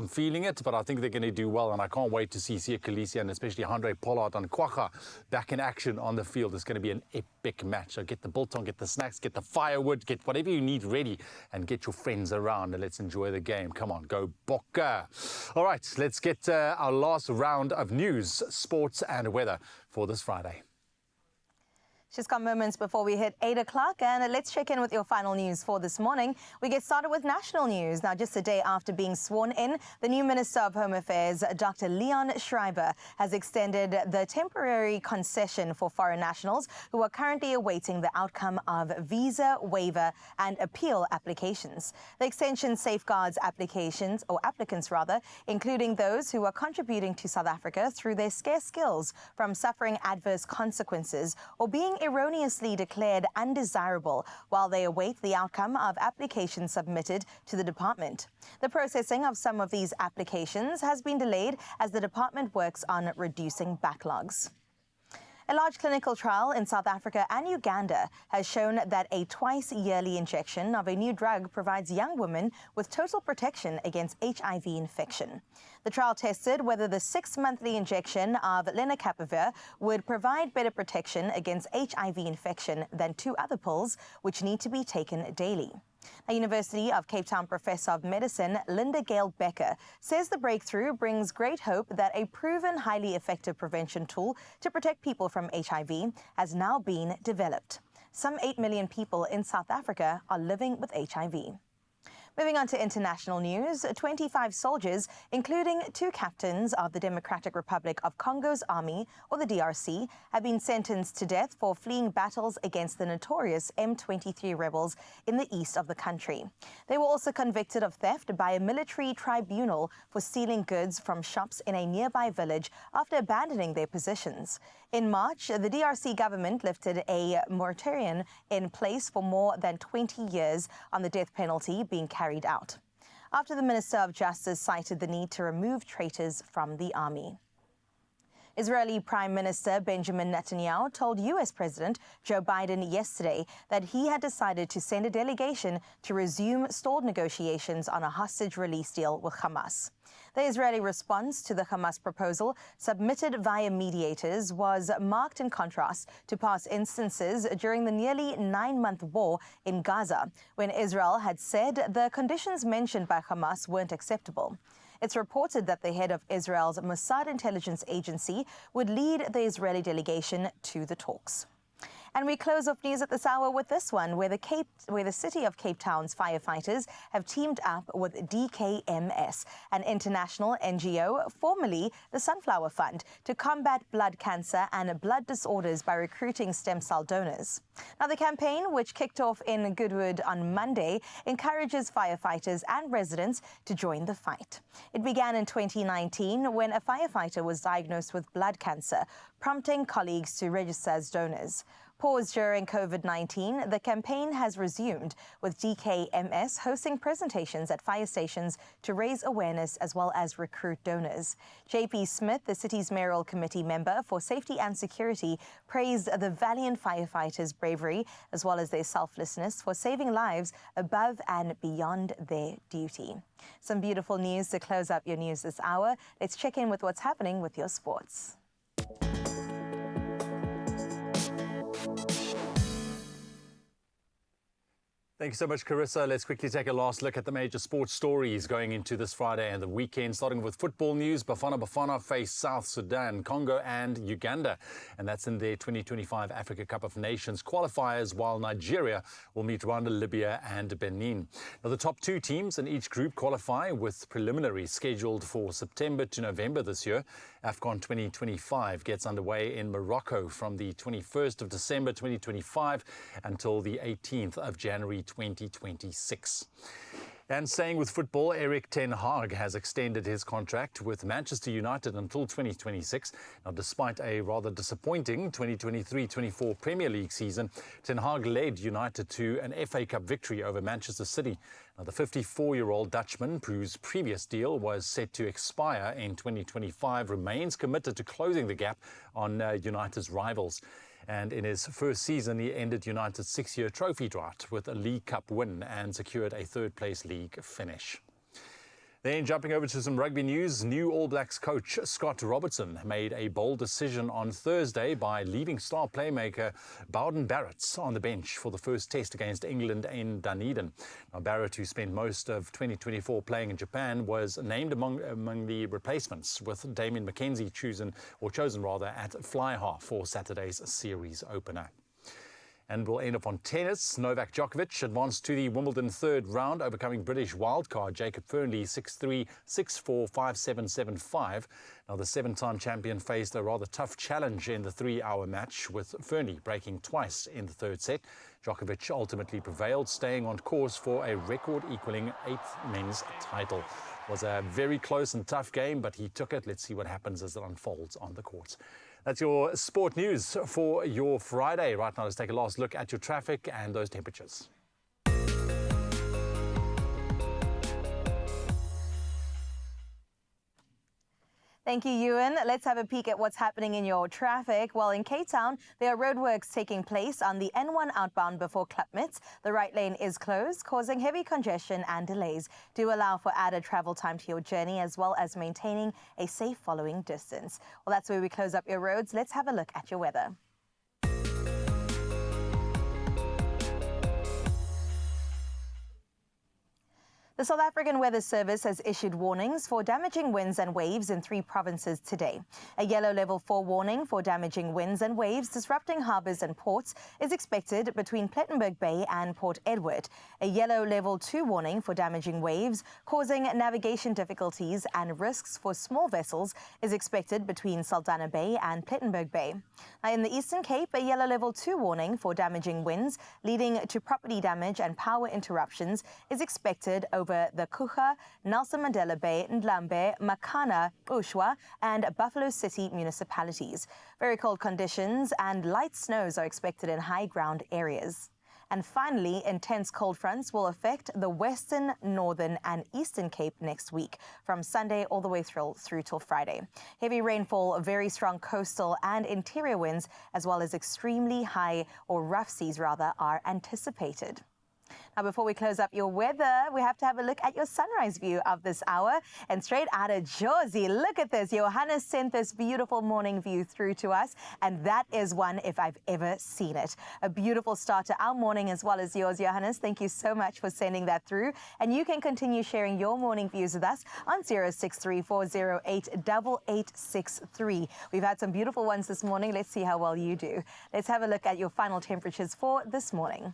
but I think they're going to do well, and I can't wait to see Siya Kolisi and especially Andre Pollard and Kwagga back in action on the field. It's going to be an epic match. So get the biltong, get the snacks, get the firewood, get whatever you need ready, and get your friends around, and let's enjoy the game. Come on, go Bokke. All right, let's get our last round of news, sports and weather for this Friday. Just got moments before we hit 8 o'clock, and let's check in with your final news for this morning. We get started with national news. Now, just a day after being sworn in, the new Minister of Home Affairs, Dr. Leon Schreiber, has extended the temporary concession for foreign nationals who are currently awaiting the outcome of visa waiver and appeal applications. The extension safeguards applicants, including those who are contributing to South Africa through their scarce skills from suffering adverse consequences or being erroneously declared undesirable while they await the outcome of applications submitted to the department. The processing of some of these applications has been delayed as the department works on reducing backlogs. A large clinical trial in South Africa and Uganda has shown that a twice-yearly injection of a new drug provides young women with total protection against HIV infection. The trial tested whether the 6-monthly injection of lenacapavir would provide better protection against HIV infection than 2 other pills, which need to be taken daily. A University of Cape Town professor of medicine, Linda Gale Becker, says the breakthrough brings great hope that a proven highly effective prevention tool to protect people from HIV has now been developed. Some 8 million people in South Africa are living with HIV. Moving on to international news, 25 soldiers, including 2 captains of the Democratic Republic of Congo's army, or the DRC, have been sentenced to death for fleeing battles against the notorious M23 rebels in the east of the country. They were also convicted of theft by a military tribunal for stealing goods from shops in a nearby village after abandoning their positions. In March, the DRC government lifted a moratorium in place for more than 20 years on the death penalty being carried out, after the Minister of Justice cited the need to remove traitors from the army. Israeli Prime Minister Benjamin Netanyahu told U.S. President Joe Biden yesterday that he had decided to send a delegation to resume stalled negotiations on a hostage release deal with Hamas. The Israeli response to the Hamas proposal, submitted via mediators, was marked in contrast to past instances during the nearly 9-month war in Gaza, when Israel had said the conditions mentioned by Hamas weren't acceptable. It's reported that the head of Israel's Mossad intelligence agency would lead the Israeli delegation to the talks. And we close off news at this hour with this one, where the city of Cape Town's firefighters have teamed up with DKMS, an international NGO, formerly the Sunflower Fund, to combat blood cancer and blood disorders by recruiting stem cell donors. Now, the campaign, which kicked off in Goodwood on Monday, encourages firefighters and residents to join the fight. It began in 2019 when a firefighter was diagnosed with blood cancer, prompting colleagues to register as donors. Paused during COVID-19, the campaign has resumed, with DKMS hosting presentations at fire stations to raise awareness as well as recruit donors. JP Smith, the city's mayoral committee member for safety and security, praised the valiant firefighters' bravery as well as their selflessness for saving lives above and beyond their duty. Some beautiful news to close up your news this hour. Let's check in with what's happening with your sports. Thank you so much, Carissa. Let's quickly take a last look at the major sports stories going into this Friday and the weekend, starting with football news. Bafana face South Sudan, Congo and Uganda, and that's in their 2025 Africa Cup of Nations qualifiers, while Nigeria will meet Rwanda, Libya and Benin. Now, the top 2 teams in each group qualify, with preliminaries scheduled for September to November this year. AFCON 2025 gets underway in Morocco from the 21st of December 2025 until the 18th of January 2026. And staying with football, Erik ten Hag has extended his contract with Manchester United until 2026. Now, despite a rather disappointing 2023-24 Premier League season, ten Hag led United to an FA Cup victory over Manchester City. Now, the 54-year-old Dutchman, whose previous deal was set to expire in 2025, remains committed to closing the gap on United's rivals. And in his first season, he ended United's 6-year trophy drought with a League Cup win and secured a third-place league finish. Then jumping over to some rugby news, new All Blacks coach Scott Robertson made a bold decision on Thursday by leaving star playmaker Bowden Barrett on the bench for the first test against England in Dunedin. Now, Barrett, who spent most of 2024 playing in Japan, was named among the replacements, with Damien McKenzie chosen at fly half for Saturday's series opener. And we'll end up on tennis. Novak Djokovic advanced to the Wimbledon third round, overcoming British wildcard Jacob Fernley 6-3, 6-4, 5-7, 7-5. Now, the 7-time champion faced a rather tough challenge in the 3-hour match, with Fernley breaking twice in the third set. Djokovic ultimately prevailed, staying on course for a record-equaling 8th men's title. It was a very close and tough game, but he took it. Let's see what happens as it unfolds on the courts. That's your sport news for your Friday. Right now, let's take a last look at your traffic and those temperatures. Thank you, Ewan. Let's have a peek at what's happening in your traffic. Well, in Cape Town, there are roadworks taking place on the N1 outbound before Klapmitz. The right lane is closed, causing heavy congestion and delays. Do allow for added travel time to your journey, as well as maintaining a safe following distance. Well, that's where we close up your roads. Let's have a look at your weather. The South African Weather Service has issued warnings for damaging winds and waves in 3 provinces today. A yellow level 4 warning for damaging winds and waves disrupting harbours and ports is expected between Plettenberg Bay and Port Edward. A yellow level 2 warning for damaging waves causing navigation difficulties and risks for small vessels is expected between Saldanha Bay and Plettenberg Bay. Now, in the Eastern Cape, a yellow level 2 warning for damaging winds leading to property damage and power interruptions is expected over the Kucha, Nelson Mandela Bay, Ndlambe, Makana, Ushwa and Buffalo City municipalities. Very cold conditions and light snows are expected in high ground areas. And finally, intense cold fronts will affect the Western, Northern and Eastern Cape next week, from Sunday all the way through till Friday. Heavy rainfall, very strong coastal and interior winds, as well as extremely high or rough seas rather, are anticipated. Now, before we close up your weather, we have to have a look at your sunrise view of this hour. And straight out of Jersey, look at this. Johannes sent this beautiful morning view through to us, and that is one if I've ever seen it. A beautiful start to our morning as well as yours, Johannes. Thank you so much for sending that through. And you can continue sharing your morning views with us on 0634088863. We've had some beautiful ones this morning. Let's see how well you do. Let's have a look at your final temperatures for this morning.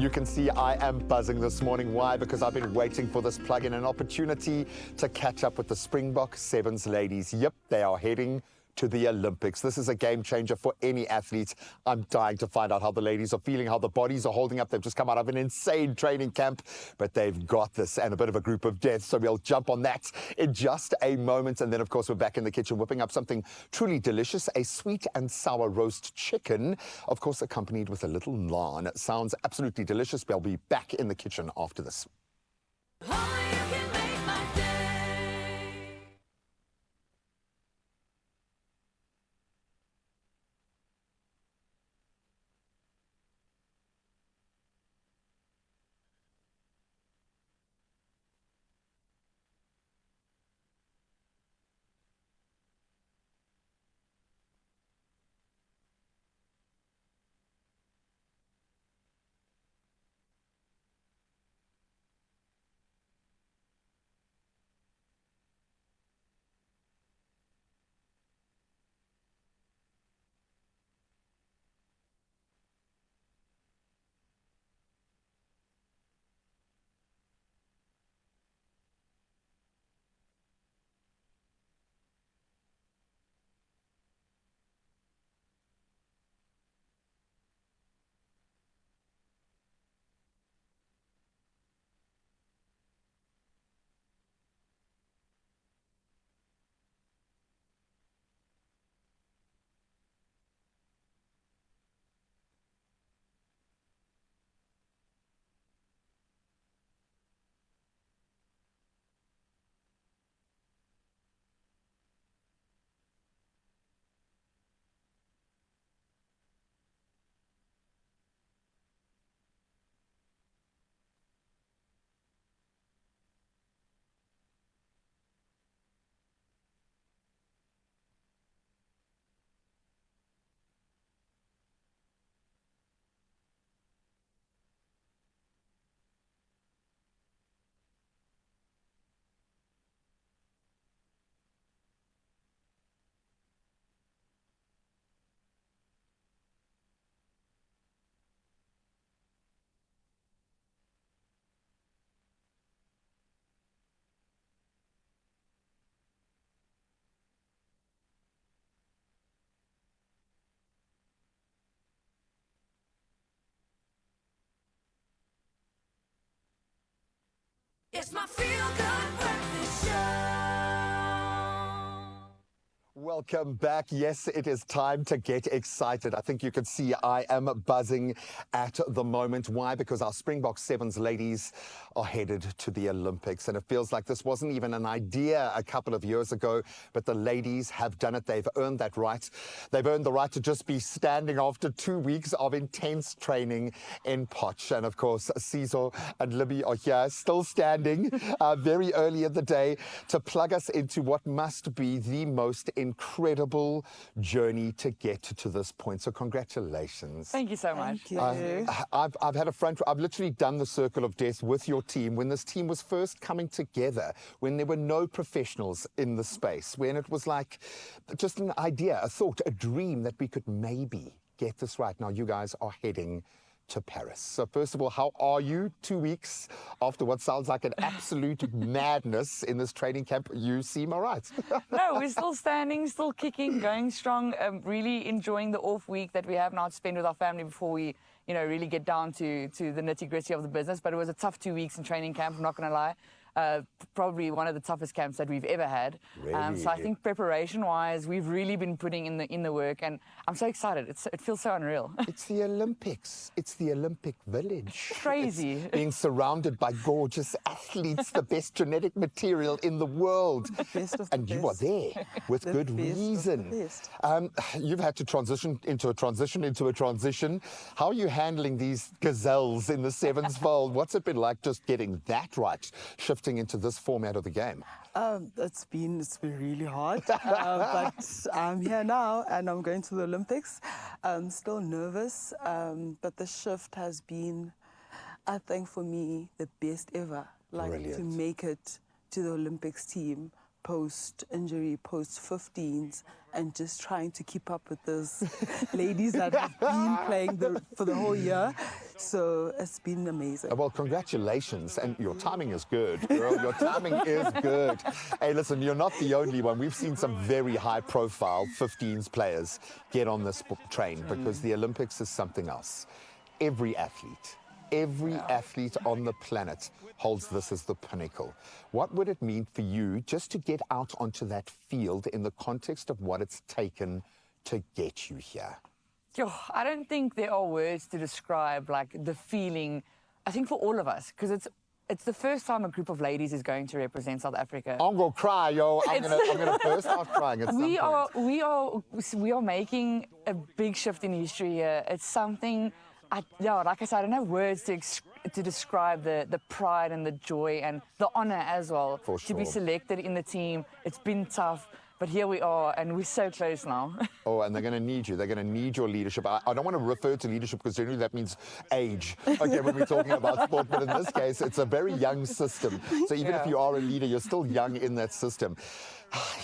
You can see I am buzzing this morning. Why? Because I've been waiting for this plug-in, an opportunity to catch up with the Springbok Sevens ladies. Yep, they are heading to the Olympics. This is a game changer for any athlete. I'm dying to find out how the ladies are feeling, how the bodies are holding up. They've just come out of an insane training camp, but they've got this and a bit of a group of death. So we'll jump on that in just a moment. And then, of course, we're back in the kitchen whipping up something truly delicious, a sweet and sour roast chicken, of course, accompanied with a little naan. It sounds absolutely delicious. We'll be back in the kitchen after this. It's my feel-good breakfast show. Welcome back. Yes, it is time to get excited. I think you can see I am buzzing at the moment. Why? Because our Springbok Sevens ladies are headed to the Olympics. And it feels like this wasn't even an idea a couple of years ago, but the ladies have done it. They've earned that right. They've earned the right to just be standing after 2 weeks of intense training in Potch. And of course, Sizo and Libby are here, still standing very early in the day to plug us into what must be the most incredible journey to get to this point. So congratulations. Thank you so much. I've had a front. I've literally done the circle of death with your team when this team was first coming together, when there were no professionals in the space, when it was like just an idea, a thought, a dream that we could maybe get this right. Now you guys are heading to Paris. So first of all, how are you 2 weeks after what sounds like an absolute madness in this training camp? You seem all right. No, we're still standing, still kicking, going strong, really enjoying the off week that we have now to spend with our family before we, you know, really get down to the nitty-gritty of the business. But it was a tough 2 weeks in training camp, I'm not going to lie. Probably one of the toughest camps that we've ever had. Really? So I think preparation-wise, we've really been putting in the work, and I'm so excited. It feels so unreal. It's the Olympics. It's the Olympic village. Crazy. It's being surrounded by gorgeous athletes, the best genetic material in the world. And you are there with good reason. You've had to transition into a transition. How are you handling these gazelles in the sevens fold? What's it been like just getting that right, shifting into this format of the game? It's been really hard, but I'm here now and I'm going to the Olympics. I'm still nervous, but the shift has been, I think for me, the best ever. Like to make it to the Olympics team post-injury, post-15s, and just trying to keep up with those ladies that have been playing for the whole year. So it's been amazing. Well, congratulations. And your timing is good, girl. Your timing is good. Hey, listen, you're not the only one. We've seen some very high-profile 15s players get on this train because the Olympics is something else. Every athlete on the planet holds this as the pinnacle. What would it mean for you just to get out onto that field in the context of what it's taken to get you here? I don't think there are words to describe like the feeling, I think for all of us, because it's the first time a group of ladies is going to represent South Africa. I'm gonna cry, yo. I'm gonna burst out crying at some point. We are making a big shift in history here. It's something, like I said, I don't have words to describe the pride and the joy and the honor as well. For to be sure. selected in the team. It's been tough, but here we are, and we're so close now. Oh, and they're going to need you. They're going to need your leadership. I don't want to refer to leadership because generally that means age, okay, when we're talking about sport. But in this case, it's a very young system. So even if you are a leader, you're still young in that system.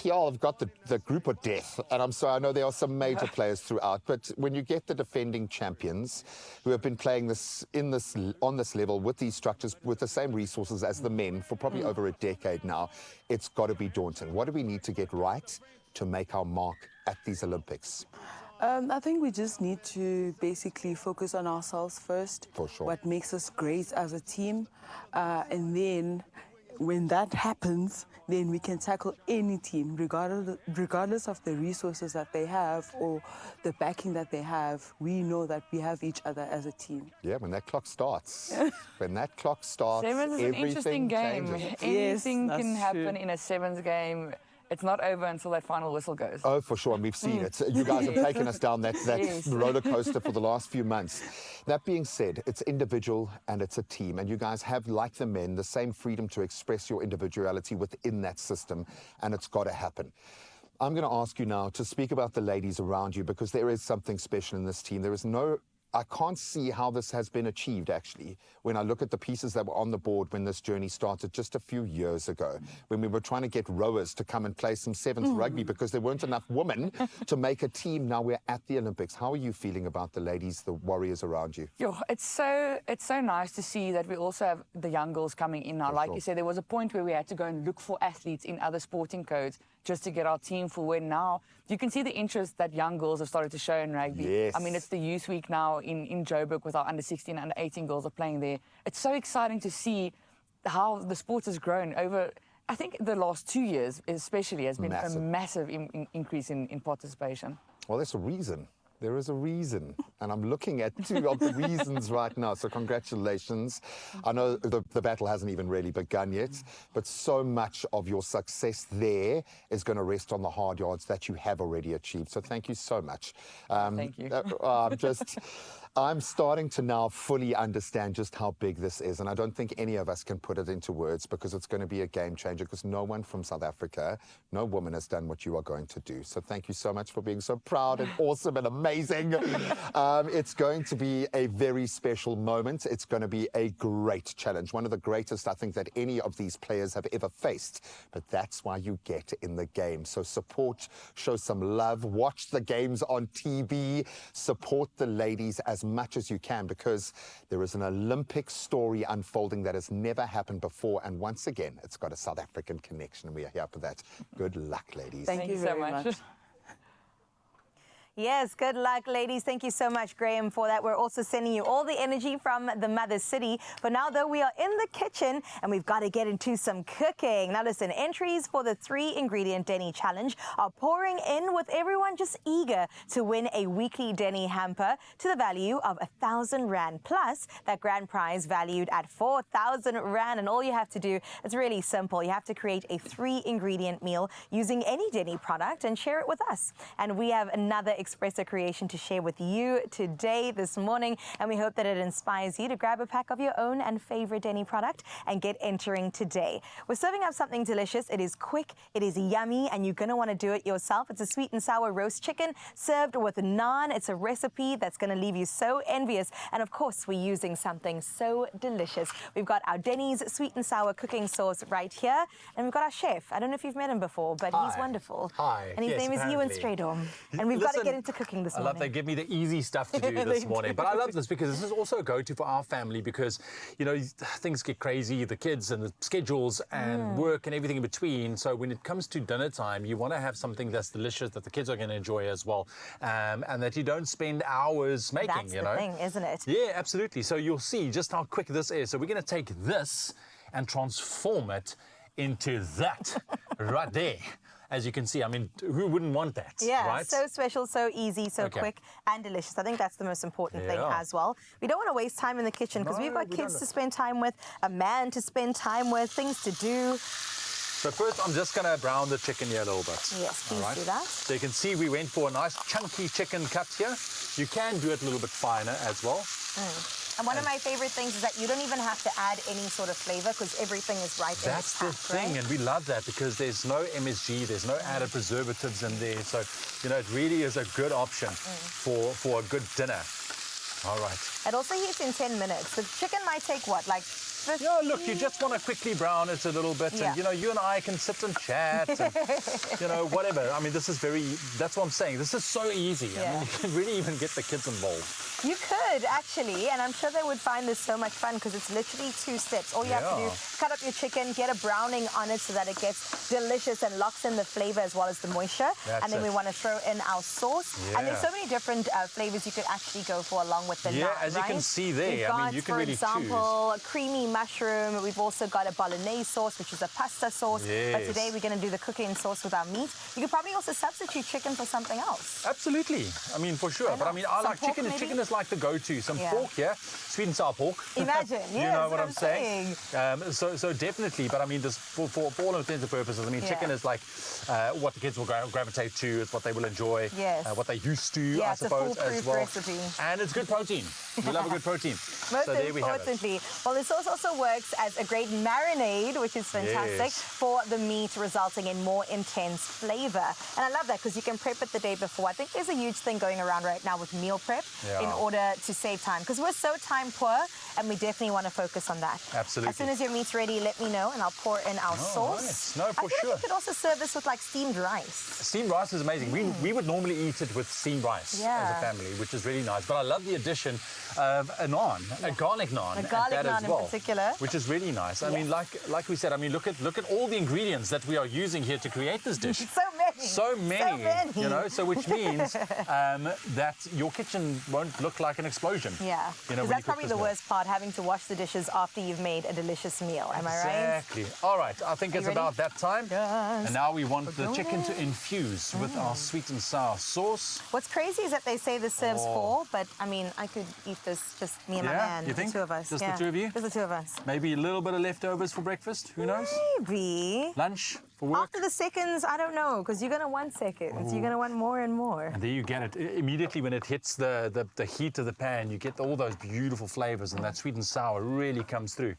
Y'all have got the group of death, and I'm sorry, I know there are some major players throughout, but when you get the defending champions who have been playing on this level with these structures, with the same resources as the men for probably over a decade now, it's got to be daunting. What do we need to get right to make our mark at these Olympics? I think we just need to basically focus on ourselves first. For sure. What makes us great as a team, and then when that happens, then we can tackle any team, regardless of the resources that they have or the backing that they have. We know that we have each other as a team. Yeah, when that clock starts, Sevens is an interesting game. changes. Anything Yes, can that's happen true. in a sevens game. It's not over until that final whistle goes. Oh, for sure, and we've seen it. You guys have taken us down that Yes. roller coaster for the last few months. That being said, it's individual and it's a team, and you guys have, like the men, the same freedom to express your individuality within that system, and it's got to happen. I'm going to ask you now to speak about the ladies around you, because there is something special in this team. I can't see how this has been achieved, actually, when I look at the pieces that were on the board when this journey started just a few years ago, when we were trying to get rowers to come and play some sevens rugby because there weren't enough women to make a team. Now we're at the Olympics. How are you feeling about the ladies, the warriors around you? It's so nice to see that we also have the young girls coming in now. Like you said, there was a point where we had to go and look for athletes in other sporting codes just to get our team for when now you can see the interest that young girls have started to show in rugby. Yes. I mean, it's the Youth Week now in Joburg with our under 16 and under 18 girls are playing there. It's so exciting to see how the sport has grown over, I think the last 2 years especially has been a massive increase in participation. Well, there's a reason. There is a reason, and I'm looking at two of the reasons right now, so congratulations. I know the battle hasn't even really begun yet, but so much of your success there is going to rest on the hard yards that you have already achieved, so thank you so much. Thank you. I'm starting to now fully understand just how big this is, and I don't think any of us can put it into words, because it's going to be a game changer, because no one from South Africa, no woman has done what you are going to do. So thank you so much for being so proud and awesome and amazing. It's going to be a very special moment. It's going to be a great challenge, one of the greatest, I think, that any of these players have ever faced. But that's why you get in the game. So support, show some love, watch the games on TV, support the ladies as much as you can, because there is an Olympic story unfolding that has never happened before, and once again it's got a South African connection, and we are here for that. Good luck, ladies. Thank you very much. Yes, good luck, ladies. Thank you so much, Graham, for that. We're also sending you all the energy from the Mother City. For now, though, we are in the kitchen and we've got to get into some cooking. Now, listen, entries for the 3-ingredient Denny Challenge are pouring in, with everyone just eager to win a weekly Denny hamper to the value of 1,000 Rand, plus that grand prize valued at 4,000 Rand. And all you have to do, it's really simple. You have to create a 3-ingredient meal using any Denny product and share it with us. And we have another Expresso creation to share with you today, this morning. And we hope that it inspires you to grab a pack of your own and favorite Denny product and get entering today. We're serving up something delicious. It is quick, it is yummy, and you're going to want to do it yourself. It's a sweet and sour roast chicken served with naan. It's a recipe that's going to leave you so envious. And of course, we're using something so delicious. We've got our Denny's sweet and sour cooking sauce right here. And we've got our chef. I don't know if you've met him before, but he's wonderful. Hi. And his Yes, name is Ewan Stradom. And we've got to get into cooking this I morning. love they give me the easy stuff to do this morning. But I love this because this is also a go-to for our family because, you know, things get crazy, the kids and the schedules and work and everything in between. So when it comes to dinner time, you want to have something that's delicious that the kids are going to enjoy as well, and that you don't spend hours making. That's you the know, thing, isn't it? Yeah, absolutely. So you'll see just how quick this is. So we're going to take this and transform it into that right there. As you can see, I mean, who wouldn't want that? Yeah, right? so special, so easy, so Okay. quick and delicious. I think that's the most important thing Yeah. as well. We don't want to waste time in the kitchen because we've got we kids don't. to spend time with, a man to spend time with, things to do. So first, I'm just going to brown the chicken here a little bit. Yes, please All do that. So you can see we went for a nice chunky chicken cut here. You can do it a little bit finer as well. And one of my favorite things is that you don't even have to add any sort of flavor because everything is right in its That's the pack, thing, right? and we love that because there's no MSG, there's no added preservatives in there. So, you know, it really is a good option for a good dinner. All right. It also heats in 10 minutes. The chicken might take what, like 15? Yeah, look, you just want to quickly brown it a little bit, Yeah. and you know, you and I can sit and chat, and, you know, whatever. I mean, this is that's what I'm saying. This is so easy. I mean, you can really even get the kids involved. You could, actually, and I'm sure they would find this so much fun because it's literally 2 steps. All you have to do, cut up your chicken, get a browning on it so that it gets delicious and locks in the flavor as well as the moisture. That's and then we it. want to throw in our sauce. And there's so many different flavors you could actually go for along with the naan, as you can right? see there, We've I mean, got, you can for really example, a creamy mushroom. We've also got a bolognese sauce, which is a pasta sauce. But Yes. today we're going to do the cooking sauce with our meat. You could probably also substitute chicken for something else. Absolutely. I mean, for sure. But I mean, I Some like pork, chicken. maybe? Chicken is like the go-to. Some Yeah. pork, yeah. Sweet and sour pork. Imagine, You yes, know what what I'm I'm saying? So definitely. But I mean, this for all intents and purposes, I mean, Yeah. chicken is like what the kids will gravitate to. It's what they will enjoy. Yes. What they used to, Yeah, I it's a suppose, as foolproof well. recipe. And it's good protein. We love a good protein. Most so there we have it. importantly, well, the sauce also works as a great marinade, which is fantastic Yes. for the meat, resulting in more intense flavor. And I love that because you can prep it the day before. I think there's a huge thing going around right now with meal prep Yeah. in order to save time because we're so time poor and we definitely want to focus on that. Absolutely. As soon as your meat's ready, let me know and I'll pour in our sauce. right. No, for I feel sure. like you could also serve this with like steamed rice. Steamed rice is amazing. We would normally eat it with steamed rice as Yeah. a family, which is really nice. But I love the addition of a naan, a garlic naan, A garlic at that naan as in well, particular. which is really nice. I mean, like we said, I mean, look at all the ingredients that we are using here to create this dish. So many. So many, many. you know. So which means that your kitchen won't look like an explosion. Yeah, you know, because when you that's cook probably this the meal. worst part, having to wash the dishes after you've made a delicious meal. Am I right? Exactly. All right, I think Are it's you ready? about that time. Yes. And now we want We're the going chicken to in. infuse with our sweet and sour sauce. What's crazy is that they say this serves Oh. 4, but I mean, I could eat this just me and my Yeah? man, You think? the 2 of us. Just yeah. the 2 of you? Just the 2 of us. Maybe a little bit of leftovers for breakfast. Who knows? Maybe. Lunch for work. After the seconds, I don't know, because you're going to want seconds. You're going to want more and more. And there you get it. Immediately when it hits the heat of the pan, you get all those beautiful flavors, and that sweet and sour really comes through.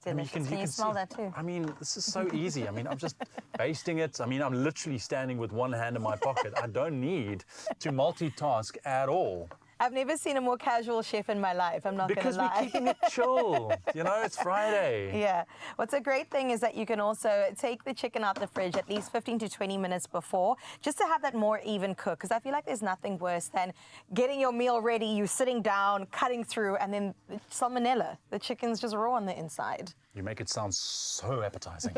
I mean, Delicious. Can you smell that too? I mean, this is so easy. I mean, I'm just basting it. I mean, I'm literally standing with one hand in my pocket. I don't need to multitask at all. I've never seen a more casual chef in my life, I'm not going to Because lie. we're keeping it chill. You know, it's Friday. Yeah. What's a great thing is that you can also take the chicken out the fridge at least 15 to 20 minutes before, just to have that more even cook. Because I feel like there's nothing worse than getting your meal ready, you sitting down, cutting through, and then salmonella. The chicken's just raw on the inside. You make it sound so appetizing.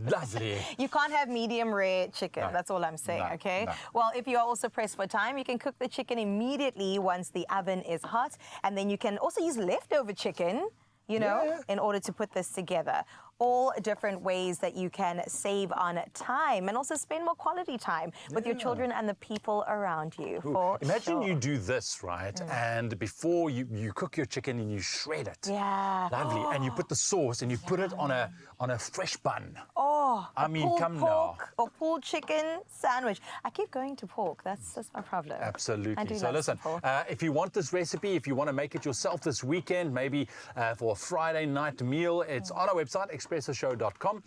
Lovely. You can't have medium rare chicken. No. That's all I'm saying, No, okay? no. Well, if you are also pressed for time, you can cook the chicken immediately once the oven is hot. And then you can also use leftover chicken, you know, in order to put this together. All different ways that you can save on time and also spend more quality time with your children and the people around you. For Imagine sure. you do this, right? And before you cook your chicken and you shred it. Yeah. Lovely. And you put the sauce and you put it on a fresh bun. Oh, Oh, I mean, pulled come pork now. or pulled chicken sandwich. I keep going to pork. That's my problem. I Absolutely. do So love listen, some pork. if you want this recipe, if you want to make it yourself this weekend, maybe for a Friday night meal, it's on our website, expressoshow.com.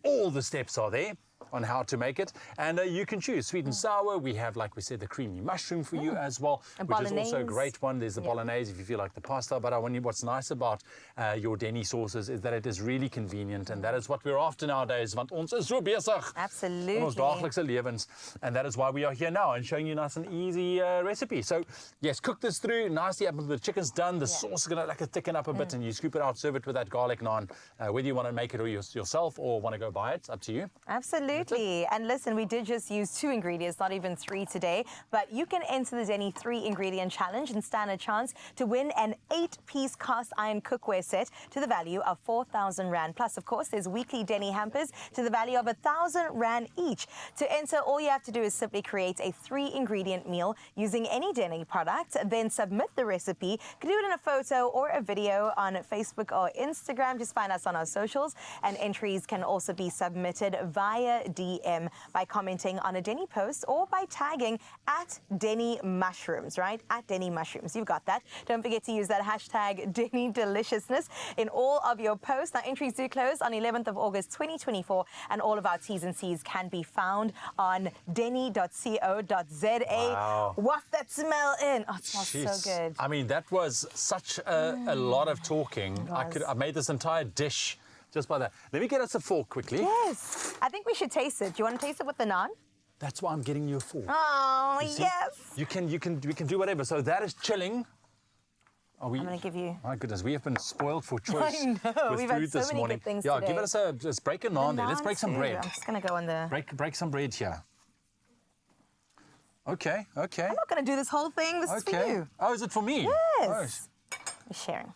All the steps are there on how to make it, and you can choose sweet and sour. We have, like we said, the creamy mushroom for you as well, And which is also a bolognese. great one. There's the bolognese if you feel like the pasta, but what's nice about your Denny sauces is that it is really convenient, and that is what we're after nowadays, want ons is so besig Absolutely. in ons daaglikse lewens, and that is why we are here now and showing you nice and easy recipe. So yes, cook this through nicely up until the chicken's done. The sauce is going to thicken up a bit, and you scoop it out, serve it with that garlic naan. Whether you want to make it yourself or want to go buy it, it's up to you. Absolutely. And listen, we did just use 2 ingredients, not even 3 today, but you can enter the Denny 3-ingredient challenge and stand a chance to win an 8-piece cast iron cookware set to the value of 4,000 Rand. Plus, of course, there's weekly Denny hampers to the value of 1,000 Rand each. To enter, all you have to do is simply create a 3-ingredient meal using any Denny product, then submit the recipe. You can do it in a photo or a video on Facebook or Instagram. Just find us on our socials, and entries can also be submitted via DM by commenting on a Denny post or by tagging at Denny Mushrooms, right? At Denny Mushrooms. You've got that. Don't forget to use that hashtag Denny Deliciousness in all of your posts. Now, entries do close on 11th of August 2024, and all of our T's and C's can be found on denny.co.za. Wow. Waft that smell in. Oh, it smells Jeez. so good. I mean, that was such a lot of talking. I made this entire dish just by that. Let me get us a fork quickly. Yes. I think we should taste it. Do you want to taste it with the naan? That's why I'm getting you a fork. Oh, You see? yes. We can do whatever. So that is chilling. I'm going to give you... My goodness, we have been spoiled for choice I know. with We've food had so this many morning. good things Yeah, today. give us just break a naan there. Let's break some too. bread. I'm just going to go on the... Break some bread here. Okay. I'm not going to do this whole thing. This is for you. Oh, is it for me? Yes. We're sharing.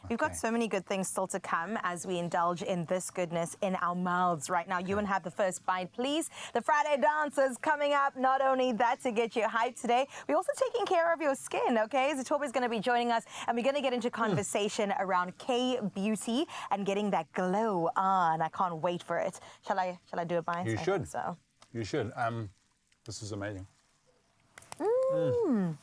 We've got so many good things still to come as we indulge in this goodness in our mouths right now. You and have the first bite, please. The Friday dance is coming up. Not only that, to get you hyped today, we're also taking care of your skin, okay? Zatobe is going to be joining us, and we're going to get into conversation around K-beauty and getting that glow on. I can't wait for it. Shall I do a bite? You I should. think so. You should. This is amazing. Mm.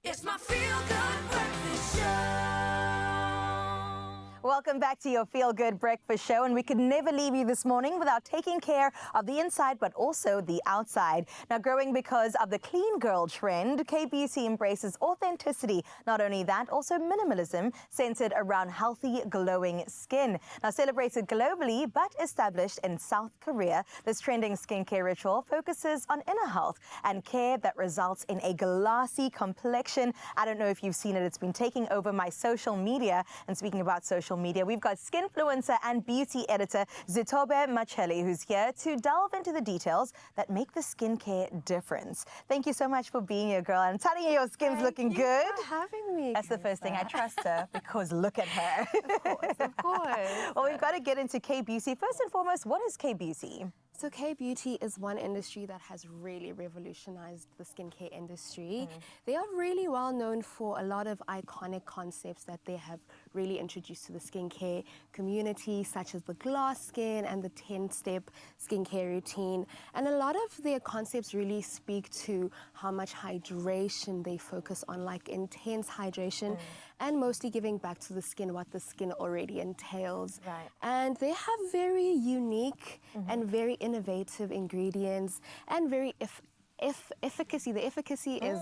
It's my feel-good breakfast show. Welcome back to your Feel Good Breakfast Show, and we could never leave you this morning without taking care of the inside but also the outside. Now, growing because of the clean girl trend, K-beauty embraces authenticity. Not only that, also minimalism centered around healthy, glowing skin. Now, celebrated globally but established in South Korea, this trending skincare ritual focuses on inner health and care that results in a glassy complexion. I don't know if you've seen it. It's been taking over my social media. And speaking about social media, we've got skinfluencer and beauty editor Zitobe Macheli, who's here to delve into the details that make the skincare difference. Thank you so much for being here, girl. I'm telling you, your skin's looking good. Thank you for having me. That's the first thing. I trust her because look at her. Of course. Well, we've got to get into K-beauty. First and foremost, what is K-beauty? So K-beauty is one industry that has really revolutionized the skincare industry. They are really well known for a lot of iconic concepts that they have really introduced to the skincare community, such as the glass skin and the 10-step skincare routine. And a lot of their concepts really speak to how much hydration they focus on, like intense hydration, and mostly giving back to the skin what the skin already entails. Right. And they have very unique and very innovative ingredients and very efficacy. The efficacy is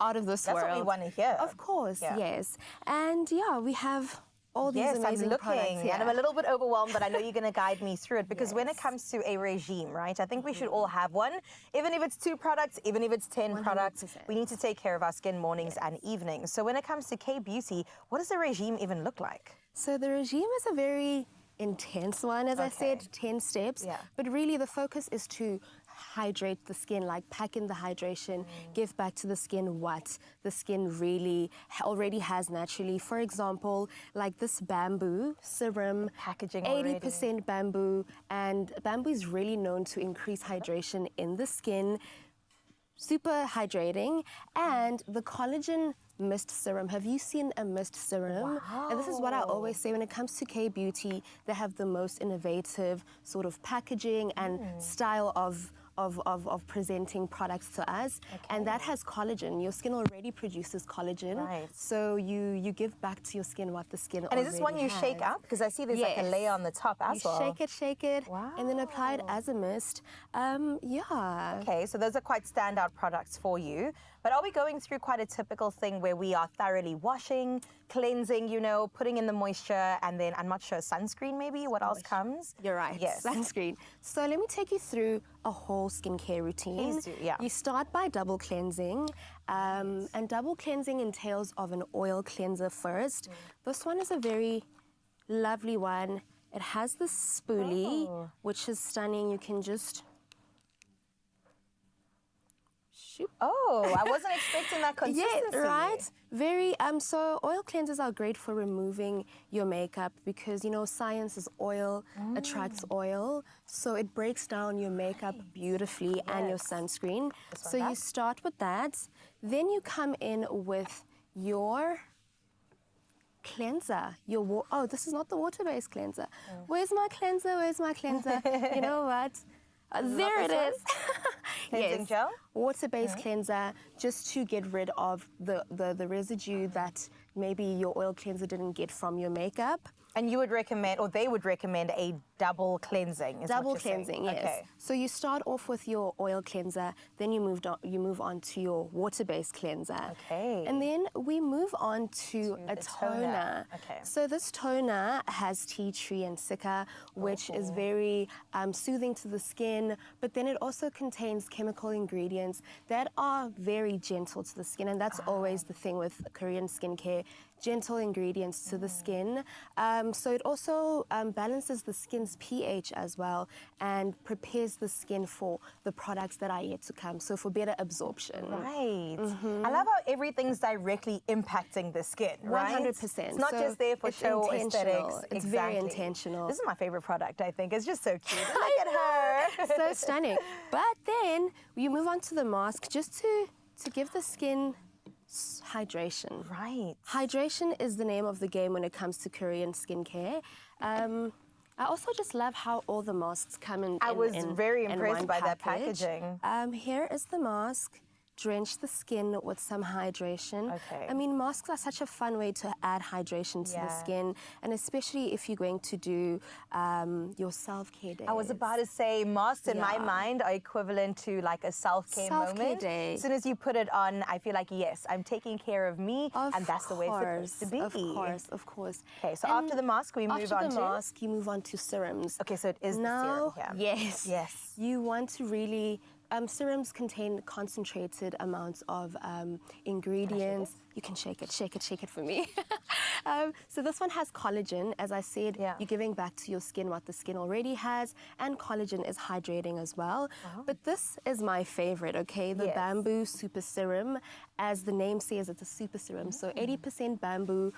out of this That's world. what we want to hear. Of course, Yeah. yes. And yeah, we have all these amazing I'm products looking, here. and I'm a little bit overwhelmed, but I know you're going to guide me through it, because when it comes to a regime, right, I think we should all have one. Even if it's 2 products, even if it's 10 products, we need to take care of our skin mornings and evenings. So when it comes to K-beauty, what does the regime even look like? So the regime is a very intense one, as I said, 10 steps. But really the focus is to hydrate the skin, like pack in the hydration, give back to the skin what the skin really already has naturally. For example, like this bamboo serum, packaging 80% bamboo, and bamboo is really known to increase hydration in the skin, super hydrating. And the collagen mist serum. Have you seen a mist serum? And this is what I always say when it comes to K-beauty, they have the most innovative sort of packaging and style of presenting products to us. And that has collagen. Your skin already produces collagen. Right. So you give back to your skin what the skin And already is this one you has. shake up? Because I see there's like a layer on the top as well. Shake it, and then apply it as a mist. Yeah. Okay, so those are quite standout products for you. But are we going through quite a typical thing where we are thoroughly washing, cleansing, you know, putting in the moisture, and then, I'm not sure, sunscreen maybe? What else comes? You're right, Yes. sunscreen. So let me take you through a whole skincare routine. Please do, yeah. You start by double cleansing, and double cleansing entails of an oil cleanser first. This one is a very lovely one. It has the spoolie, which is stunning. You can just shoot. Oh, I wasn't expecting that consistency. Yeah, right? Very, so oil cleansers are great for removing your makeup because, you know, science is oil attracts oil. So it breaks down your makeup beautifully and your sunscreen. So you start with that. Then you come in with your cleanser. Oh, this is not the water-based cleanser. Where's my cleanser? Where's my cleanser? You know what? There it is. Cleansing gel? Water-based cleanser, just to get rid of the residue that maybe your oil cleanser didn't get from your makeup. And you would recommend, or they would recommend, a double cleansing, is Double what you're saying. cleansing, yes. Okay. So you start off with your oil cleanser, then you move on to your water-based cleanser. Okay. And then we move on to a the toner. toner. Okay. So this toner has tea tree and sika, which is very soothing to the skin, but then it also contains chemical ingredients that are very gentle to the skin, and that's always the thing with Korean skincare. Gentle ingredients to the skin. So it also balances the skin's pH as well and prepares the skin for the products that are yet to come, so for better absorption. Right. I love how everything's directly impacting the skin, right? 100%. It's not So just there for it's show or intentional. aesthetics. It's very intentional. This is my favorite product, I think. It's just so cute. Look at her. So stunning. But then you move on to the mask just to give the skin hydration. Right. Hydration is the name of the game when it comes to Korean skincare. I also just love how all the masks come in. I was very in impressed one by that package. packaging. Here is the mask. Drench the skin with some hydration. Okay. I mean, masks are such a fun way to add hydration to the skin, and especially if you're going to do your self-care day. I was about to say masks in my mind are equivalent to like a self-care moment. day. As soon as you put it on, I feel like, yes, I'm taking care of me, and that's the way it's supposed to be. Of course. Okay, so And after the mask, we move on to? After the mask, you move on to serums. Okay, so it is now, the serum here. Yes. Yes. You want to really... serums contain concentrated amounts of ingredients. You can shake it for me. So this one has collagen. As I said, you're giving back to your skin what the skin already has, and collagen is hydrating as well. But this is my favorite, okay? The bamboo super serum. As the name says, it's a super serum. So 80% bamboo,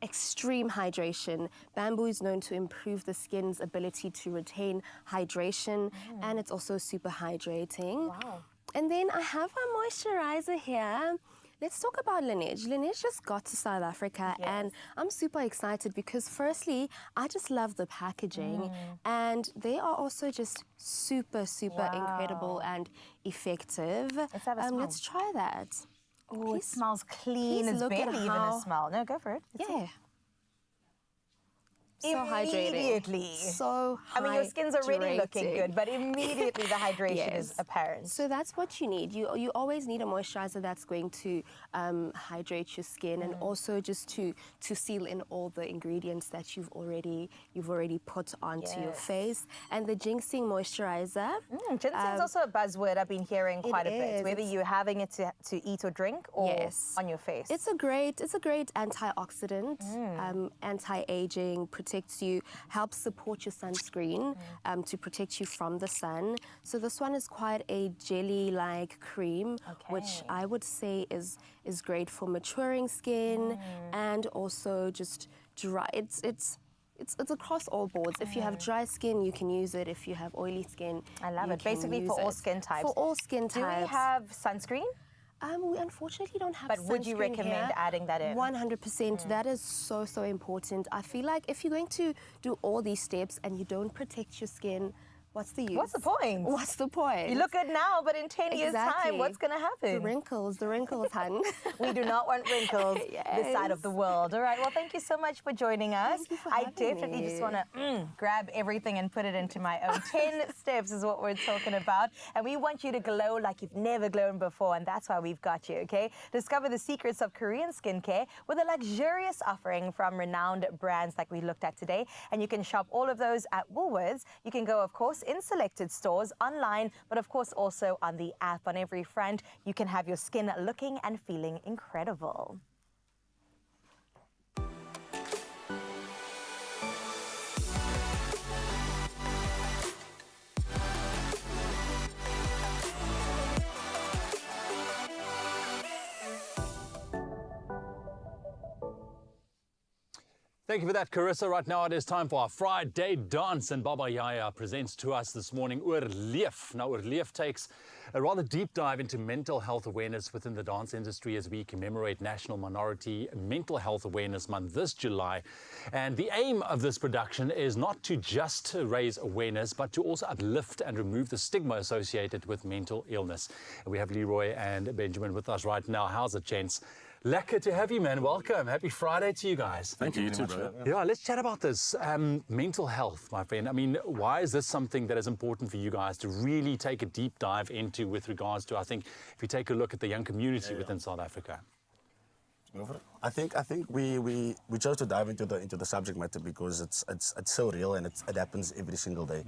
extreme hydration. Bamboo is known to improve the skin's ability to retain hydration, and it's also super hydrating. Wow. And then I have a moisturizer here. Let's talk about Lineage. Lineage just got to South Africa, and I'm super excited because firstly, I just love the packaging, and they are also just super incredible and effective. Let's have a smell. Let's try that. Oh, it smells clean. It's barely even a smell. No, go for it. Yeah. So Immediately. hydrating. So I mean, your skin's already looking hydrating. good, but immediately the hydration is apparent. So that's what you need. You always need a moisturizer that's going to hydrate your skin and also just to seal in all the ingredients that you've already put onto your face. And the ginseng moisturizer. Ginseng is also a buzzword I've been hearing quite a bit. is. Whether you're having it to eat or drink or on your face. It's a great antioxidant, anti-aging, protects you, helps support your sunscreen to protect you from the sun. So this one is quite a jelly-like cream, which I would say is great for maturing skin and also just dry. It's across all boards. If you have dry skin, you can use it. If you have oily skin, I love it. Basically for all skin types. For all skin types. Do we have sunscreen? We unfortunately don't have But would you sunscreen recommend here. adding that in? 100%. That is so important. I feel like if you're going to do all these steps and you don't protect your skin, what's the use? What's the point? What's the point? You look good now, but in 10 years' time, what's going to happen? The wrinkles, hun. We do not want wrinkles this side of the world. All right, well, thank you so much for joining us. I definitely just want to grab everything and put it into my own. 10 steps is what we're talking about. And we want you to glow like you've never glowed before, and that's why we've got you, okay? Discover the secrets of Korean skincare with a luxurious offering from renowned brands like we looked at today. And you can shop all of those at Woolworths. You can go, of course, in selected stores, online, but of course also on the app. On every front, you can have your skin looking and feeling incredible. Thank you for that, Carissa. Right now it is time for our Friday dance, and Baba Yaya presents to us this morning Oorleef. Now, Oorleef takes a rather deep dive into mental health awareness within the dance industry as we commemorate National Minority Mental Health Awareness Month this July. And the aim of this production is not to just raise awareness, but to also uplift and remove the stigma associated with mental illness. We have Leroy and Benjamin with us right now. How's it, gents? Lekker to have you, man. Welcome. Happy Friday to you guys. Thank you, you too, bro. Yeah, let's chat about this. Mental health, my friend. I mean, why is this something that is important for you guys to really take a deep dive into with regards to, I think, if you take a look at the young community within South Africa? I think we chose to dive into the subject matter because it's so real and it happens every single day.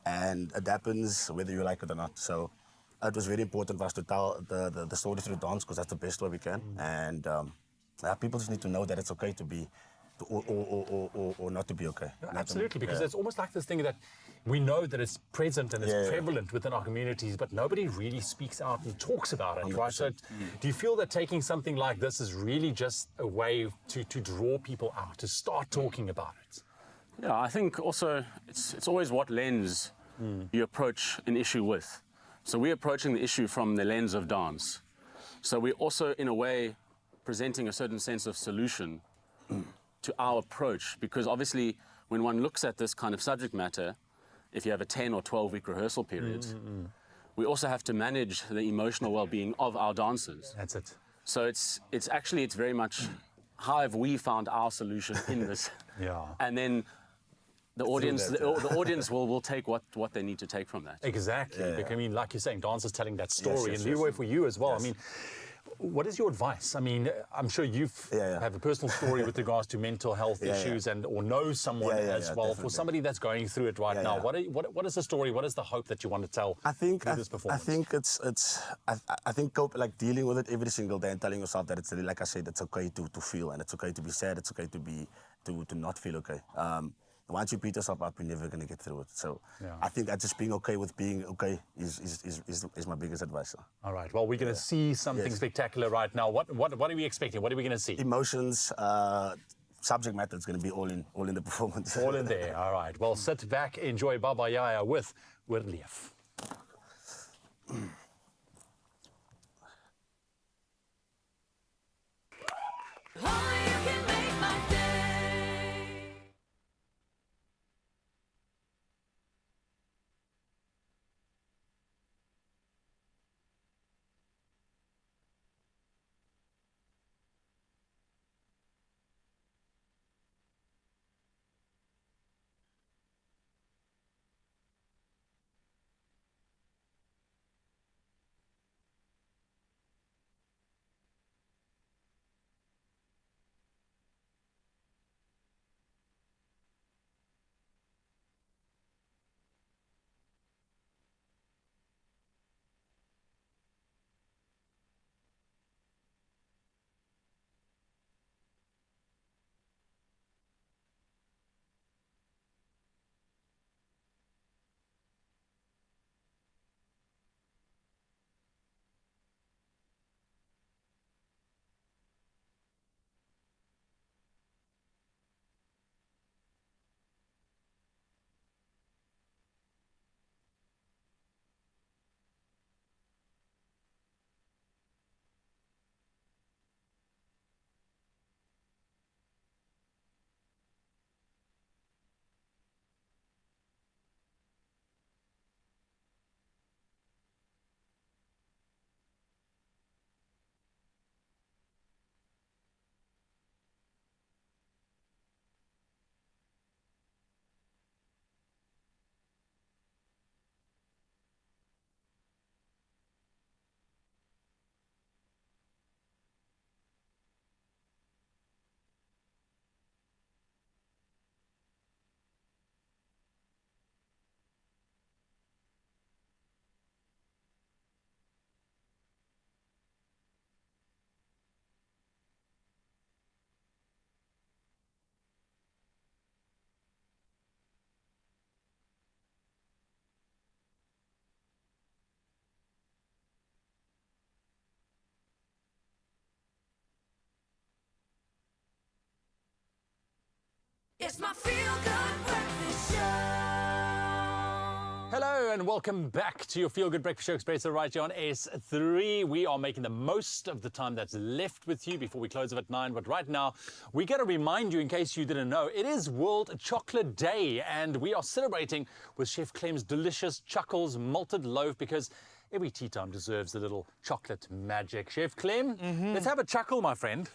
And it happens whether you like it or not. So it was very important for us to tell the story through dance because that's the best way we can. And people just need to know that it's okay to be, or not to be okay. No, absolutely, because it's almost like this thing that we know that it's present and it's prevalent within our communities, but nobody really speaks out and talks about it, right? So do you feel that taking something like this is really just a way to draw people out, to start talking about it? Yeah, I think also it's always what lens you approach an issue with. So we're approaching the issue from the lens of dance. So we're also, in a way, presenting a certain sense of solution to our approach, because obviously when one looks at this kind of subject matter, if you have a 10 or 12-week rehearsal period, we also have to manage the emotional well-being of our dancers. That's it. So it's very much how have we found our solution in this? And then the audience, the audience will take what they need to take from that. Exactly. I mean, like you're saying, dance is telling that story. And Leroy, for you as well. I mean, what is your advice? I mean, I'm sure you have a personal story with regards to mental health issues and or know someone as well. Definitely. For somebody that's going through it right now, what is the story? What is the hope that you want to tell through this performance? I think like dealing with it every single day and telling yourself that it's, like I said, it's okay to feel, and it's okay to be sad. It's okay to not feel okay. Once you beat yourself up, you're never going to get through it. So I think that just being okay with being okay is my biggest advice. All right. Well, we're going to see something spectacular right now. What are we expecting? What are we going to see? Emotions, subject matter is going to be all in the performance. All in there. All right. Well, sit back, enjoy Baba Yaya with Leaf. It's my feel-good breakfast show. Hello and welcome back to your Feel Good Breakfast Show Expresso right here on S3. We are making the most of the time that's left with you before we close up at 9. But right now, we got to remind you, in case you didn't know, it is World Chocolate Day. And we are celebrating with Chef Clem's delicious Chuckles malted loaf because every tea time deserves a little chocolate magic. Chef Clem, let's have a chuckle, my friend.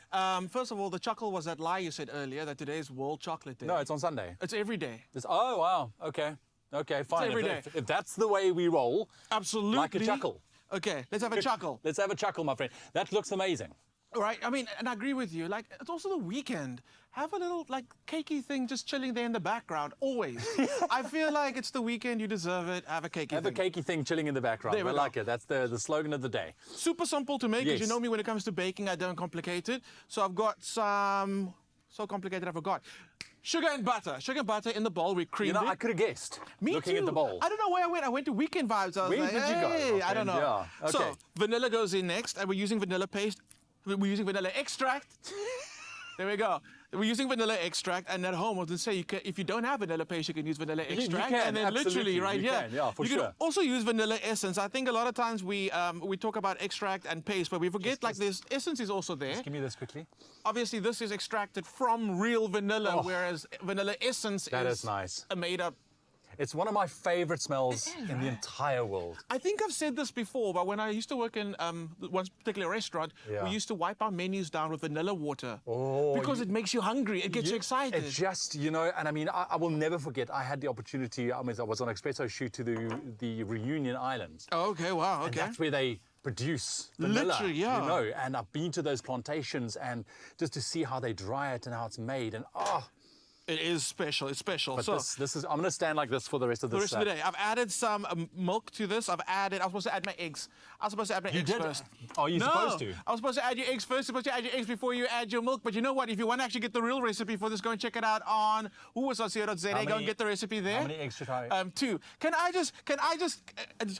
First of all, the chuckle was that lie you said earlier that today is World Chocolate Day. No, it's on Sunday. It's every day. Oh, wow. Okay. Okay, fine. every day. If that's the way we roll, absolutely. like a chuckle. Okay, let's have a chuckle. Let's have a chuckle, my friend. That looks amazing. All right, I mean, and I agree with you. Like, it's also the weekend. Have a little, like, cakey thing just chilling there in the background, always. I feel like it's the weekend, you deserve it. Have a cakey thing. Have a cakey thing chilling in the background. There we I like it. That's the slogan of the day. Super simple to make, because you know me when it comes to baking, I don't complicate it. So I've got some, so complicated I forgot. Sugar and butter. Sugar and butter in the bowl. We creamed it. I could have guessed. Me looking too. at the bowl. I don't know where I went. I went to Weekend Vibes. I was Where like, did you go, hey, my I don't know. friend? Yeah, okay. So vanilla goes in next, and we're using vanilla paste. We're using vanilla extract. There we go. We're using vanilla extract, and at home I was going to say, if you don't have vanilla paste, you can use vanilla extract. You can, and then absolutely. literally right you here. Can, yeah, for you sure. can also use vanilla essence. I think a lot of times we talk about extract and paste, but we forget this essence is also there. Just give me this quickly. Obviously, this is extracted from real vanilla, whereas vanilla essence is nice. Made up. It's one of my favorite smells in the entire world. I think I've said this before, but when I used to work in one particular restaurant, we used to wipe our menus down with vanilla water. Because it makes you hungry. It gets you excited. It just, you know, and I mean, I will never forget, I had the opportunity, I was on Expresso shoot to the Reunion Islands. Oh, okay, wow, okay. And that's where they produce vanilla, literally, yeah. You know, and I've been to those plantations and just to see how they dry it and how it's made, and it is special. It's special. But so this is. I'm going to stand like this for the rest of the day. I've added some milk to this. I was supposed to add my eggs. I was supposed to add my eggs first. Oh, you're supposed to? I was supposed to add your eggs first. Supposed to add your eggs before you add your milk. But you know what? If you want to actually get the real recipe for this, go and check it out on whowas.co.za. Go and get the recipe there. How many eggs should I? 2. Can I just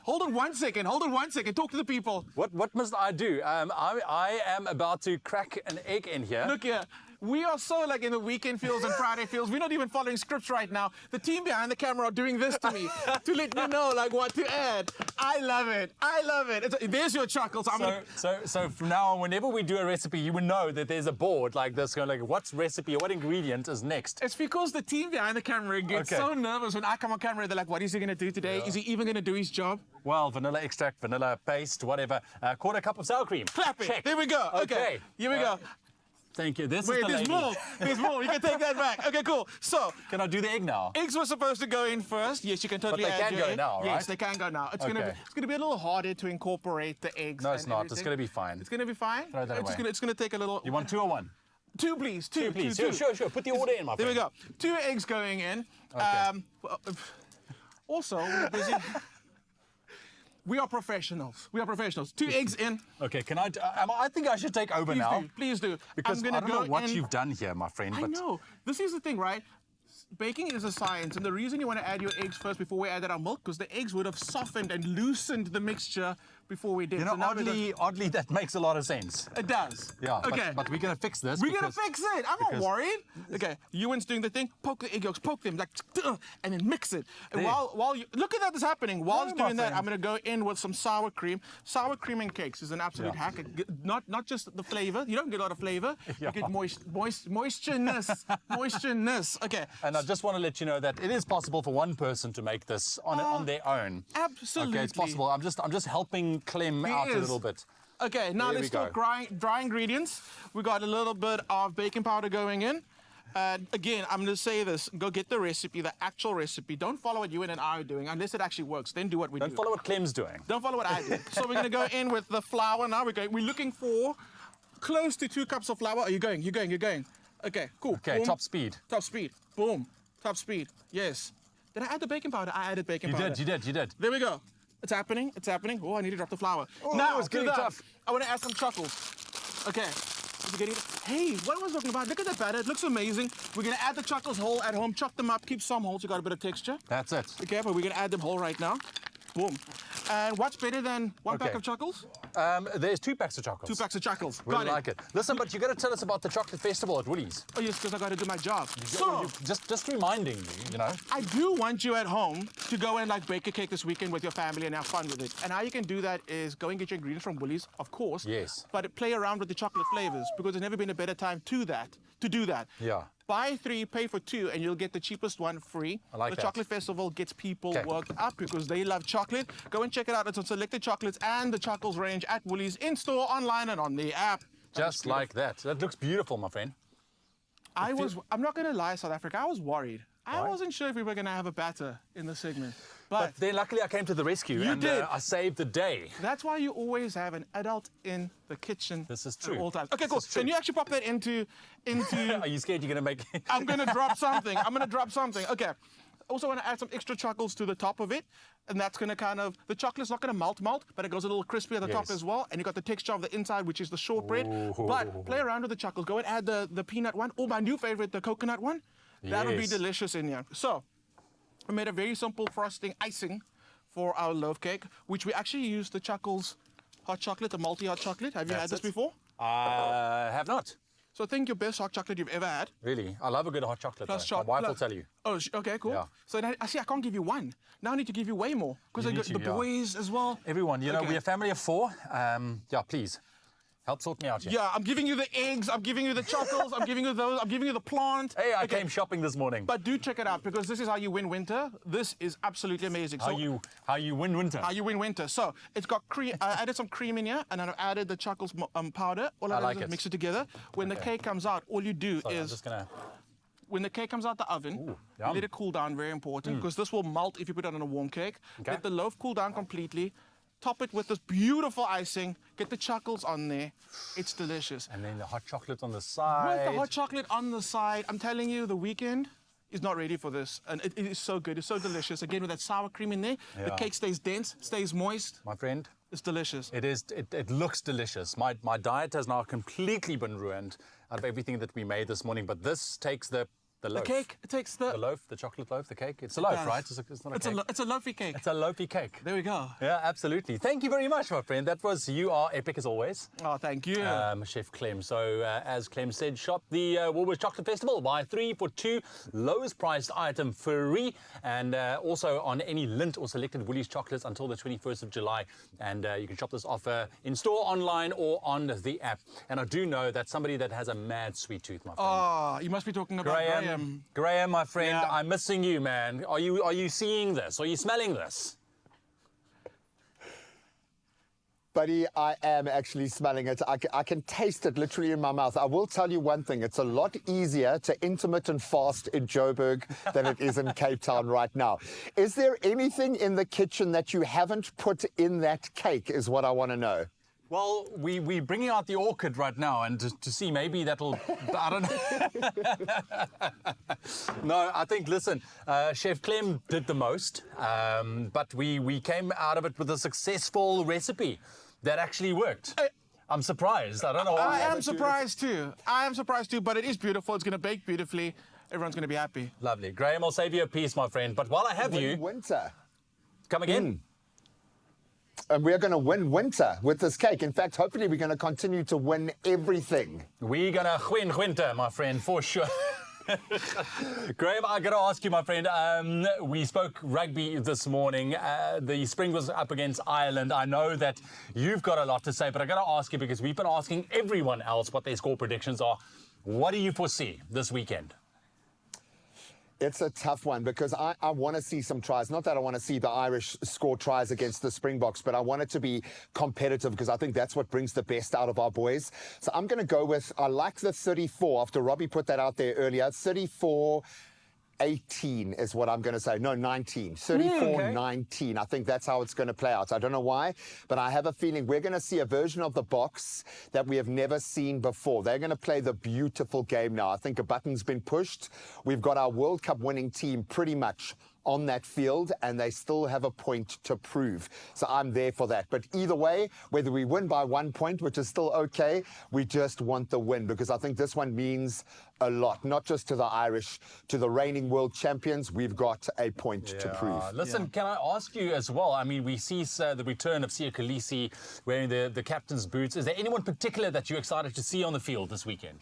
hold on 1 second? Hold on 1 second. Talk to the people. What must I do? I am about to crack an egg in here. Look here. We are so like in the weekend feels and Friday feels. We're not even following scripts right now. The team behind the camera are doing this to me to let me know like what to add. I love it. I love it. There's your chuckles. So from now on, whenever we do a recipe, you would know that there's a board like this going like, what's recipe or what ingredient is next? It's because the team behind the camera gets so nervous when I come on camera. They're like, what is he going to do today? Is he even going to do his job? Well, vanilla extract, vanilla paste, whatever. Quarter cup of sour cream. Clap it. Check. There we go. Okay. Here we go. Thank you. Wait, there's more. There's more. You can take that back. Okay, cool. So, can I do the egg now? Eggs were supposed to go in first. Yes, you can totally But they add can your go egg. now, right? Yes, they can go now. It's gonna be a little harder to incorporate the eggs. No, it's and not. everything. It's going to be fine. It's going to be fine. Throw that away. It's gonna take a little. You want 2 or 1? 2, please. Two, please. two. Sure. Put the order in, my friend. There we go. 2 eggs going in. Okay. Also, we're busy. We are professionals. 2 eggs in. Okay, can I think I should take over now. Please do. Because I don't know what you've done here, my friend. I know. This is the thing, right? Baking is a science, and the reason you want to add your eggs first before we added our milk, because the eggs would have softened and loosened the mixture before we did. You know, oddly, that makes a lot of sense. It does. Yeah, okay. but we're going to fix this. We're going to fix it. I'm not worried. Okay, Ewan's doing the thing. Poke the egg yolks, poke them, like, and then mix it. And while you look at that is happening, while it's doing that, I'm going to go in with some sour cream. Sour cream and cakes is an absolute hack. Not just the flavor. You don't get a lot of flavor. You get moistureness. Okay. And I just want to let you know that it is possible for one person to make this on their own. Absolutely. Okay, it's possible. I'm just helping Clem out a little bit. Okay, now let's start dry ingredients. We got a little bit of baking powder going in. Again, I'm going to say this. Go get the recipe, the actual recipe. Don't follow what you and I are doing unless it actually works. Then do what we do. Don't follow what Clem's doing. Don't follow what I do. So we're going to go in with the flour now. We're looking for close to 2 cups of flour. Are you going? You're going. Okay, cool. Okay, boom. top speed. Boom. Top speed. Yes. Did I add the baking powder? I added baking powder. You did. There we go. It's happening. Oh, I need to drop the flour. Oh, now, it's getting tough. I want to add some chuckles. Okay. Hey, what was I talking about? Look at that batter. It looks amazing. We're going to add the chuckles whole at home. Chop them up. Keep some whole so you got a bit of texture. That's it. Okay, but we're going to add them whole right now. Boom. And what's better than 1 pack of chuckles? There's 2 packs of chuckles. 2 packs of chuckles. Really like it. Listen, but you got to tell us about the chocolate festival at Woolies. Oh yes, because I got to do my job. Just reminding you know. I do want you at home to go and like bake a cake this weekend with your family and have fun with it. And how you can do that is go and get your ingredients from Woolies, of course. Yes. But play around with the chocolate flavors because there's never been a better time to do that. Yeah. Buy 3, pay for 2, and you'll get the cheapest one free. I like the that. Chocolate Festival gets people worked up because they love chocolate. Go and check it out. It's on selected chocolates and the chocolates range at Woolies, in-store, online, and on the app. Just like that. That looks beautiful, my friend. I'm not going to lie, South Africa. I was worried. I wasn't sure if we were going to have a batter in the segment. But then luckily I came to the rescue and I saved the day. That's why you always have an adult in the kitchen. This is true. At all times. Okay, cool. Can you actually pop that into... Are you scared you're going to make... I'm going to drop something. Okay. Also want to add some extra chuckles to the top of it. And that's going to kind of... The chocolate's not going to melt, but it goes a little crispy at the top as well. And you got the texture of the inside, which is the shortbread. But play around with the chuckles. Go and add the peanut one. Oh, my new favorite, the coconut one. That'll be delicious in here. So... I made a very simple frosting icing for our loaf cake, which we actually used the Chuckles hot chocolate, the multi-hot chocolate. Have you had this before? I have not. So I think your best hot chocolate you've ever had. Really? I love a good hot chocolate. Plus My wife will tell you. Oh, okay, cool. Yeah. So now, I can't give you one. Now I need to give you way more because I got the boys as well. Everyone, you know, we're a family of 4. Yeah, please. Help sort me out here. Yeah, I'm giving you the eggs, I'm giving you the chuckles, I'm giving you those, I'm giving you the plant. Hey, I came shopping this morning. But do check it out because this is how you win winter. This is absolutely amazing. How you win winter. How you win winter. So it's got cream. I added some cream in here, and I've added the chuckles powder. All I like is mix it together. When the cake comes out, all you do is. I'm just gonna. When the cake comes out the oven, let it cool down. Very important because this will melt if you put it on a warm cake. Okay. Let the loaf cool down completely. Top it with this beautiful icing. Get the chuckles on there. It's delicious. And then the hot chocolate on the side. With the hot chocolate on the side. I'm telling you, the weekend is not ready for this. And it is so good. It's so delicious. Again, with that sour cream in there, the cake stays dense, stays moist. My friend. It's delicious. It is. It looks delicious. My diet has now completely been ruined out of everything that we made this morning. But this takes the The loaf. The cake. It takes the loaf, the chocolate loaf, the cake. It's a loaf, right? It's not a cake. It's a loafy cake. It's a loafy cake. There we go. Yeah, absolutely. Thank you very much, my friend. That was You Are Epic as always. Oh, thank you. Chef Clem. So, as Clem said, shop the Woolworths Chocolate Festival. Buy 3 for 2. Lowest priced item free. And also on any Lindt or selected Woolies chocolates until the 21st of July. And you can shop this offer in store, online, or on the app. And I do know that somebody that has a mad sweet tooth, my friend. Oh, you must be talking about Graham. Graham, my friend, I'm missing you, man. Are you seeing this? Are you smelling this? Buddy, I am actually smelling it. I can taste it literally in my mouth. I will tell you one thing. It's a lot easier to intermittent fast in Joburg than it is in Cape Town right now. Is there anything in the kitchen that you haven't put in that cake is what I want to know. Well, we're bringing out the orchid right now, and to see maybe that'll, I don't know. No, I think, listen, Chef Clem did the most, but we came out of it with a successful recipe that actually worked. I'm surprised. I don't know why. I am surprised too. I am surprised too, but it is beautiful. It's going to bake beautifully. Everyone's going to be happy. Lovely. Graham, I'll save you a piece, my friend. But while I have you... Winter. Come again. And we're going to win winter with this cake. In fact, hopefully we're going to continue to win everything. We're going to win winter, my friend, for sure. Graham, I got to ask you, my friend, we spoke rugby this morning. The Spring was up against Ireland. I know that you've got a lot to say, but I got to ask you because we've been asking everyone else what their score predictions are. What do you foresee this weekend? It's a tough one because I want to see some tries. Not that I want to see the Irish score tries against the Springboks, but I want it to be competitive because I think that's what brings the best out of our boys. So I'm going to go with, I like the 34 after Robbie put that out there earlier. 34-18 is what I'm going to say. No, 19. 34-19. I think that's how it's going to play out. I don't know why, but I have a feeling we're going to see a version of the Boks that we have never seen before. They're going to play the beautiful game now. I think a button's been pushed. We've got our World Cup winning team pretty much on that field, and they still have a point to prove. So I'm there for that. But either way, whether we win by 1 point, which is still okay, we just want the win because I think this one means a lot, not just to the Irish, to the reigning world champions. We've got a point to prove. Listen, can I ask you as well? I mean, we see the return of Sia Khaleesi wearing the captain's boots. Is there anyone particular that you're excited to see on the field this weekend?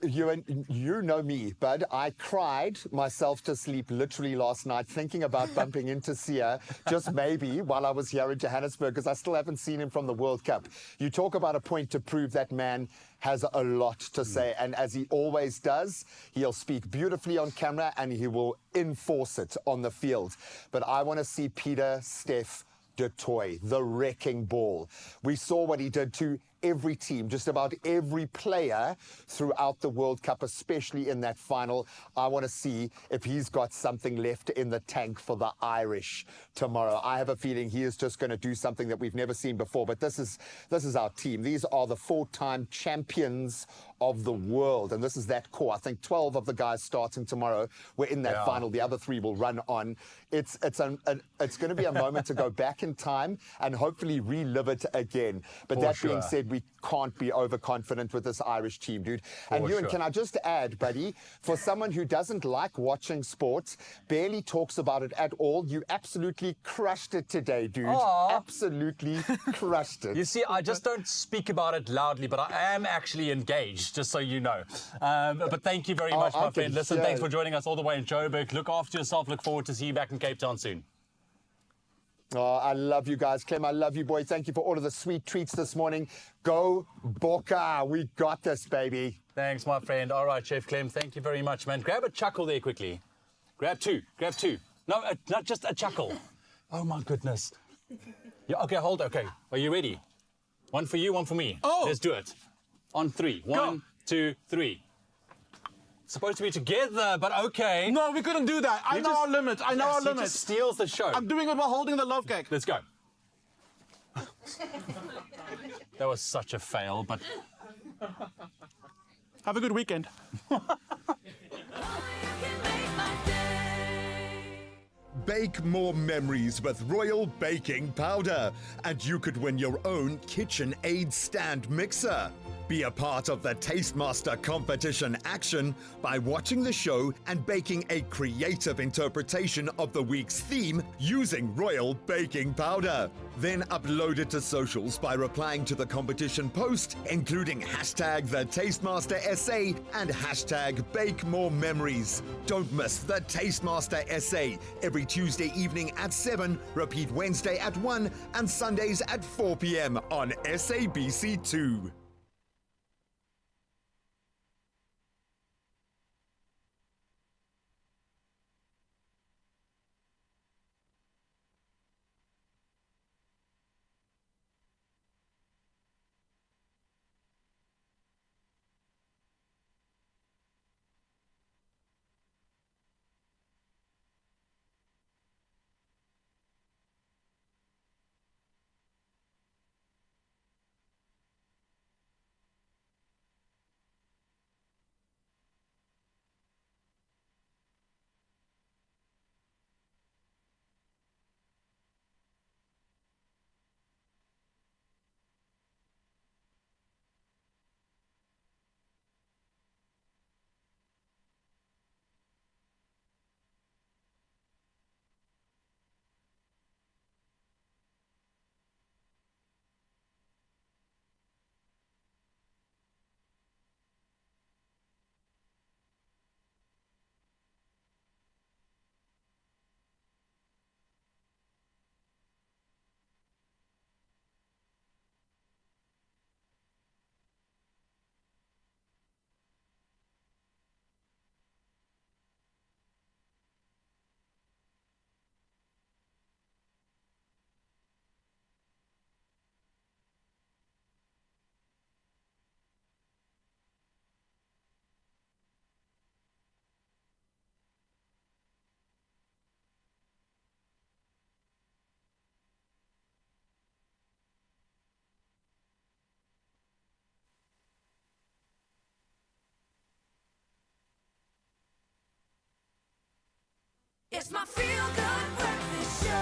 You know me, bud. I cried myself to sleep literally last night thinking about bumping into Sia, just maybe while I was here in Johannesburg, because I still haven't seen him from the World Cup. You talk about a point to prove. That man has a lot to say, and as he always does, he'll speak beautifully on camera and he will enforce it on the field. But I want to see Peter Steph du Toit, the wrecking ball. We saw what he did to every team, just about every player throughout the World Cup, especially in that final. I want to see if he's got something left in the tank for the Irish tomorrow. I have a feeling he is just going to do something that we've never seen before, but this is our team. These are the 4-time champions of the world, and this is that core. I think 12 of the guys starting tomorrow were in that final. The other 3 will run on. It's going to be a moment to go back in time and hopefully relive it again. But that being said, we can't be overconfident with this Irish team, dude. And Ewan, can I just add, buddy, for someone who doesn't like watching sports, barely talks about it at all, you absolutely crushed it today, dude. Absolutely crushed it. You see, I just don't speak about it loudly, but I am actually engaged, just so you know. But thank you very much, my friend. Listen, thanks for joining us all the way in Joburg. Look after yourself. Look forward to see you back in Cape Town soon. Oh, I love you guys. Clem, I love you, boy. Thank you for all of the sweet treats this morning. Go Boka. We got this, baby. Thanks, my friend. All right, Chef Clem, thank you very much, man. Grab a chuckle there quickly. Grab 2. Grab 2. No, not just a chuckle. Oh, my goodness. Yeah, okay, hold. Okay. Are you ready? 1 for you, 1 for me. Oh. Let's do it. On 3. 1, 2, 3. Supposed to be together, but okay. No, we couldn't do that. I know our limits. I know our limits. He just steals the show. I'm doing it while holding the loaf cake. Let's go. That was such a fail, but... Have a good weekend. Bake more memories with Royal Baking Powder, and you could win your own KitchenAid stand mixer. Be a part of the Tastemaster competition action by watching the show and baking a creative interpretation of the week's theme using Royal Baking Powder. Then upload it to socials by replying to the competition post, including hashtag the Tastemaster SA and hashtag Bake More Memories. Don't miss the Tastemaster SA every Tuesday evening at 7, repeat Wednesday at 1 and Sundays at 4 p.m. on SABC2. It's my feel-good breakfast show.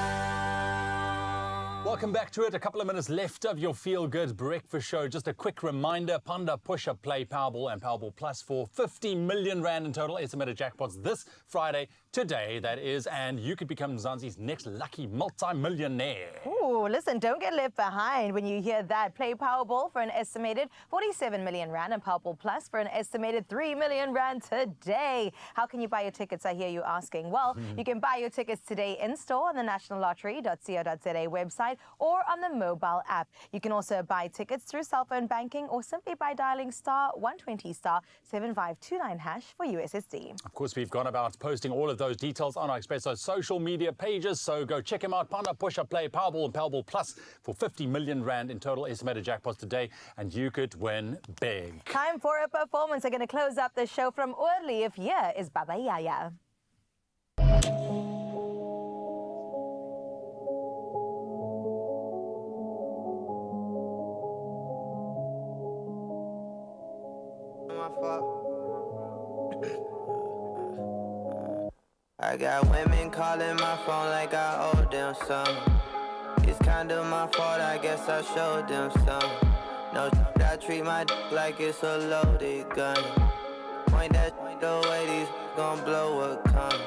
Welcome back to it. A couple of minutes left of your Feel Good Breakfast Show. Just a quick reminder, Panda Push-Up Play Powerball and Powerball Plus for 50 million rand in total. Estimated jackpots this Friday, today that is, and you could become Mzansi's next lucky multi-millionaire. Ooh, listen, don't get left behind when you hear that. Play Powerball for an estimated 47 million rand and Powerball Plus for an estimated 3 million rand today. How can you buy your tickets, I hear you asking? Well, you can buy your tickets today in store on the nationallottery.co.za website or on the mobile app. You can also buy tickets through cell phone banking or simply by dialing *120 *7529 hash for USSD. Of course, we've gone about posting all of those details on our Expresso social media pages, so go check them out. Panda Push-Up Play Powerball and Powerball Plus for 50 million rand in total estimated jackpots today, and you could win big. Time for a performance. We're going to close up the show from early. If here is Baba Yaya. I got women calling my phone like I owe them some. It's kinda my fault, I guess I showed them some. No, I treat my d like it's a loaded gun. Point that the way these gon' blow what comes.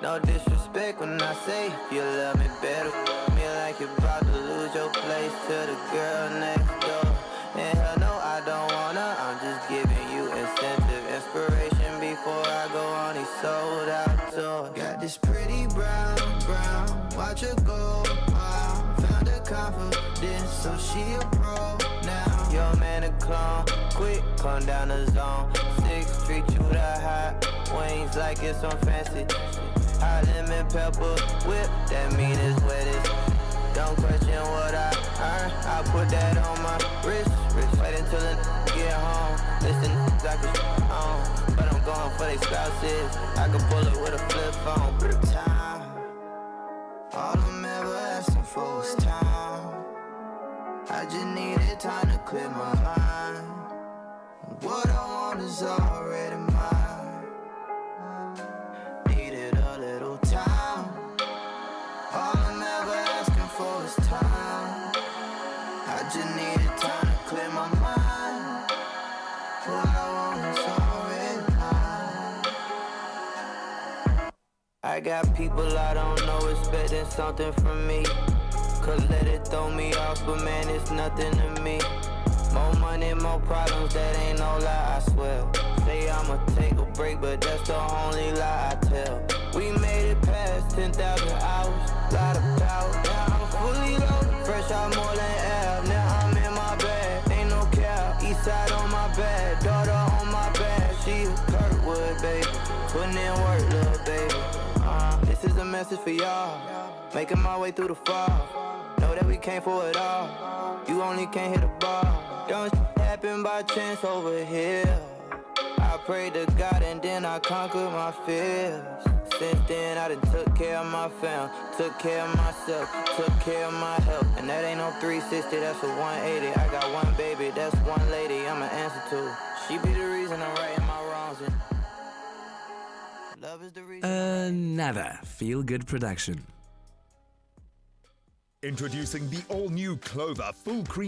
No disrespect when I say if you love me better. Me like you're about to lose your place to the girl next door. And hell no, I don't wanna, I'm just giving you incentive, inspiration before I go on these sold out tours. Got this pretty brown, watch her go wild. Found her confidence, so she a pro now. Your man a clone, quick, come down the zone. 6th Street, you the hot wings like it's on fancy. Hot lemon pepper whip, that mean it's wettest. Don't question what I earn, I put that on my wrist. Wait until the get home, listen I can on. But I'm going for they spouses, I can pull it with a flip phone. Time, all I'm ever asking for is time. I just needed time to clear my mind. What I want is already mine. Needed a little time. All I'm ever asking for is time. I just needed time to clear my mind. I got people I don't know expecting something from me. Could let it throw me off, but man, it's nothing to me. More money, more problems, that ain't no lie, I swear. Say I'ma take a break, but that's the only lie I tell. We made it past 10,000 hours, lot of doubt. Now I'm fully loaded, fresh out more than air. Now I'm in my bag, ain't no cap. East side on my bag, daughter on my bag. She a Kirkwood, baby, putting in work, little baby. This is a message for y'all, making my way through the fall. Know that we came for it all, you only can't hit the ball. Don't happen by chance over here. I prayed to God and then I conquered my fears. Since then I done took care of my fam, took care of myself, took care of my health. And that ain't no 360, that's a 180. I got one baby, that's one lady I'ma answer to. She be the reason I'm righting my wrongs, and love is the reason. Another feel-good production. Introducing the all-new Clover Full Cream